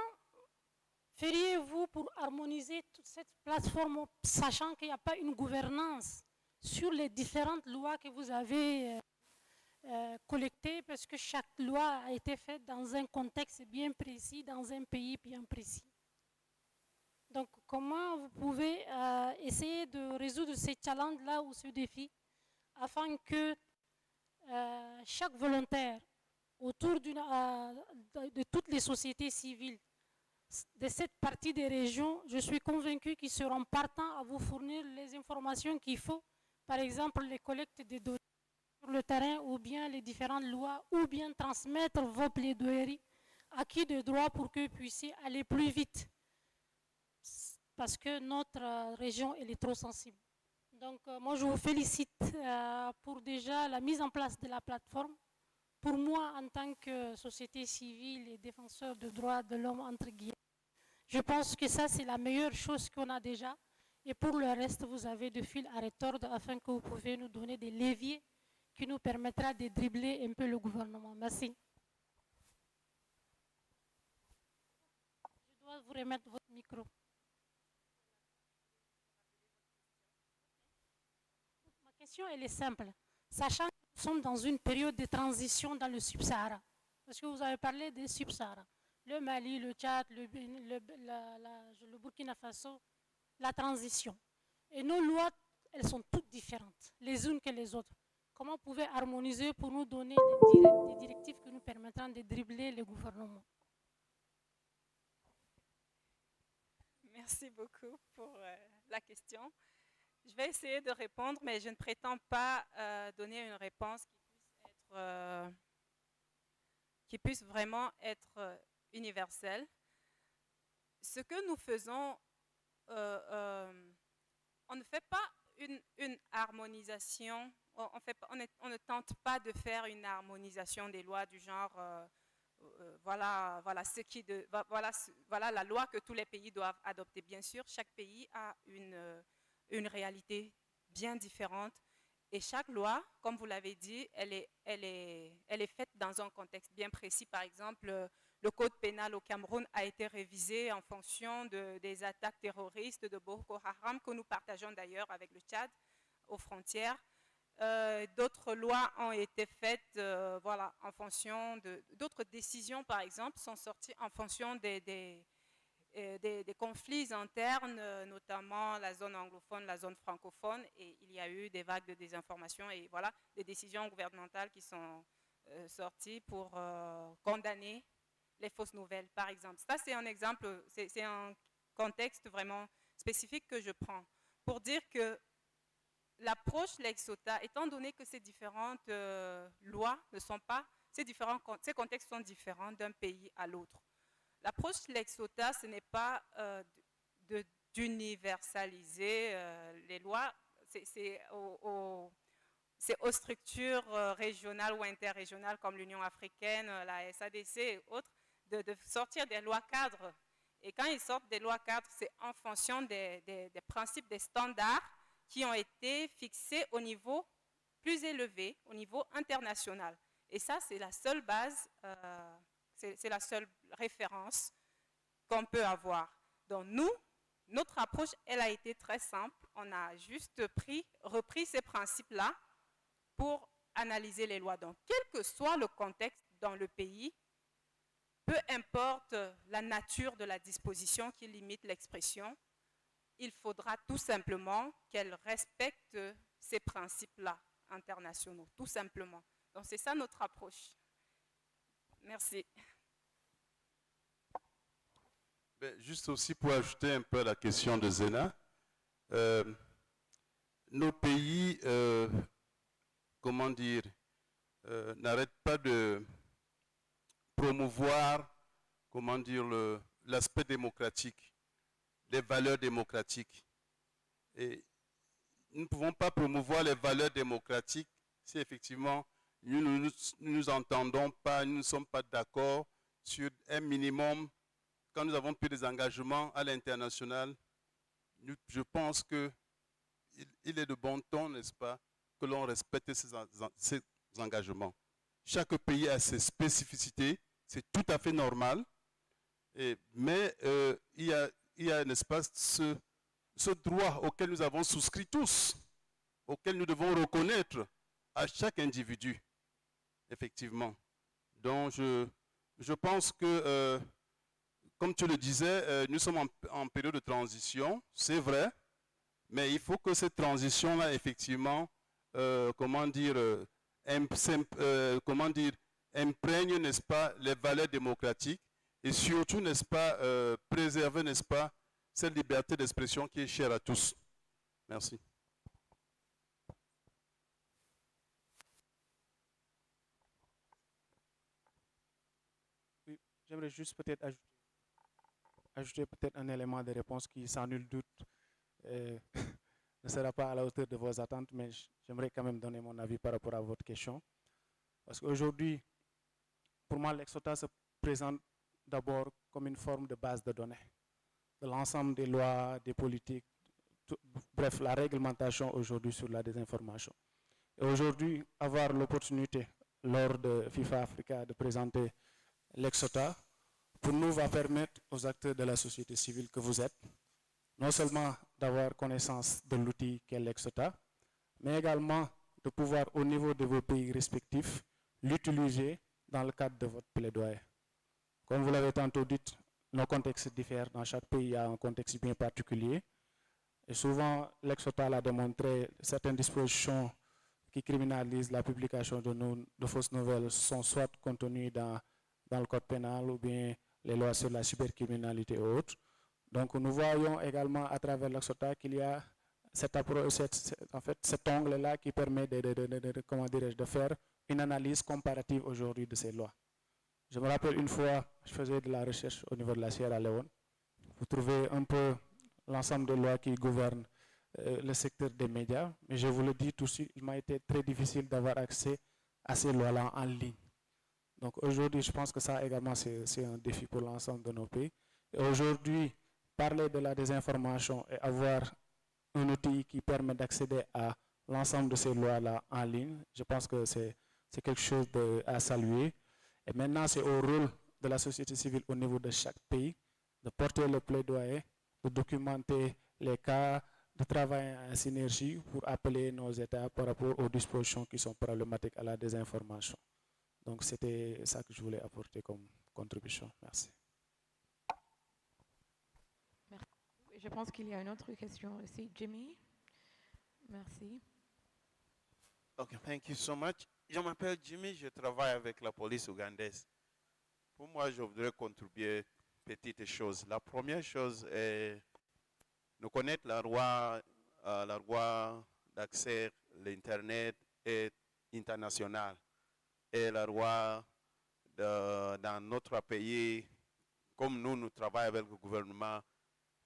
feriez-vous pour harmoniser toute cette plateforme, sachant qu'il n'y a pas une gouvernance sur les différentes lois que vous avez collectées, parce que chaque loi a été faite dans un contexte bien précis, dans un pays bien précis. Donc, comment vous pouvez essayer de résoudre ces challenges-là ou ce défi, afin que chaque volontaire autour de toutes les sociétés civiles de cette partie des régions, je suis convaincu qu'ils seront partants à vous fournir les informations qu'il faut, par exemple les collectes des données sur le terrain ou bien les différentes lois, ou bien transmettre vos plaidoyeries acquis de droit pour que vous puissiez aller plus vite, parce que notre région elle est trop sensible. Donc moi je vous félicite pour déjà la mise en place de la plateforme. Pour moi, en tant que société civile et défenseur de droits de l'homme, entre guillemets, je pense que ça, c'est la meilleure chose qu'on a déjà. Et pour le reste, vous avez de fil à retordre afin que vous pouvez nous donner des leviers qui nous permettra de dribbler un peu le gouvernement. Merci. Je dois vous remettre votre micro. Ma question, elle est simple. Sachant que nous sommes dans une période de transition dans le Sub-Sahara, parce que vous avez parlé des Sub-Sahara, le Mali, le Tchad, le Burkina Faso, la transition. Et nos lois, elles sont toutes différentes, les unes que les autres. Comment vous pouvez harmoniser pour nous donner des directives qui nous permettront de dribbler les gouvernements? Merci beaucoup pour la question. Je vais essayer de répondre, mais je ne prétends pas donner une réponse qui puisse vraiment être universelle. Ce que nous faisons, on ne fait pas une harmonisation, on ne tente pas de faire une harmonisation des lois du genre, voilà la loi que tous les pays doivent adopter. Bien sûr, chaque pays a une réalité bien différente. Et chaque loi, comme vous l'avez dit, elle est faite dans un contexte bien précis. Par exemple, le code pénal au Cameroun a été révisé en fonction des attaques terroristes de Boko Haram, que nous partageons d'ailleurs avec le Tchad, aux frontières. D'autres lois ont été faites en fonction d'autres décisions, par exemple, sont sorties en fonction des conflits internes, notamment la zone anglophone, la zone francophone, et il y a eu des vagues de désinformation et voilà, des décisions gouvernementales qui sont sorties pour condamner les fausses nouvelles, par exemple. Ça, c'est un exemple, c'est un contexte vraiment spécifique que je prends pour dire que l'approche Lex Sota, étant donné que ces différentes lois ne sont pas, ces contextes sont différents d'un pays à l'autre. L'approche Lex Sota, ce n'est pas d'universaliser les lois, c'est aux structures régionales ou interrégionales comme l'Union africaine, la SADC et autres, de sortir des lois cadres. Et quand ils sortent des lois cadres, c'est en fonction des principes, des standards qui ont été fixés au niveau plus élevé, au niveau international. Et ça, c'est la seule base, c'est la seule référence qu'on peut avoir. Donc nous, notre approche, elle a été très simple. On a juste repris ces principes-là pour analyser les lois. Donc, quel que soit le contexte dans le pays, peu importe la nature de la disposition qui limite l'expression, il faudra tout simplement qu'elle respecte ces principes-là internationaux, tout simplement. Donc, c'est ça notre approche. Merci. Juste aussi pour ajouter un peu à la question de Zena, nos pays, comment dire, n'arrêtent pas de promouvoir, comment dire, l'aspect démocratique les valeurs démocratiques. Et nous ne pouvons pas promouvoir les valeurs démocratiques si effectivement nous ne nous entendons pas, nous ne sommes pas d'accord sur un minimum. Quand nous avons pris des engagements à l'international, je pense qu'il est de bon ton, n'est-ce pas, que l'on respecte ces engagements. Chaque pays a ses spécificités, c'est tout à fait normal, mais il y a, n'est-ce pas, ce droit auquel nous avons souscrit tous, auquel nous devons reconnaître à chaque individu, effectivement. Donc, je pense que, comme tu le disais, nous sommes en période de transition, c'est vrai, mais il faut que cette transition-là, effectivement, imprègne, n'est-ce pas, les valeurs démocratiques et surtout, n'est-ce pas, préserver, n'est-ce pas, cette liberté d'expression qui est chère à tous. Merci. Oui, j'aimerais juste peut-être ajouter peut-être un élément de réponse qui, sans nul doute, ne sera pas à la hauteur de vos attentes, mais j'aimerais quand même donner mon avis par rapport à votre question. Parce qu'aujourd'hui, pour moi, l'Exota se présente d'abord comme une forme de base de données, de l'ensemble des lois, des politiques, bref, la réglementation aujourd'hui sur la désinformation. Et aujourd'hui, avoir l'opportunité, lors de FIFA Africa, de présenter l'Exota, pour nous, va permettre aux acteurs de la société civile que vous êtes, non seulement d'avoir connaissance de l'outil qu'est l'Exota, mais également de pouvoir, au niveau de vos pays respectifs, l'utiliser dans le cadre de votre plaidoyer. Comme vous l'avez tantôt dit, nos contextes diffèrent. Dans chaque pays, il y a un contexte bien particulier. Et souvent, l'Exota a démontré certaines dispositions qui criminalisent la publication de fausses nouvelles sont soit contenues dans le code pénal ou bien les lois sur la cybercriminalité et autres. Donc nous voyons également à travers l'Exota qu'il y a cet angle-là qui permet de faire une analyse comparative aujourd'hui de ces lois. Je me rappelle une fois, je faisais de la recherche au niveau de la Sierra Leone. Vous trouvez un peu l'ensemble des lois qui gouvernent le secteur des médias, mais je vous le dis tout de suite, il m'a été très difficile d'avoir accès à ces lois-là en ligne. Donc aujourd'hui, je pense que ça également, c'est un défi pour l'ensemble de nos pays. Et aujourd'hui, parler de la désinformation et avoir un outil qui permet d'accéder à l'ensemble de ces lois-là en ligne, je pense que c'est quelque chose à saluer. Et maintenant, c'est au rôle de la société civile au niveau de chaque pays de porter le plaidoyer, de documenter les cas, de travailler en synergie pour appeler nos États par rapport aux dispositions qui sont problématiques à la désinformation. Donc, c'était ça que je voulais apporter comme contribution. Merci. Merci. Je pense qu'il y a une autre question aussi. Jimmy, merci. Okay, thank you so much. Je m'appelle Jimmy, je travaille avec la police ougandaise. Pour moi, je voudrais contribuer petites choses. La première chose est de connaître la loi d'accès à l'Internet est internationale et la loi dans notre pays, comme nous travaillons avec le gouvernement,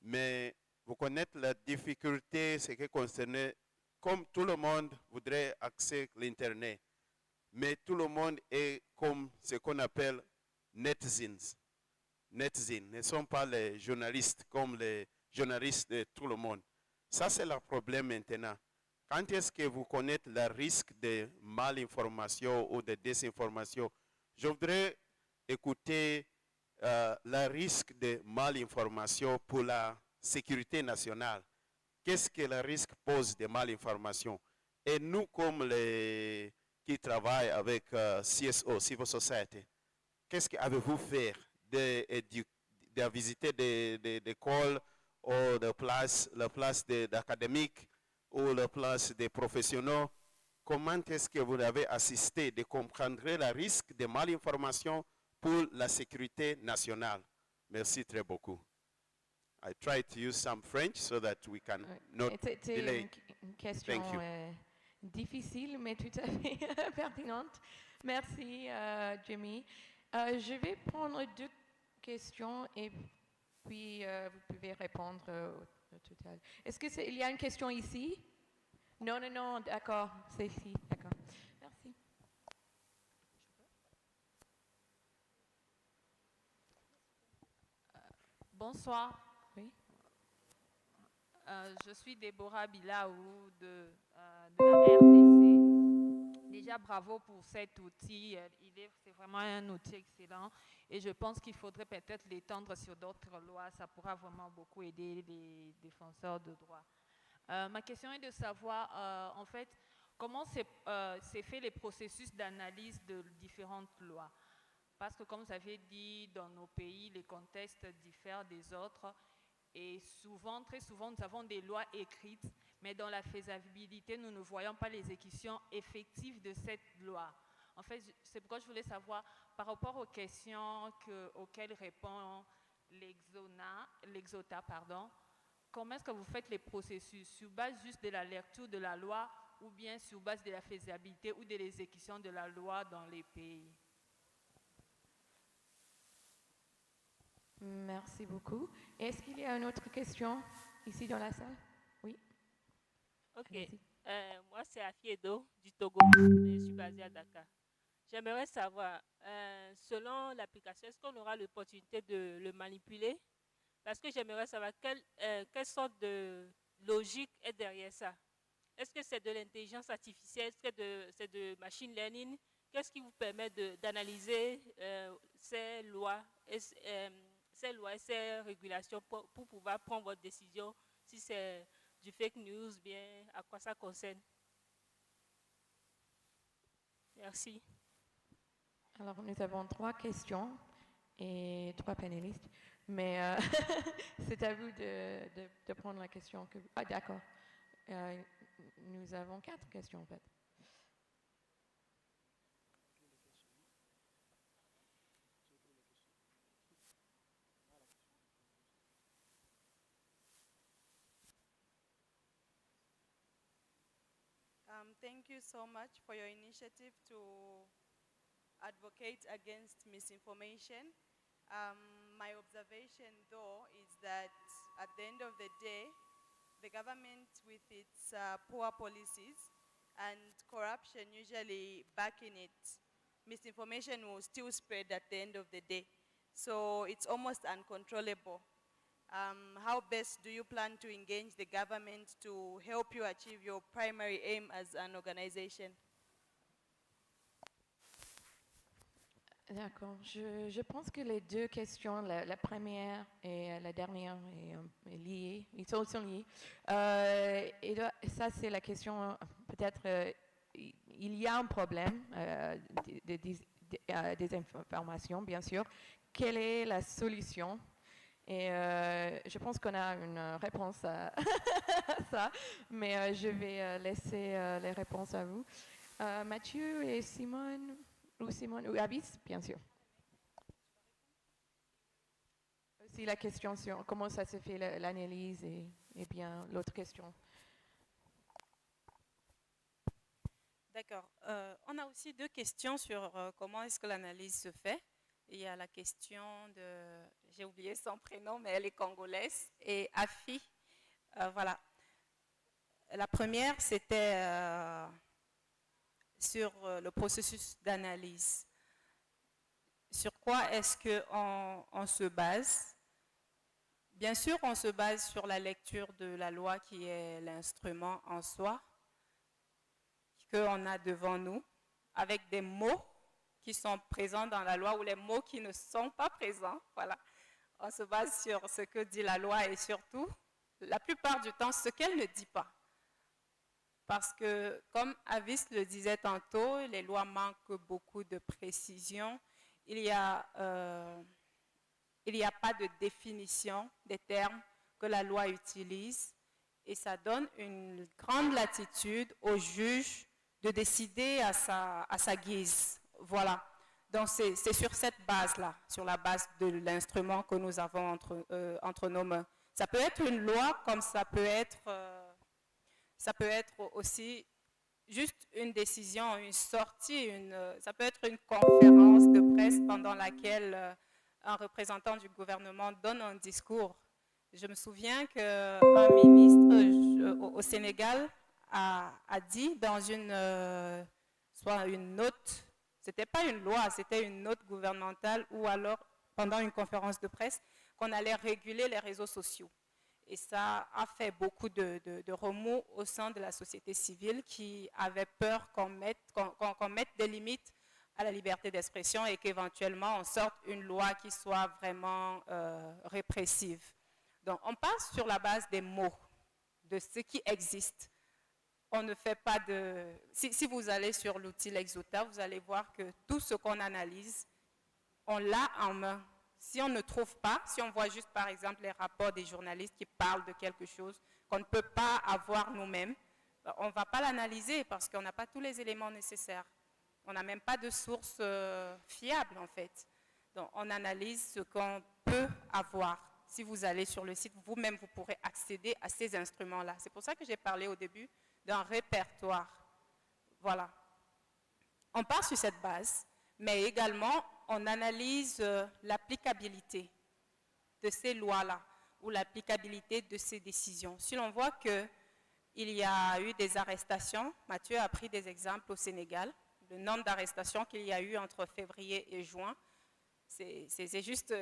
mais vous connaissez la difficulté, ce qui concerne, comme tout le monde voudrait accéder à l'Internet, mais tout le monde est comme ce qu'on appelle netizens. Netizens ne sont pas les journalistes comme les journalistes de tout le monde. Ça, c'est le problème maintenant. Quand est-ce que vous connaissez le risque de malinformation ou de désinformation? Je voudrais écouter le risque de malinformation pour la sécurité nationale. Qu'est-ce que le risque pose de malinformation? Et nous, comme les qui travaillent avec CSO, Civil Society, qu'est-ce qu'avez-vous fait de visiter des écoles ou la place d'académiques ou la place des professionnels? Comment est-ce que vous avez assisté de comprendre le risque de malinformation pour la sécurité nationale? Merci très beaucoup. I try to use some French so that we can not delay. Une question difficile, mais tout à fait pertinente. Merci, Jimmy. Je vais prendre deux questions et puis vous pouvez répondre au total. Est-ce qu'il y a une question ici? Non, non, non, d'accord, c'est ici, d'accord. Merci. Bonsoir. Oui. Je suis Déborah Bilaou de la RDC. Déjà, bravo pour cet outil. C'est vraiment un outil excellent. Et je pense qu'il faudrait peut-être l'étendre sur d'autres lois. Ça pourra vraiment beaucoup aider les défenseurs de droits. Ma question est de savoir, en fait, comment s'est fait les processus d'analyse de différentes lois. Parce que, comme vous avez dit, dans nos pays, les contextes diffèrent des autres. Et souvent, très souvent, nous avons des lois écrites, mais dans la faisabilité, nous ne voyons pas les exécutions effectives de cette loi. En fait, c'est pourquoi je voulais savoir, par rapport aux questions auxquelles répond l'Exota, comment est-ce que vous faites les processus? Sur base juste de la lecture de la loi ou bien sur base de la faisabilité ou de l'exécution de la loi dans les pays? Merci beaucoup. Est-ce qu'il y a une autre question ici dans la salle? Oui. Ok. Moi, c'est Afiedo du Togo, mais je suis basée à Dakar. J'aimerais savoir, selon l'application, est-ce qu'on aura l'opportunité de le manipuler? Parce que j'aimerais savoir quelle sorte de logique est derrière ça. Est-ce que c'est de l'intelligence artificielle? Est-ce que c'est de machine learning? Qu'est-ce qui vous permet d'analyser ces lois et ces régulations pour pouvoir prendre votre décision, si c'est du fake news, bien à quoi ça concerne? Merci. Alors, nous avons 3 questions et 3 panélistes, mais c'est à vous de prendre la question. Ah, d'accord. Nous avons 4 questions, en fait. Thank you so much for your initiative to advocate against misinformation. My observation, though, is that at the end of the day, the government, with its poor policies and corruption usually backing it, misinformation will still spread at the end of the day. So it's almost uncontrollable. How best do you plan to engage the government to help you achieve your primary aim as an organization? D'accord. Je pense que les 2 questions, la première et la dernière, est liées. Ils sont liés. Et ça, c'est la question, peut-être, il y a un problème des informations, bien sûr. Quelle est la solution? Et je pense qu'on a une réponse à ça, mais je vais laisser les réponses à vous. Mathieu et Simone, ou Avis, bien sûr. Aussi la question sur comment ça se fait l'analyse et bien l'autre question. D'accord. On a aussi 2 questions sur comment est-ce que l'analyse se fait. Il y a la question de, j'ai oublié son prénom, mais elle est congolaise, et Afi. Voilà. La première, c'était sur le processus d'analyse. Sur quoi est-ce qu'on se base? Bien sûr, on se base sur la lecture de la loi qui est l'instrument en soi, qu'on a devant nous, avec des mots qui sont présents dans la loi ou les mots qui ne sont pas présents. Voilà. On se base sur ce que dit la loi et surtout, la plupart du temps, ce qu'elle ne dit pas. Parce que, comme Avis le disait tantôt, les lois manquent beaucoup de précision. Il n'y a pas de définition des termes que la loi utilise et ça donne une grande latitude au juge de décider à sa guise. Voilà. Donc, c'est sur cette base-là, sur la base de l'instrument que nous avons entre nos mains. Ça peut être une loi, comme ça peut être aussi juste une décision, une sortie, ça peut être une conférence de presse pendant laquelle un représentant du gouvernement donne un discours, je me souviens qu'un ministre au Sénégal a dit dans soit une note, c'était pas une loi, c'était une note gouvernementale ou alors pendant une conférence de presse, qu'on allait réguler les réseaux sociaux. Et ça a fait beaucoup de remous au sein de la société civile qui avait peur qu'on mette des limites à la liberté d'expression et qu'éventuellement on sorte une loi qui soit vraiment répressive. Donc on passe sur la base des mots, de ce qui existe. On ne fait pas de... Si vous allez sur l'outil Lexota, vous allez voir que tout ce qu'on analyse, on l'a en main. Si on ne trouve pas, si on voit juste par exemple les rapports des journalistes qui parlent de quelque chose qu'on ne peut pas avoir nous-mêmes, on ne va pas l'analyser parce qu'on n'a pas tous les éléments nécessaires. On n'a même pas de source fiable en fait. Donc on analyse ce qu'on peut avoir. Si vous allez sur le site, vous-même vous pourrez accéder à ces instruments-là. C'est pour ça que j'ai parlé au début d'un répertoire. Voilà. On part sur cette base, mais également on analyse l'applicabilité de ces lois-là ou l'applicabilité de ces décisions. Si l'on voit qu'il y a eu des arrestations, Mathieu a pris des exemples au Sénégal, le nombre d'arrestations qu'il y a eu entre février et juin, c'est juste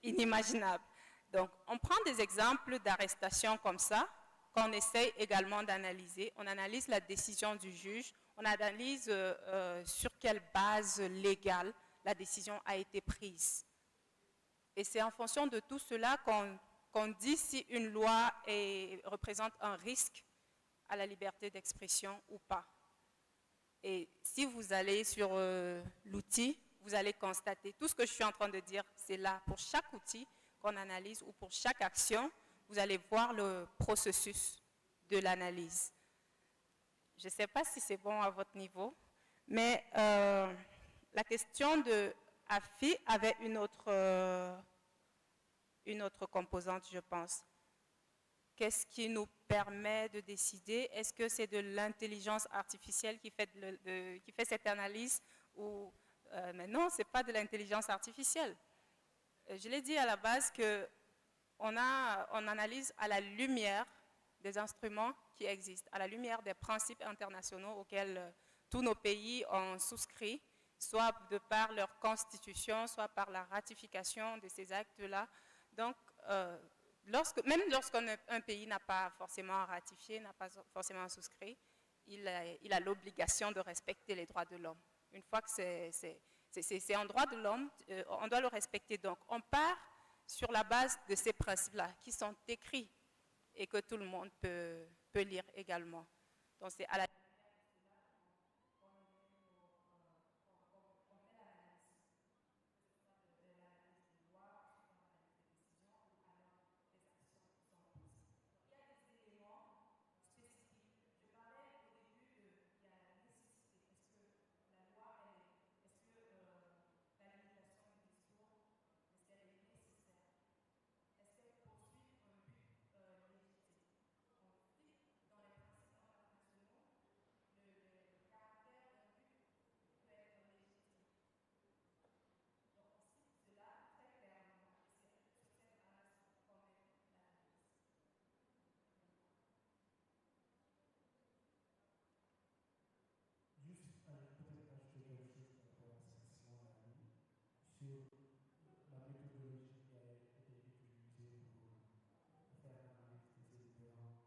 inimaginable. Donc, on prend des exemples d'arrestations comme ça, qu'on essaye également d'analyser. On analyse la décision du juge, on analyse sur quelle base légale la décision a été prise. Et c'est en fonction de tout cela qu'on dit si une loi représente un risque à la liberté d'expression ou pas. Et si vous allez sur l'outil, vous allez constater tout ce que je suis en train de dire, c'est là pour chaque outil qu'on analyse ou pour chaque action, vous allez voir le processus de l'analyse. Je ne sais pas si c'est bon à votre niveau, mais la question de AFI avait une autre composante, je pense. Qu'est-ce qui nous permet de décider? Est-ce que c'est de l'intelligence artificielle qui fait cette analyse ou mais non, ce n'est pas de l'intelligence artificielle. Je l'ai dit à la base qu'on analyse à la lumière des instruments qui existent, à la lumière des principes internationaux auxquels tous nos pays ont souscrit, soit de par leur constitution, soit par la ratification de ces actes-là. Donc, même lorsqu'un pays n'a pas forcément ratifié, n'a pas forcément souscrit, il a l'obligation de respecter les droits de l'homme. Une fois que c'est un droit de l'homme, on doit le respecter. Donc, on part sur la base de ces principes-là qui sont écrits et que tout le monde peut lire également. Donc, c'est à la Juste peut-être ajouter quelque chose par rapport à ce que Simon a dit sur la méthodologie qui a été utilisée pour faire l'analyse de ces différentes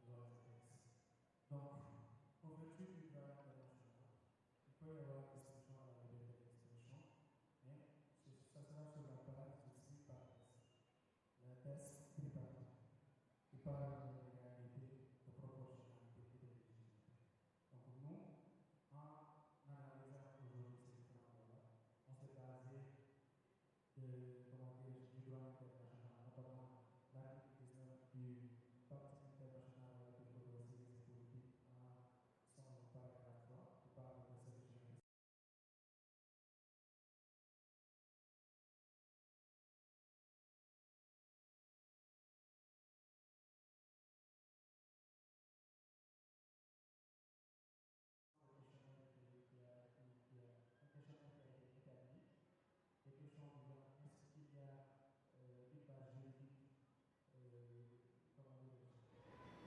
lois et textes. Donc, en vertu du droit international, il peut y avoir restriction à la liberté d'expression, mais ça sera sur la base de 6 tests. Le test tripartite, qui parle de légalité, de proportionnalité et de légitimité. Donc, nous, en analysant aujourd'hui ces différentes lois-là, on s'est basé du droit international, notamment l'article 19 du Pacte international relatif aux droits civils et politiques en son paragraphe 3, qui parle de ce que je viens de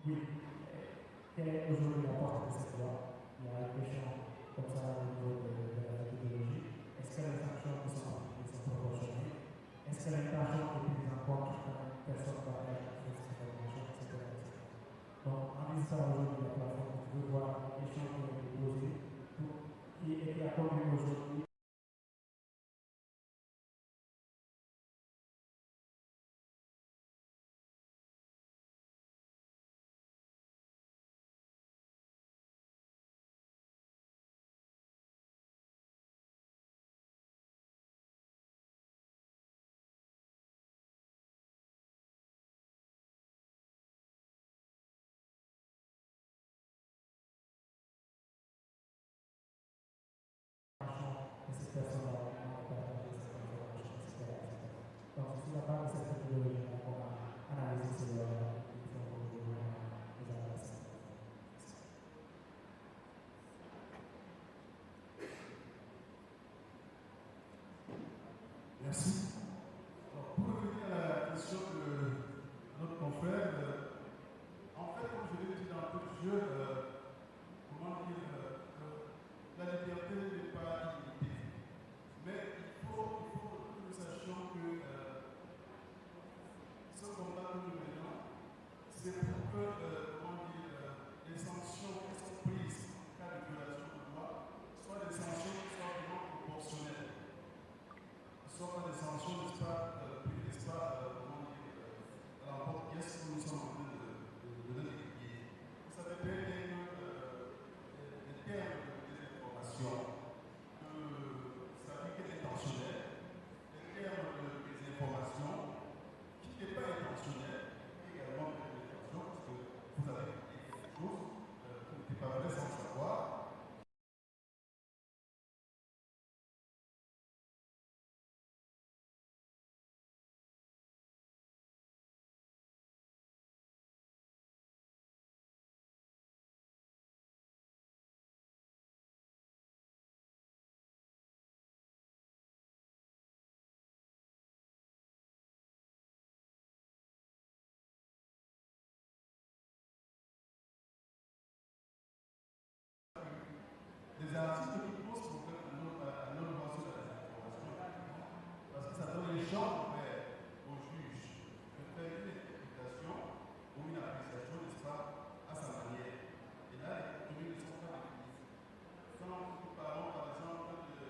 Oui. Quelle est aujourd'hui la portée de cette loi? Il y a une question comme ça au niveau de la méthodologie. Est-ce que les sanctions qui sont appliquées sont proportionnées? Est-ce que l'intention est prise en compte quand une personne va faire cette information, etc., etc. Donc, en lisant aujourd'hui la plateforme, vous pouvez voir les questions qui ont été posées et qui a conduit aujourd'hui. Et cette personne-là a partagé cette information, etc., etc. Donc, sur la base de cette méthodologie, on a analysé ces lois-là et il faut aujourd'hui les adresser. Merci.